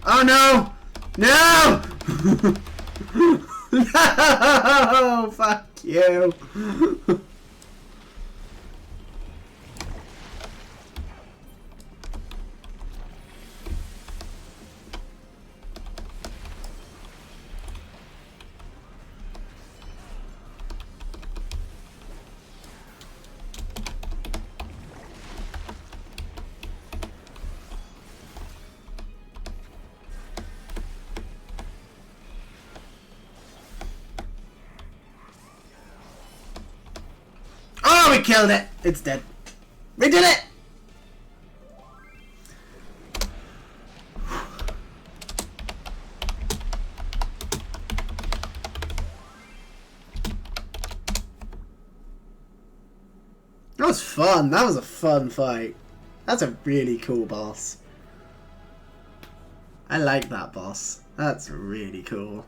Oh no! No! No! Fuck you! We killed it! It's dead. We did it! That was fun. That was a fun fight. That's a really cool boss. I like that boss. That's really cool.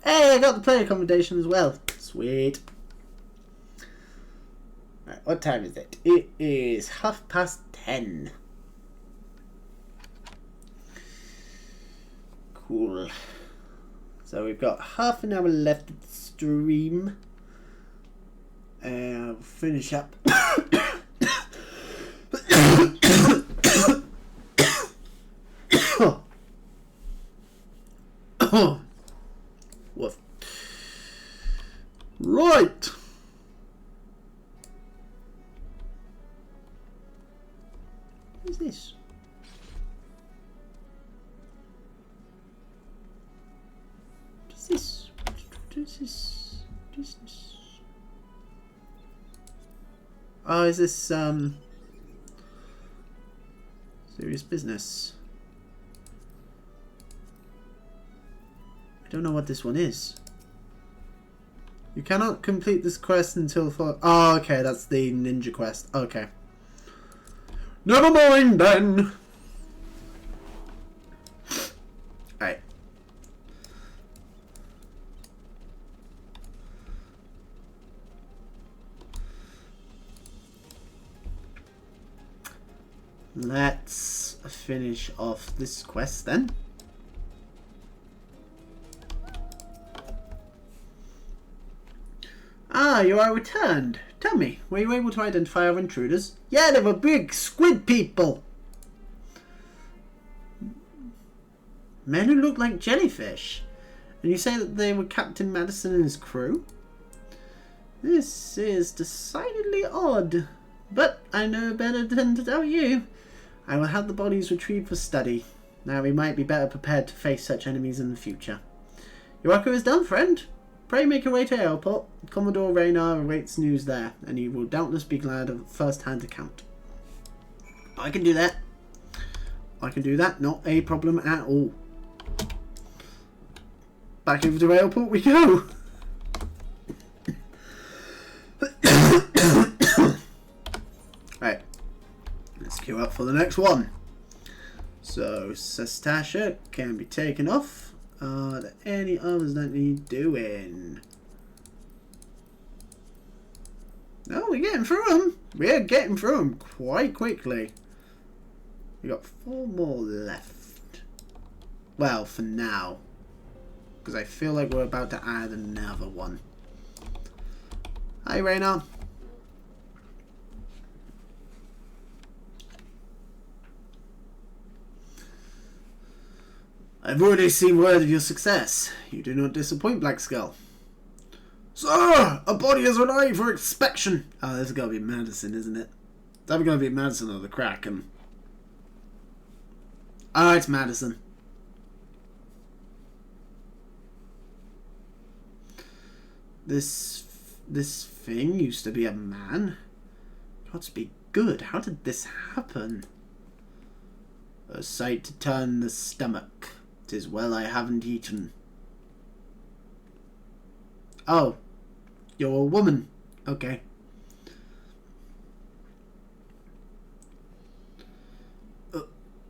Hey, I got the player accommodation as well. Sweet. Right, what time is it? It is 10:30. Cool. So we've got half an hour left of the stream. We'll finish up. Woof. Right. What is this? What is this? What is this? What is this? Oh, is this serious business? I don't know what this one is. You cannot complete this quest until for. Oh, okay, that's the ninja quest. Okay. Never mind then. Alright. Let's finish off this quest then. Ah, you are returned. Tell me, were you able to identify our intruders? Yeah, they were big squid people. Men who looked like jellyfish. And you say that they were Captain Madison and his crew? This is decidedly odd. But I know better than to tell you. I will have the bodies retrieved for study. Now we might be better prepared to face such enemies in the future. Your work is done, friend. Pray make your way to airport. Commodore Raynar awaits news there, and he will doubtless be glad of a first-hand account. I can do that. I can do that. Not a problem at all. Back over to airport we go. Right. Let's queue up for the next one. So, Sestasha can be taken off. Are there any others that need doing? No, we're getting through them. We're getting through them quite quickly. We got 4 more left. Well, for now. Because I feel like we're about to add another one. Hi, Raynar. I've already seen word of your success. You do not disappoint, Blackskull. Sir, a body has arrived for inspection. Oh, this is going to be Madison, isn't it? It's either going to be Madison or the Kraken. Oh, it's Madison. This thing used to be a man. Got to be good. How did this happen? A sight to turn the stomach. 'Tis well I haven't eaten. Oh, you're a woman. Okay.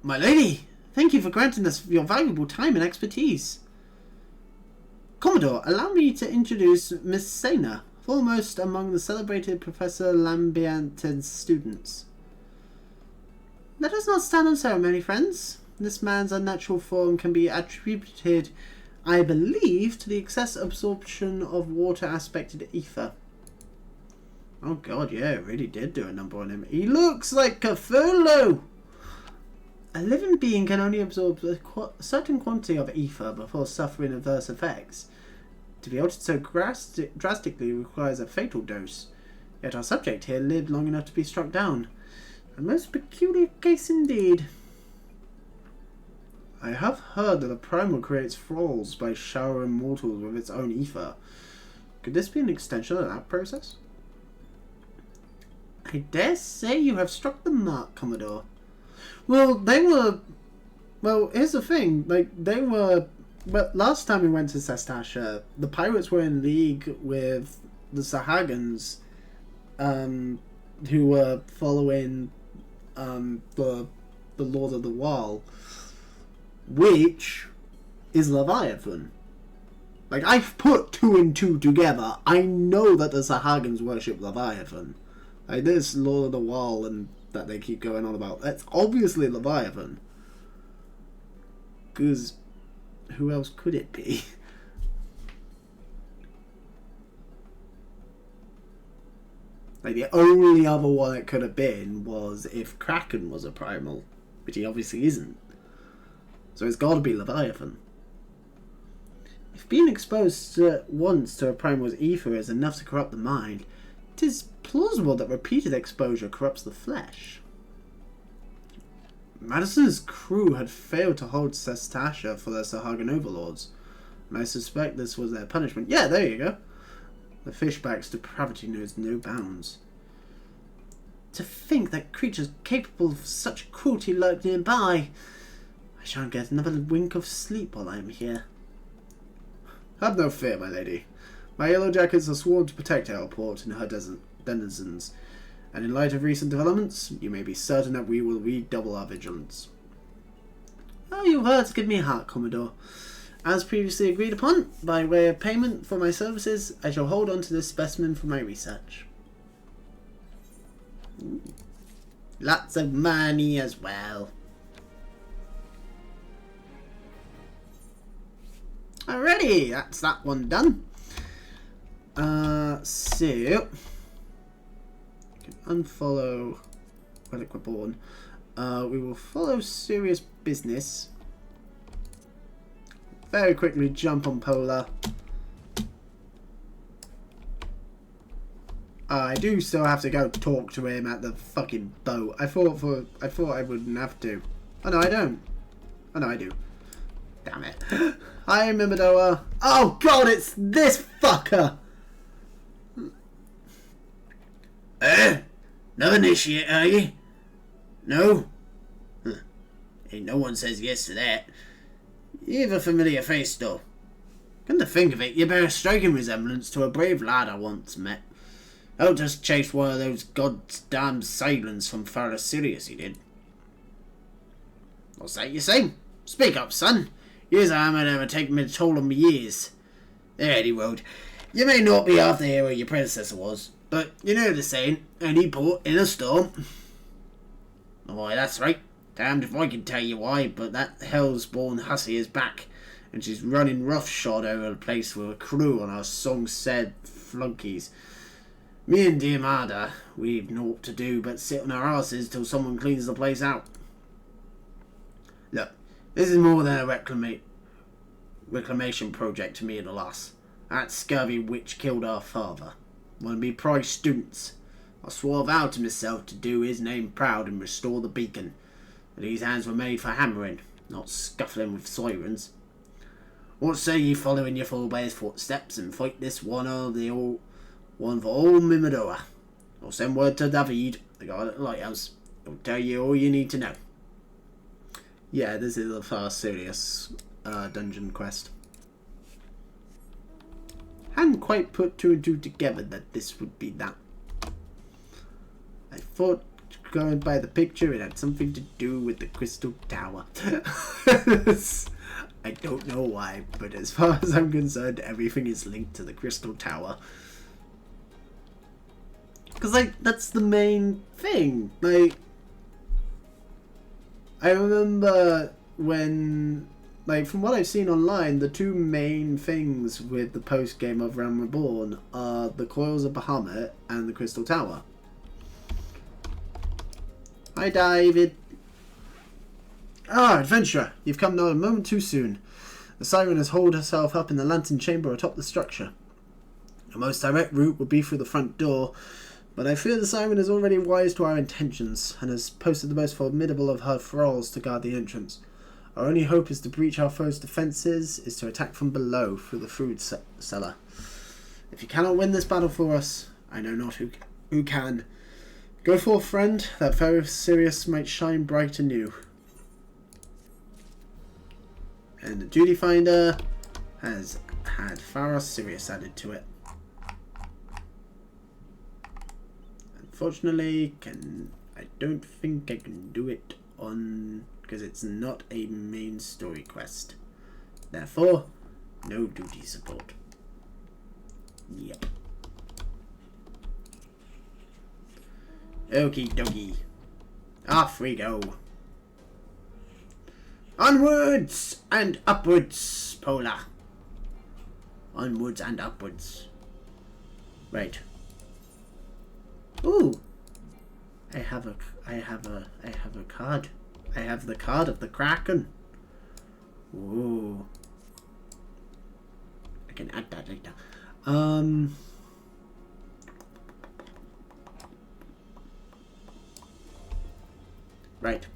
My lady, thank you for granting us your valuable time and expertise. Commodore, allow me to introduce Miss Sena, foremost among the celebrated Professor Lambiante's students. Let us not stand on ceremony, friends. This man's unnatural form can be attributed, I believe, to the excess absorption of water-aspected ether. Oh god, yeah, it really did do a number on him. He looks like Cthulhu! A living being can only absorb a certain quantity of ether before suffering adverse effects. To be altered so drastically requires a fatal dose. Yet our subject here lived long enough to be struck down. A most peculiar case indeed. I have heard that the Primal creates thralls by showering mortals with its own ether. Could this be an extension of that process? I dare say you have struck the mark, Commodore. Well, here's the thing. But last time we went to Sestasha, the pirates were in league with the Sahagins, who were following the Lord of the Wall, which is Leviathan. Like, I've put 2 and 2 together. I know that the Sahagins worship Leviathan. Like, this Lord of the Wall and that they keep going on about, that's obviously Leviathan. Because who else could it be? Like, the only other one it could have been was if Kraken was a primal, which he obviously isn't. So it's got to be Leviathan. If being exposed once to a primal's ether is enough to corrupt the mind, it is plausible that repeated exposure corrupts the flesh. Madison's crew had failed to hold Sestasha for their Sahagan overlords, and I suspect this was their punishment. Yeah, there you go. The fishback's depravity knows no bounds. To think that creatures capable of such cruelty lurk nearby. I shan't get another wink of sleep while I am here. Have no fear, my lady. My yellow jackets are sworn to protect our port and her denizens, and in light of recent developments, you may be certain that we will redouble our vigilance. Oh, your words give me heart, Commodore. As previously agreed upon, by way of payment for my services, I shall hold on to this specimen for my research. Ooh. Lots of money as well. Alrighty, that's that one done. So you can unfollow Relic Reborn. We will follow Serious Business. Very quickly jump on Polar. I do still have to go talk to him at the fucking boat. I thought I wouldn't have to. Oh no, I don't. Oh no, I do. Damn it. Hi, Mimidoa. Oh god, it's this fucker! No initiate, are you? No? Huh. Ain't no one says yes to that. You have a familiar face, though. Come to think of it, you bear a striking resemblance to a brave lad I once met. Oh, just chased one of those goddamn sailors from far Sirius, he did. What's that you say? Speak up, son. Years I haven't ever taken me toll of me years. There, Eddie Road. You may not be half the hero your predecessor was, but you know the saying, any port in a storm. Why, that's right. Damned if I can tell you why, but that hell's-born hussy is back, and she's running roughshod over the place with a crew on our song-said flunkies. Me and dear Marda, we've naught to do but sit on our asses till someone cleans the place out. Look, this is more than a reclamation project to me and the lass. That scurvy witch killed our father. One of me prize students. I swore a vow to myself to do his name proud and restore the beacon. But these hands were made for hammering, not scuffling with sirens. What say ye follow in your forebears' footsteps and fight this one for all Mimidoa? Or send word to David, the guard at the lighthouse. He'll tell you all you need to know. Yeah, this is a far serious dungeon quest. Hadn't quite put two and two together that this would be that. I thought, going by the picture, it had something to do with the Crystal Tower. I don't know why, but as far as I'm concerned, everything is linked to the Crystal Tower. Because, like, that's the main thing. Like, I remember when, like, from what I've seen online, the two main things with the post-game of Realm Reborn are the Coils of Bahamut and the Crystal Tower. Hi, David. Ah, adventurer, you've come not a moment too soon. The siren has holed herself up in the lantern chamber atop the structure. The most direct route would be through the front door, but I fear the siren is already wise to our intentions, and has posted the most formidable of her thralls to guard the entrance. Our only hope is to breach our foe's defences, is to attack from below through the food cellar. If you cannot win this battle for us, I know not who can. Go forth, friend, that fair Sirius might shine bright anew. And the Duty Finder has had Pharos Sirius added to it. Unfortunately, I don't think I can do it on, because it's not a main story quest. Therefore, no duty support. Yep. Okie dokie. Off we go. Onwards and upwards, Pola. Onwards and upwards. Right. Ooh. I have a card. I have the card of the Kraken. Ooh. I can add that later. Right.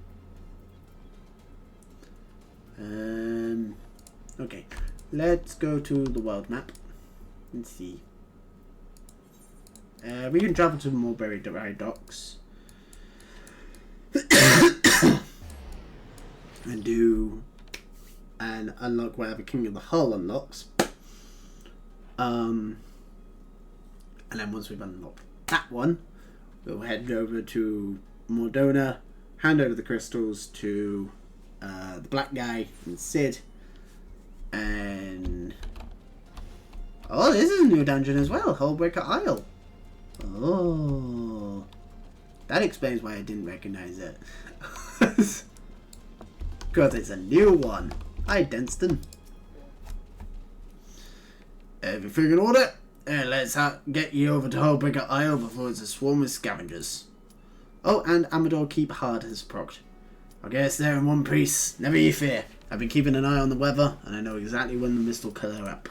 Okay. Let's go to the world map. Let's see. We can travel to Mulberry Dry Docks. and unlock whatever King of the Hull unlocks. And then once we've unlocked that one, we'll head over to Mordona, hand over the crystals to the black guy and Sid, and oh, this is a new dungeon as well, Hullbreaker Isle. Oh, that explains why I didn't recognize it. Because it's a new one. Hi, Denston. Everything in order? Let's get you over to Hullbreaker Isle before it's a swarm with scavengers. Oh, and Amador Keep Hard has procced. I'll get us there in one piece. Never you fear. I've been keeping an eye on the weather, and I know exactly when the mist will clear up.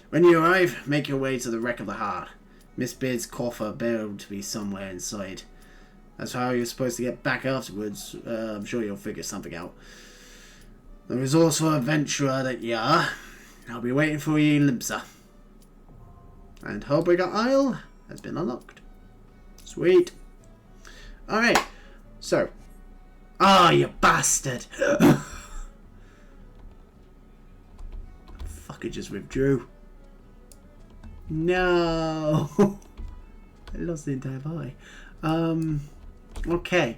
When you arrive, make your way to the wreck of the Hard. Miss Beard's coffer buried to be somewhere inside. That's how you're supposed to get back afterwards. I'm sure you'll figure something out. The resourceful adventurer that you are, I'll be waiting for you in Limsa. And Hullbrigger Isle has been unlocked. Sweet. Alright, so. Ah, you bastard! Fucker just withdrew. No! I lost the entire pie. Okay.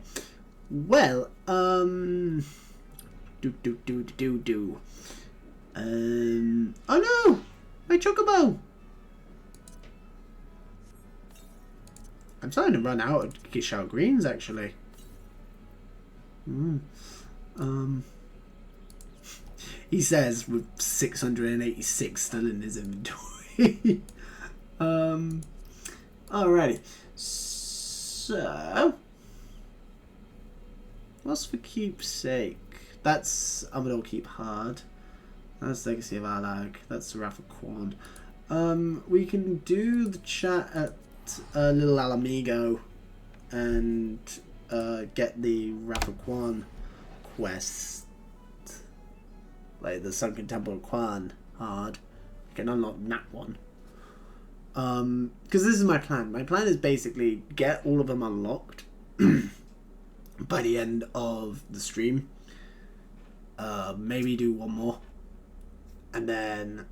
Well, oh no! My chocobo! I'm starting to run out of Gishao greens, actually. He says with 686 still in his inventory. Alrighty. So, what's for keepsake? That's Amador Keep Hard. That's Legacy of Alag. That's the Wrath of Quan. We can do the chat at Little Alamigo and get the Wrath of Quan quest, like the Sunken Temple of Quan hard. We can unlock that one. Because this is my plan. My plan is basically get all of them unlocked by the end of the stream. Maybe do one more, and then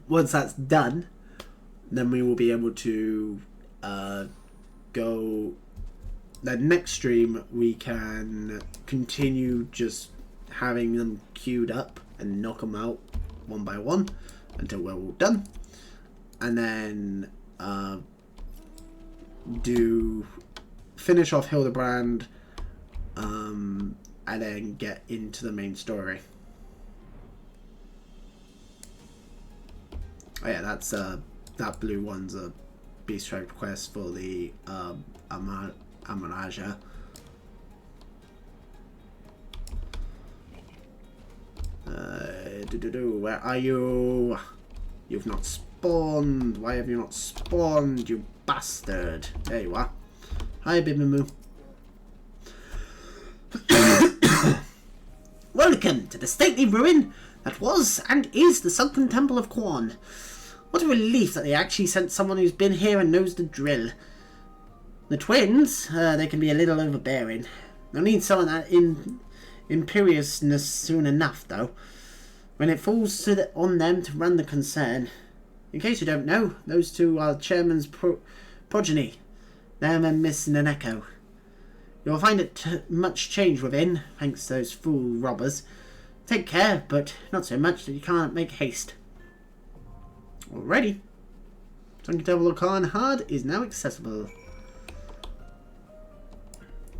once that's done, then we will be able to go. The next stream we can continue just having them queued up and knock them out one by one until we're all done, and then finish off Hildebrand, and then get into the main story. Oh yeah, that's that blue one's a beast stripe quest for the Amaraja. Where are you? You've not spawned. Why have you not spawned, you bastard? There you are. Hi, Bibimu. Welcome to the stately ruin that was and is the Sunken Temple of Quan. What a relief that they actually sent someone who's been here and knows the drill. The twins, they can be a little overbearing. They'll need some of that imperiousness soon enough, though, when it falls on them to run the concern. In case you don't know, those two are the chairman's progeny. Them and Miss Naneko. You'll find it much change within, thanks to those fool robbers. Take care, but not so much that you can't make haste. Alrighty. Sunken Temple of Khan Hard is now accessible.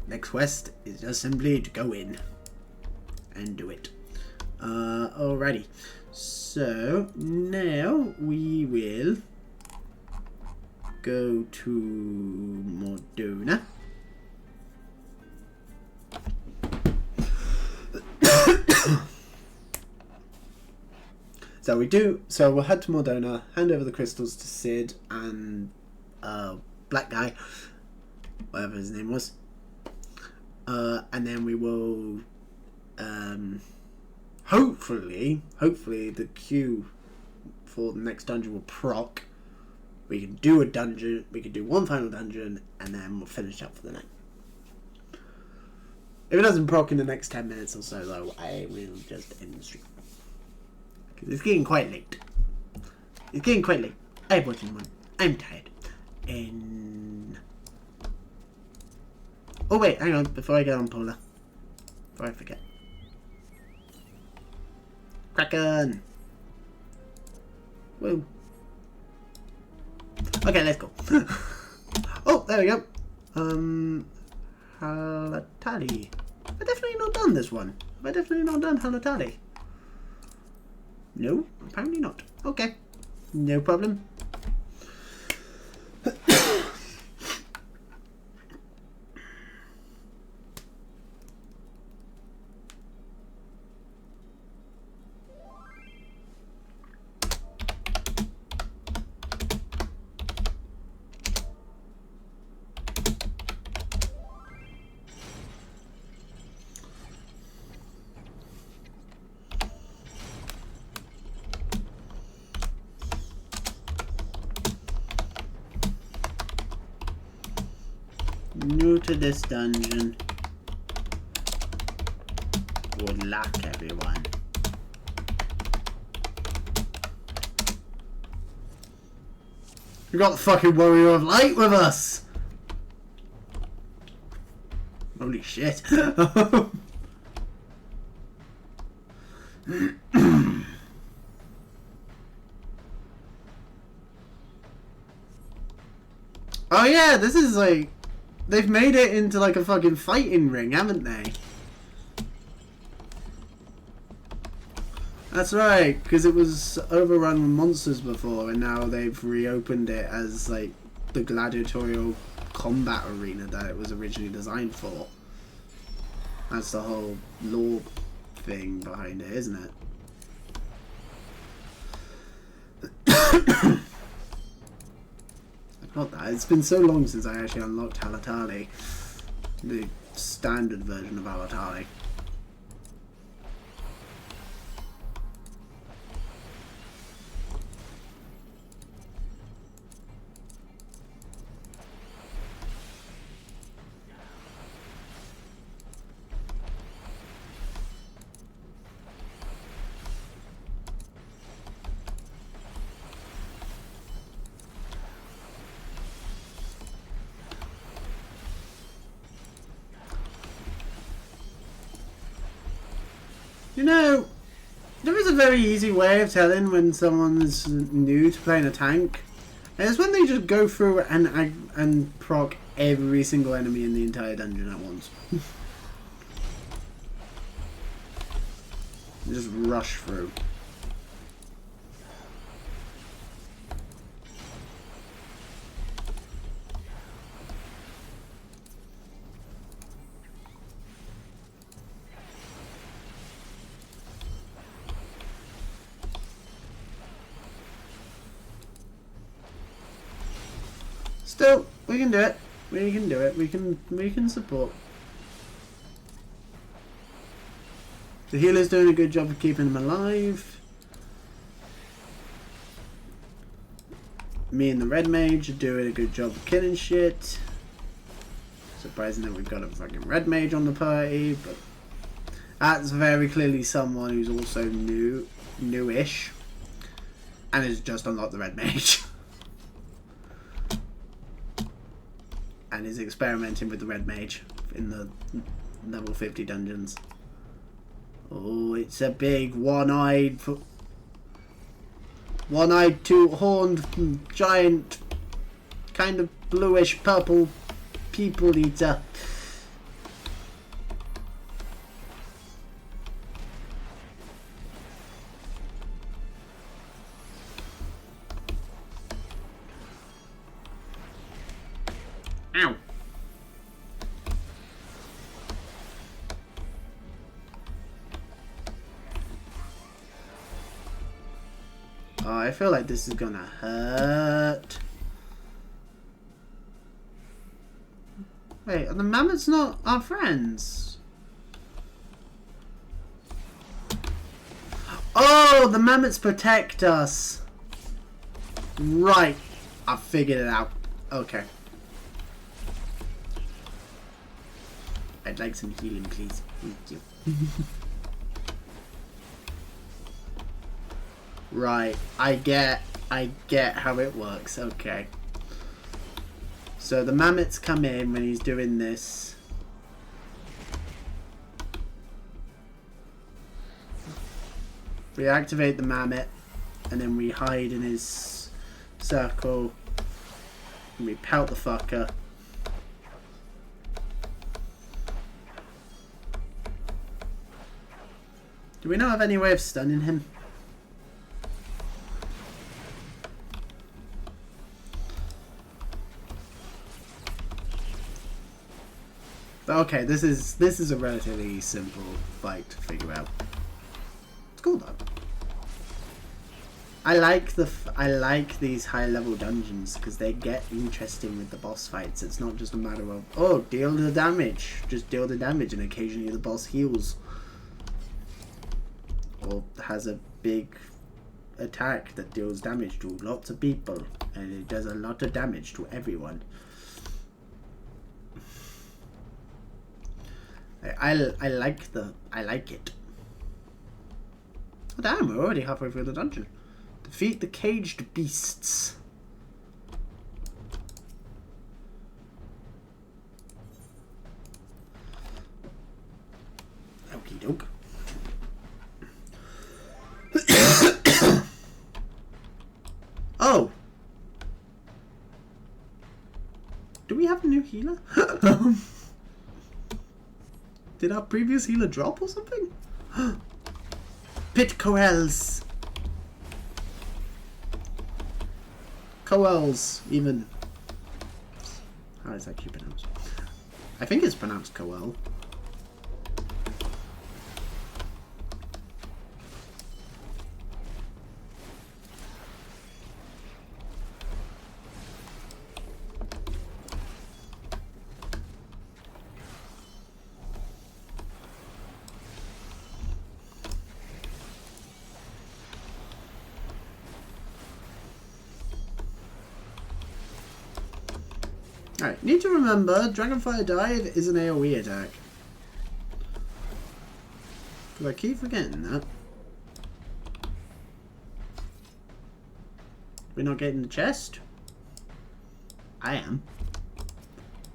Next quest is just simply to go in and do it. Alrighty. So now we will go to Modona. So we'll head to Modona, hand over the crystals to Sid and Black Guy, whatever his name was, and then we will hopefully the queue for the next dungeon will proc. We can do a dungeon, we can do one final dungeon, and then we'll finish up for the night. If it doesn't proc in the next 10 minutes or so, though, I will just end the stream. Because it's getting quite late. It's getting quite late. I'm watching one. I'm tired. And... oh wait, hang on, before I get on Polar. Before I forget. Kraken! Woo. Okay, let's go. Oh, there we go. Halatali. Have I definitely not done this one? Have I definitely not done Halatali? No, apparently not. Okay, no problem. New to this dungeon. Good luck, everyone. We got the fucking Warrior of Light with us! Holy shit. Oh yeah, this is like... They've made it into like a fucking fighting ring, haven't they? That's right, because it was overrun with monsters before, and now they've reopened it as like the gladiatorial combat arena that it was originally designed for. That's the whole lore thing behind it, isn't it? I got that. It's been so long since I actually unlocked Halatali, the standard version of Halatali. You know, there is a very easy way of telling when someone's new to playing a tank. And it's when they just go through and proc every single enemy in the entire dungeon at once. Just rush through. Still, we can do it. We can do it. We can support. The healer's doing a good job of keeping him alive. Me and the red mage are doing a good job of killing shit. Surprising that we've got a fucking red mage on the party, but that's very clearly someone who's also newish, and has just unlocked the red mage. And is experimenting with the red mage in the level 50 dungeons. Oh, it's a big one-eyed, two-horned, giant, kind of bluish purple people eater. Ow. Oh, I feel like this is gonna hurt. Wait, are the mammoths not our friends? Oh, the mammoths protect us. Right. I figured it out. Okay. I'd like some healing, please. Thank you. Right, I get how it works. Okay. So the mammoths come in when he's doing this. We activate the mammoth, and then we hide in his circle, and we pelt the fucker. Do we not have any way of stunning him? Okay, this is a relatively simple fight to figure out. It's cool though. I like these high level dungeons because they get interesting with the boss fights. It's not just a matter of, oh, deal the damage, just deal the damage, and occasionally the boss heals or has a big attack that deals damage to lots of people, and it does a lot of damage to everyone. I like it. Oh, damn, we're already halfway through the dungeon. Defeat the caged beasts. Okie doke. Oh! Do we have a new healer? Did our previous healer drop or something? Pit Coels! Coels, even. How is that actually pronounced? I think it's pronounced Coel. Alright, need to remember, Dragonfire Dive is an AoE attack. Because I keep forgetting that. We're not getting the chest? I am.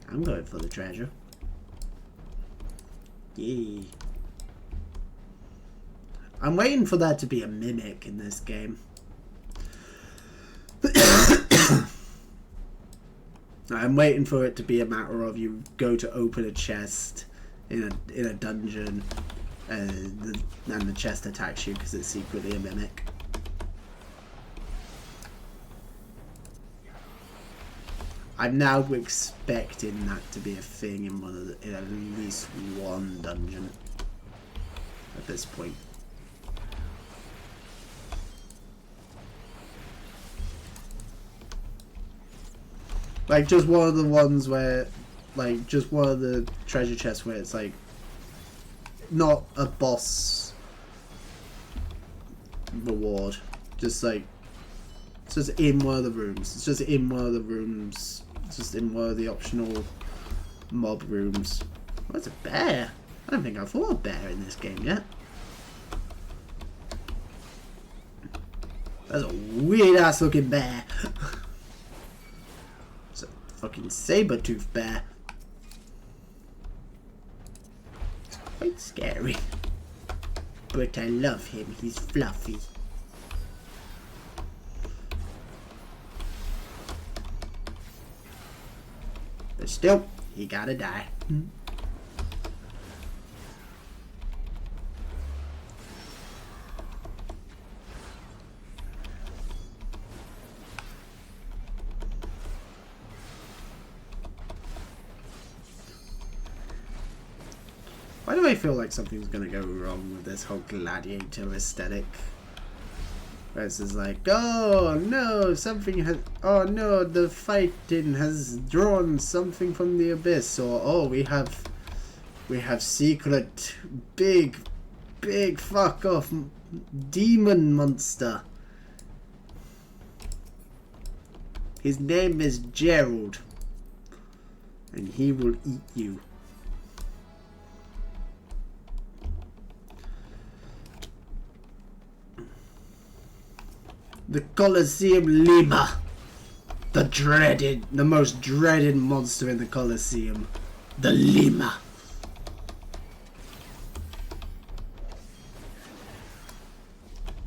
I'm going for the treasure. Yay. I'm waiting for that to be a mimic in this game. I'm waiting for it to be a matter of you go to open a chest in a dungeon and the chest attacks you because it's secretly a mimic. I'm now expecting that to be a thing in at least one dungeon at this point. Like, just one of the ones where, like, just one of the treasure chests where it's, like, not a boss reward. Just, like, it's just in one of the rooms. It's just in one of the rooms. It's just in one of the optional mob rooms. Oh, it's a bear. I don't think I've fought a bear in this game yet. That's a weird-ass looking bear. Fucking saber-tooth bear. It's quite scary. But I love him, he's fluffy. But still, he gotta die. Why do I feel like something's gonna go wrong with this whole gladiator aesthetic? Where it's just like, oh no, something has, oh no, the fighting has drawn something from the abyss, or oh, we have secret, big fuck off demon monster. His name is Gerald, and he will eat you. The Colosseum Lima. The most dreaded monster in the Colosseum. The Lima.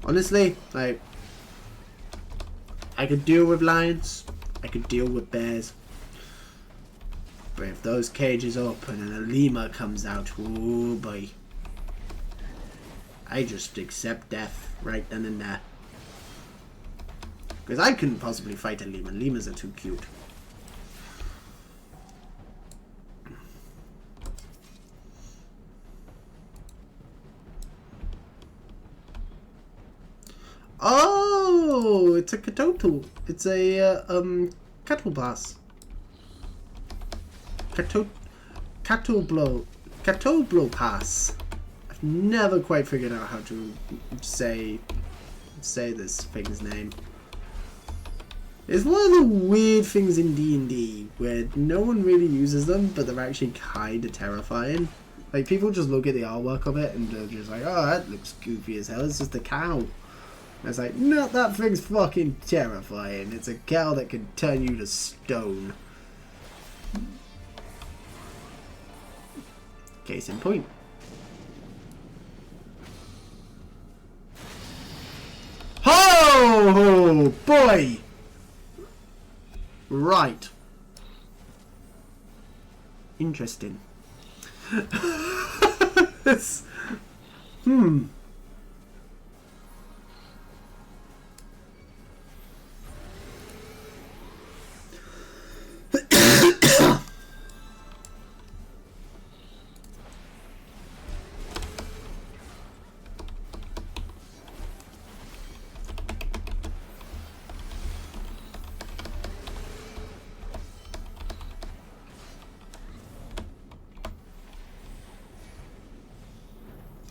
Honestly, like, I could deal with lions. I could deal with bears. But if those cages open and a Lima comes out, oh boy. I just accept death right then and there. Because I couldn't possibly fight a Lima. Limas are too cute. Oh, it's a cattle. It's a cattle pass. Cattle blow pass. I've never quite figured out how to say this thing's name. It's one of the weird things in D&D where no one really uses them, but they're actually kind of terrifying. Like, people just look at the artwork of it and they're just like, oh, that looks goofy as hell. It's just a cow. And it's like, no, that thing's fucking terrifying. It's a cow that can turn you to stone. Case in point. Oh, boy! Right. Interesting. This,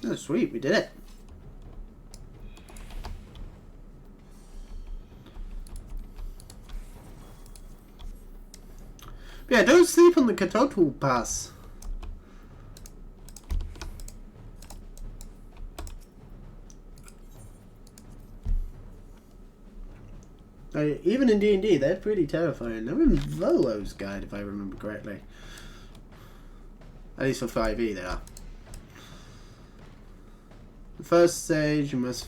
oh, sweet, we did it. Yeah, don't sleep on the Katotul Pass. Even in D&D, they're pretty terrifying. They're in Volo's Guide, if I remember correctly. At least for 5e, they are. The first stage, you must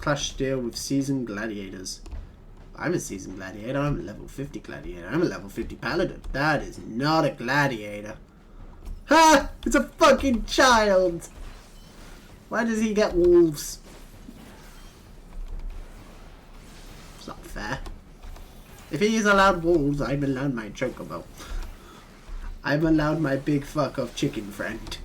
clash steel with seasoned gladiators. I'm a seasoned gladiator. I'm a level 50 gladiator. I'm a level 50 paladin. That is not a gladiator. Ha! It's a fucking child! Why does he get wolves? It's not fair. If he is allowed wolves, I'm allowed my chocobo. I'm allowed my big fuck off chicken friend.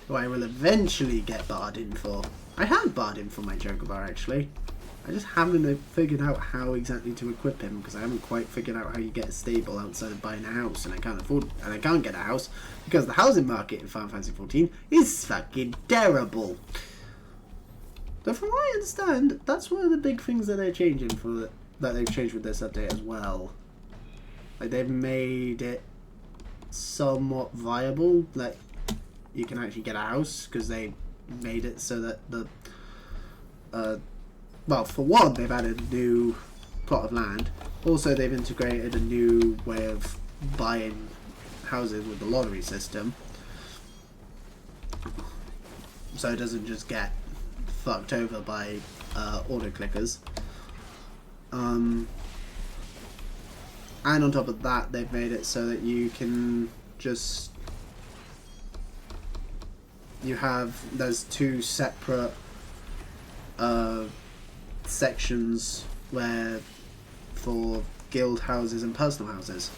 Who I will eventually get barred in for. I have barred him for my chocobo actually. I just haven't figured out how exactly to equip him because I haven't quite figured out how you get a stable outside of buying a house, and I can't afford, and I can't get a house because the housing market in Final Fantasy XIV is fucking terrible. So from what I understand, that's one of the big things that they're changing that they've changed with this update as well. Like they've made it somewhat viable, like you can actually get a house because they made it so that the well, for one, they've added a new plot of land. Also, they've integrated a new way of buying houses with the lottery system, so it doesn't just get fucked over by auto clickers. And on top of that, they've made it so that you can just there's two separate sections where for guild houses and personal houses,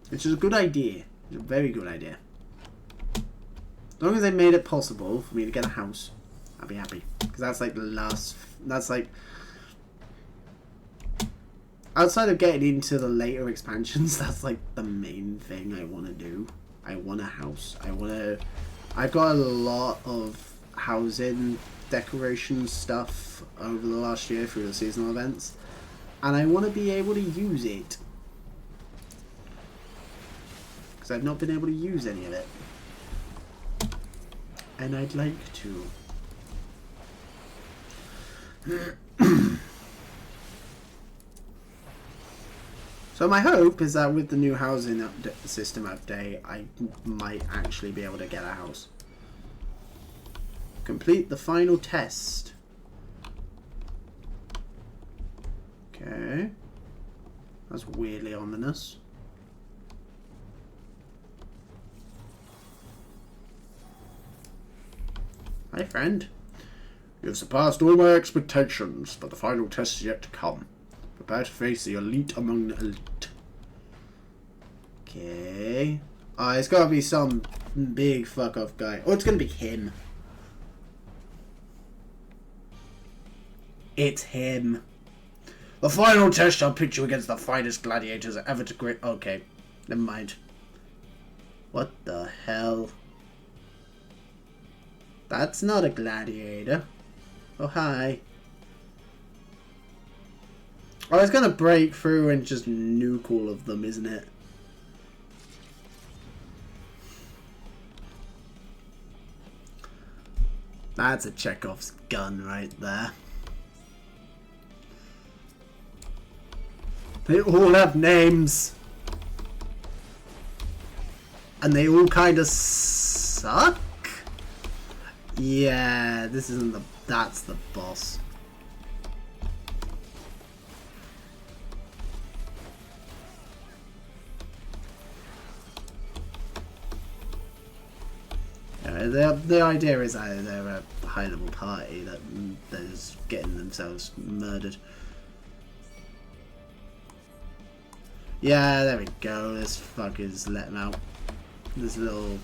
which is a good idea. It's a very good idea. As long as they made it possible for me to get a house, I'll be happy, because that's like the last. That's like outside of getting into the later expansions, that's like the main thing I want to do. I want a house. I've got a lot of housing decoration stuff over the last year through the seasonal events, and I want to be able to use it because I've not been able to use any of it, and I'd like to. So my hope is that with the new housing system update, I might actually be able to get a house. Complete the final test. Okay. That's weirdly ominous. Hi, friend. You have surpassed all my expectations, but the final test is yet to come. Prepare to face the elite among the elite. Okay. Oh, it's gotta be some big fuck off guy. Oh, it's gonna be him. It's him. The final test shall pit you against the finest gladiators ever to great. Okay, never mind. What the hell? That's not a gladiator. Oh, hi. Oh, it's gonna break through and just nuke all of them, isn't it? That's a Chekhov's gun right there. They all have names. And they all kind of suck? Yeah, this isn't the... That's the boss. The idea is that they're a high-level party that is getting themselves murdered. Yeah, there we go. This fucker's let him out. This little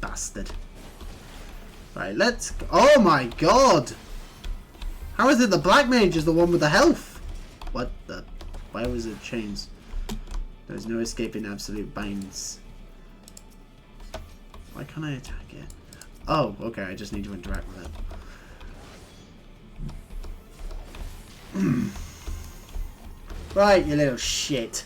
bastard. Right, let's. Oh my god! How is it the black mage is the one with the health? What the? Why was it chains? There's no escaping absolute binds. Why can't I attack it? Oh, okay, I just need to interact with it. Right, you little shit.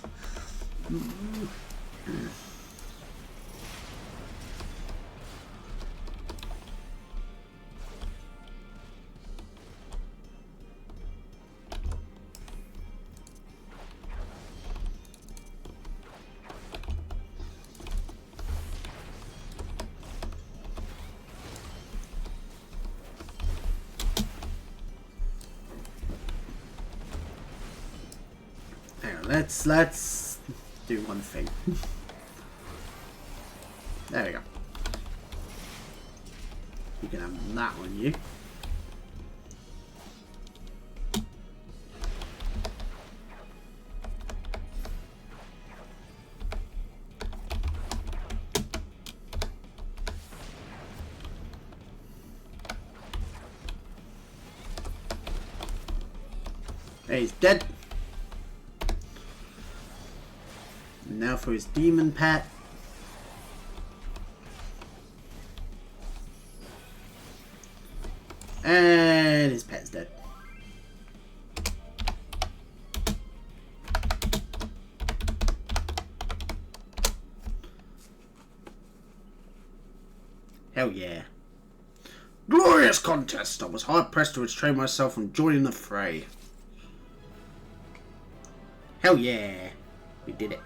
Let's do one thing. There we go. You can have that on you. Hey, he's dead. Now for his demon pet. And his pet's dead. Hell yeah. Glorious contest! I was hard pressed to restrain myself from joining the fray. Hell yeah. We did it.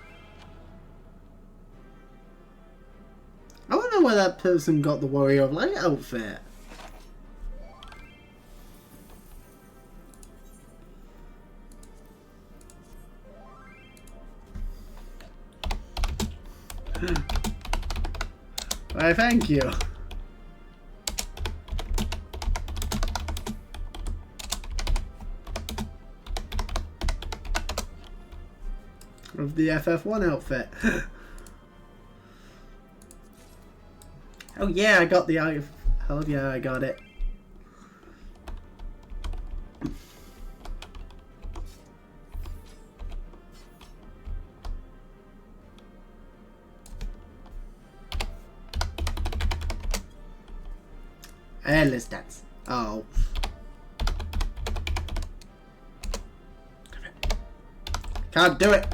I don't know where that person got the Warrior of Light outfit. Why, thank you. Of the FF1 outfit. Oh yeah, I got the eye. Hell yeah, I got it. Endless dance. Oh. Can't do it.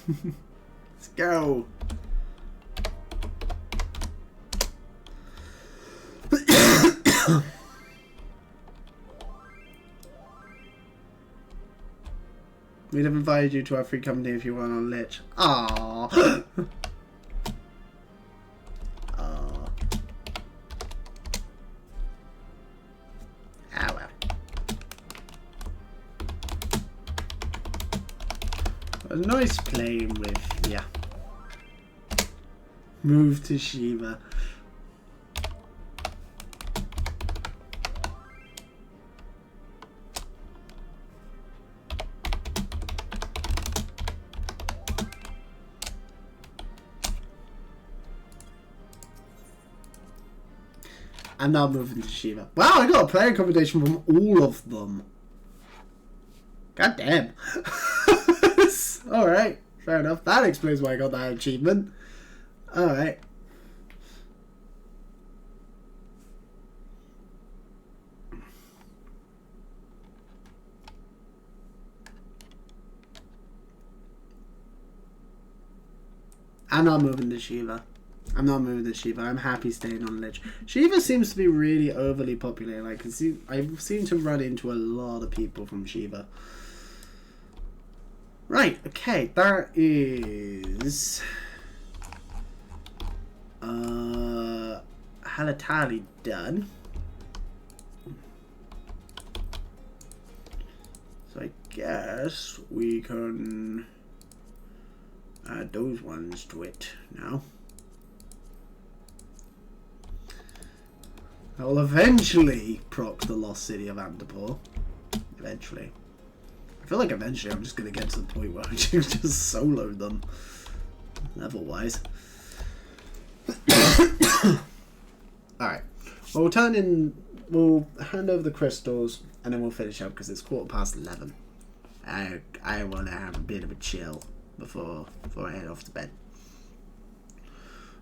Let's go. We'd have invited you to our free company if you weren't on Lich. Aww. Aww. Ah well. It was nice playing with ya. Move to Shiva. I'm now moving to Shiva. Wow, I got a player accommodation from all of them. God damn. Alright, fair enough. That explains why I got that achievement. Alright. I'm not moving to Shiva. I'm not moving to Shiva. I'm happy staying on Lich. Shiva seems to be really overly popular. Like, I've seen to run into a lot of people from Shiva. Right, okay, that is Halatali done. So I guess we can add those ones to it now. I'll eventually proc the Lost City of Andapur. Eventually. I feel like eventually I'm just going to get to the point where I just solo them. Level-wise. Alright. Well, we'll hand over the crystals, and then we'll finish up, because it's 11:15. I want to have a bit of a chill before I head off to bed.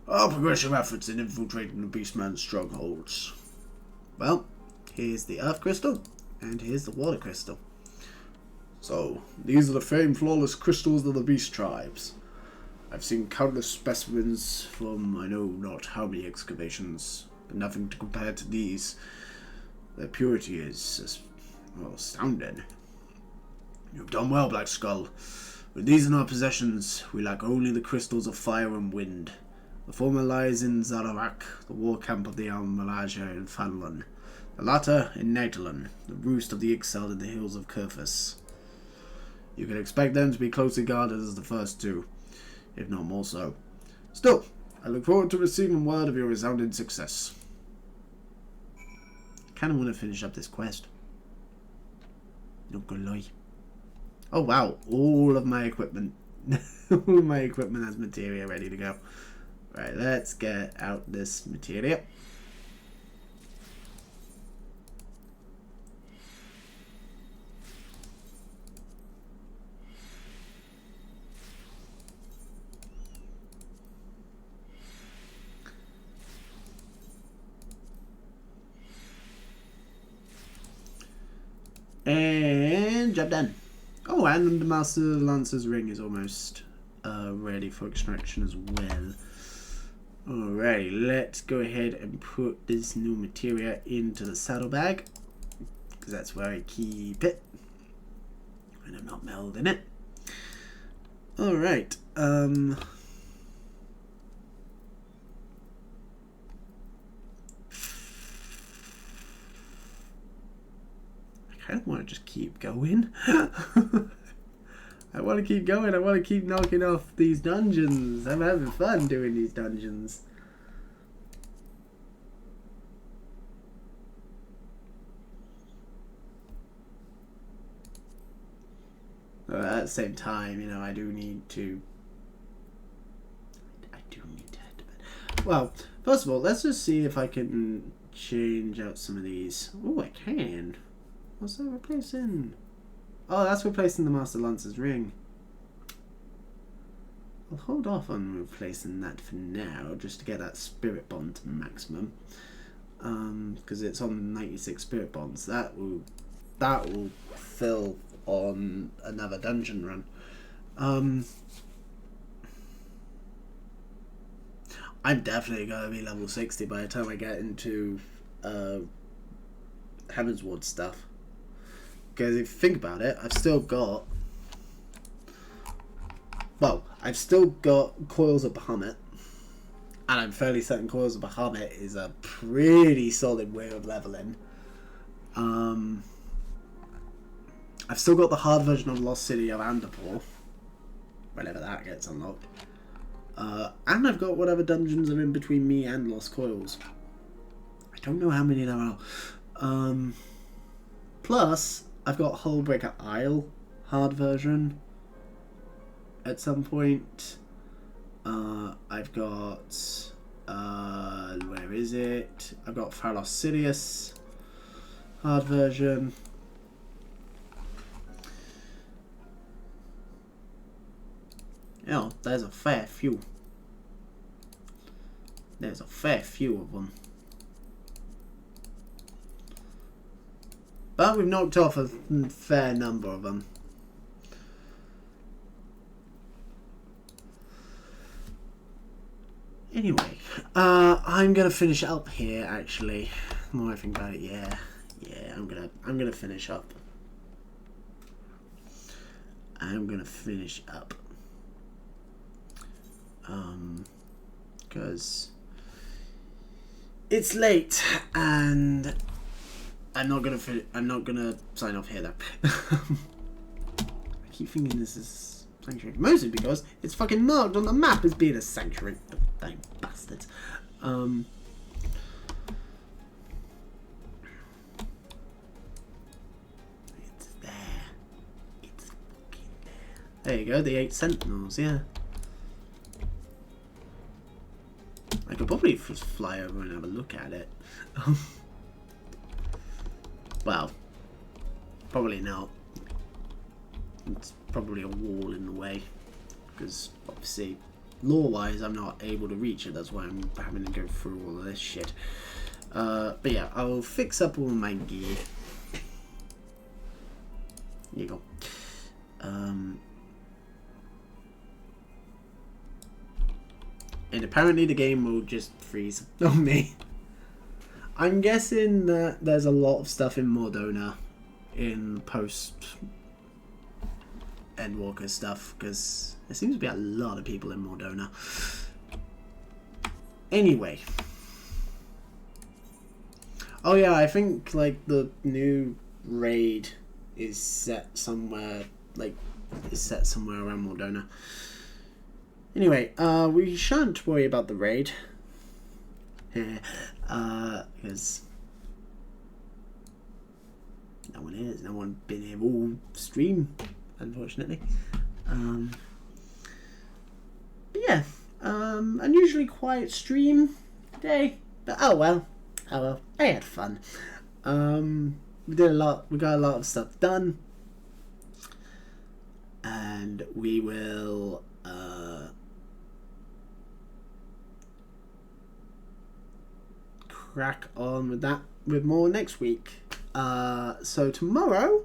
Our progressive efforts in infiltrating the Beastman's strongholds. Well, here's the Earth Crystal, and here's the Water Crystal. So, these are the famed flawless crystals of the Beast Tribes. I've seen countless specimens from I know not how many excavations, but nothing to compare to these. Their purity is, well, astounding. You've done well, Black Skull. With these in our possessions, we lack only the crystals of fire and wind. The former lies in Zaravak, the war camp of the Al-Malaja in Fanlun. The latter in Natalon, the roost of the Ixal in the hills of Kurfus. You can expect them to be closely guarded as the first two, if not more so. Still, I look forward to receiving word of your resounding success. I kind of want to finish up this quest. Not gonna lie. Oh wow, all of my equipment. All of my equipment has materia ready to go. Right, let's get out this materia. And job done. Oh, and the Master Lancer's ring is almost ready for extraction as well. Alrighty, let's go ahead and put this new materia into the saddlebag, because that's where I keep it when I'm not melding it. Alright, I kind of want to just keep going. I want to keep going. I want to keep knocking off these dungeons. I'm having fun doing these dungeons. At the same time, you know, I do need to head to bed. Well, first of all, let's just see if I can change out some of these. Oh, I can. What's that replacing? Oh, that's replacing the Master Lancer's ring. I'll hold off on replacing that for now, just to get that spirit bond to maximum. Because it's on 96 spirit bonds. That will fill on another dungeon run. I'm definitely gonna be level 60 by the time I get into Heavensward stuff. Because if you think about it, I've still got Coils of Bahamut, and I'm fairly certain Coils of Bahamut is a pretty solid way of leveling. I've still got the hard version of Lost City of Andapur, whenever that gets unlocked. And I've got whatever dungeons are in between me and Lost Coils. I don't know how many there are. Plus, I've got Hullbreaker Isle hard version at some point. I've got where is it? I've got Phalos Sidious hard version. Yeah, there's a fair few. There's a fair few of them. But we've knocked off a fair number of them. Anyway, I'm gonna finish up here. Actually, the more I think about it, yeah, I'm gonna finish up. I'm gonna finish up. Because it's late and I'm not gonna sign off here though. I keep thinking this is sanctuary, mostly because it's fucking marked on the map as being a sanctuary. Dang bastards. It's there. It's fucking there. There you go. The 8 sentinels. Yeah. I could probably just fly over and have a look at it. Well, probably not. It's probably a wall in the way. Because, obviously, lore-wise, I'm not able to reach it. That's why I'm having to go through all of this shit. But yeah, I'll fix up all my gear. Here you go. And apparently the game will just freeze on me. I'm guessing that there's a lot of stuff in Mordona in post Endwalker stuff, because there seems to be a lot of people in Mordona. Anyway. Oh yeah, I think like the new raid is set somewhere around Mordona. Anyway, we shan't worry about the raid. Because no one is. No one been here all stream, unfortunately. But yeah, unusually quiet stream today. But oh well. I had fun. We did a lot. We got a lot of stuff done, and we will. Crack on with more next week. So tomorrow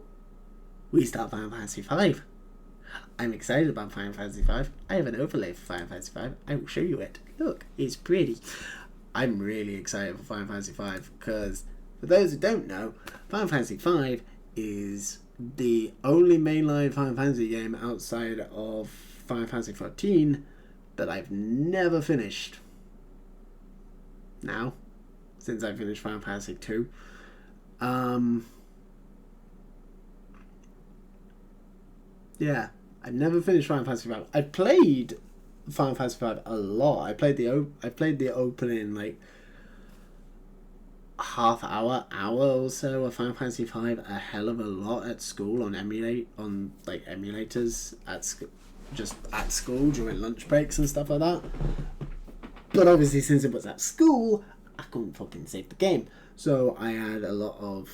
we start Final Fantasy V. I'm excited about Final Fantasy V. I have an overlay for Final Fantasy V. I will show you it. Look, it's pretty. I'm really excited for Final Fantasy V because, for those who don't know, Final Fantasy V is the only mainline Final Fantasy game outside of Final Fantasy XIV that I've never finished. Now, since I finished Final Fantasy 2. Yeah, I've never finished Final Fantasy 5. I played Final Fantasy 5 a lot. I played the opening like half hour or so of Final Fantasy 5 a hell of a lot at school on emulators just at school during lunch breaks and stuff like that. But obviously, since it was at school, I couldn't fucking save the game. So I had a lot of...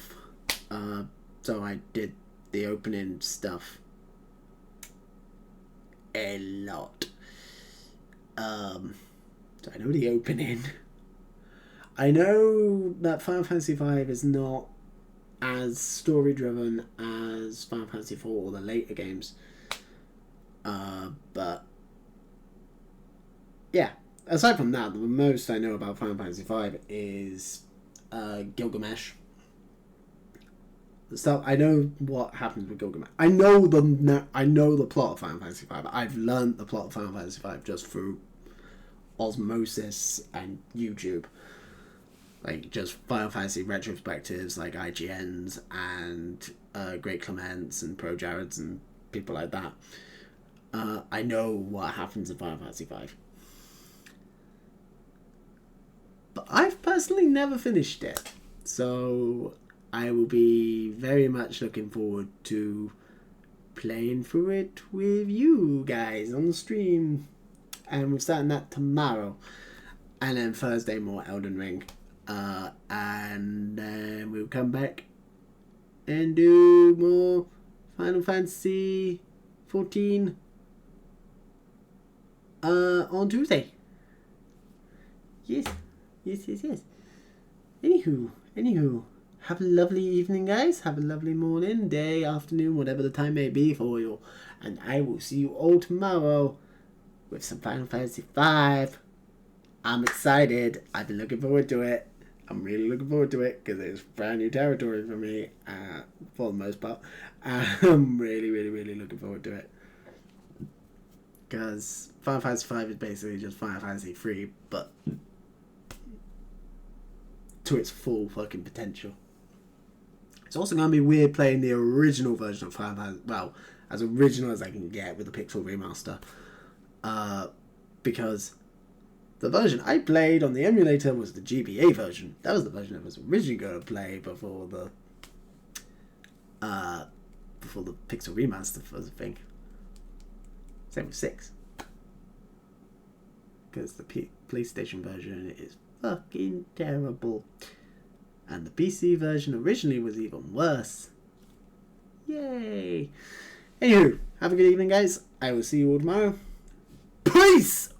so I did the opening stuff a lot. So I know the opening. I know that Final Fantasy V is not as story-driven as Final Fantasy IV or the later games. But... yeah. Aside from that, the most I know about Final Fantasy V is Gilgamesh. So I know what happens with Gilgamesh. I know the plot of Final Fantasy V. I've learned the plot of Final Fantasy V just through osmosis and YouTube. Like just Final Fantasy retrospectives like IGN's and Great Clements and Pro Jareds and people like that. I know what happens in Final Fantasy V. But I've personally never finished it. So I will be very much looking forward to playing through it with you guys on the stream. And we're starting that tomorrow. And then Thursday more Elden Ring. And then we'll come back and do more Final Fantasy 14 on Tuesday. Yes. Anywho, have a lovely evening, guys. Have a lovely morning, day, afternoon, whatever the time may be for you. And I will see you all tomorrow with some Final Fantasy 5. I'm excited. I've been looking forward to it. I'm really looking forward to it because it's brand new territory for me, for the most part. I'm really, really, really looking forward to it. Because Final Fantasy V is basically just Final Fantasy 3, but to its full fucking potential. It's also going to be weird playing the original version of Final Fantasy, well, as original as I can get with the Pixel Remaster. Because the version I played on the emulator was the GBA version. That was the version I was originally going to play before the Pixel Remaster was a thing. Same with 6. Because the PlayStation version is fucking terrible. And the PC version originally was even worse. Yay! Anywho, have a good evening, guys. I will see you all tomorrow. Peace!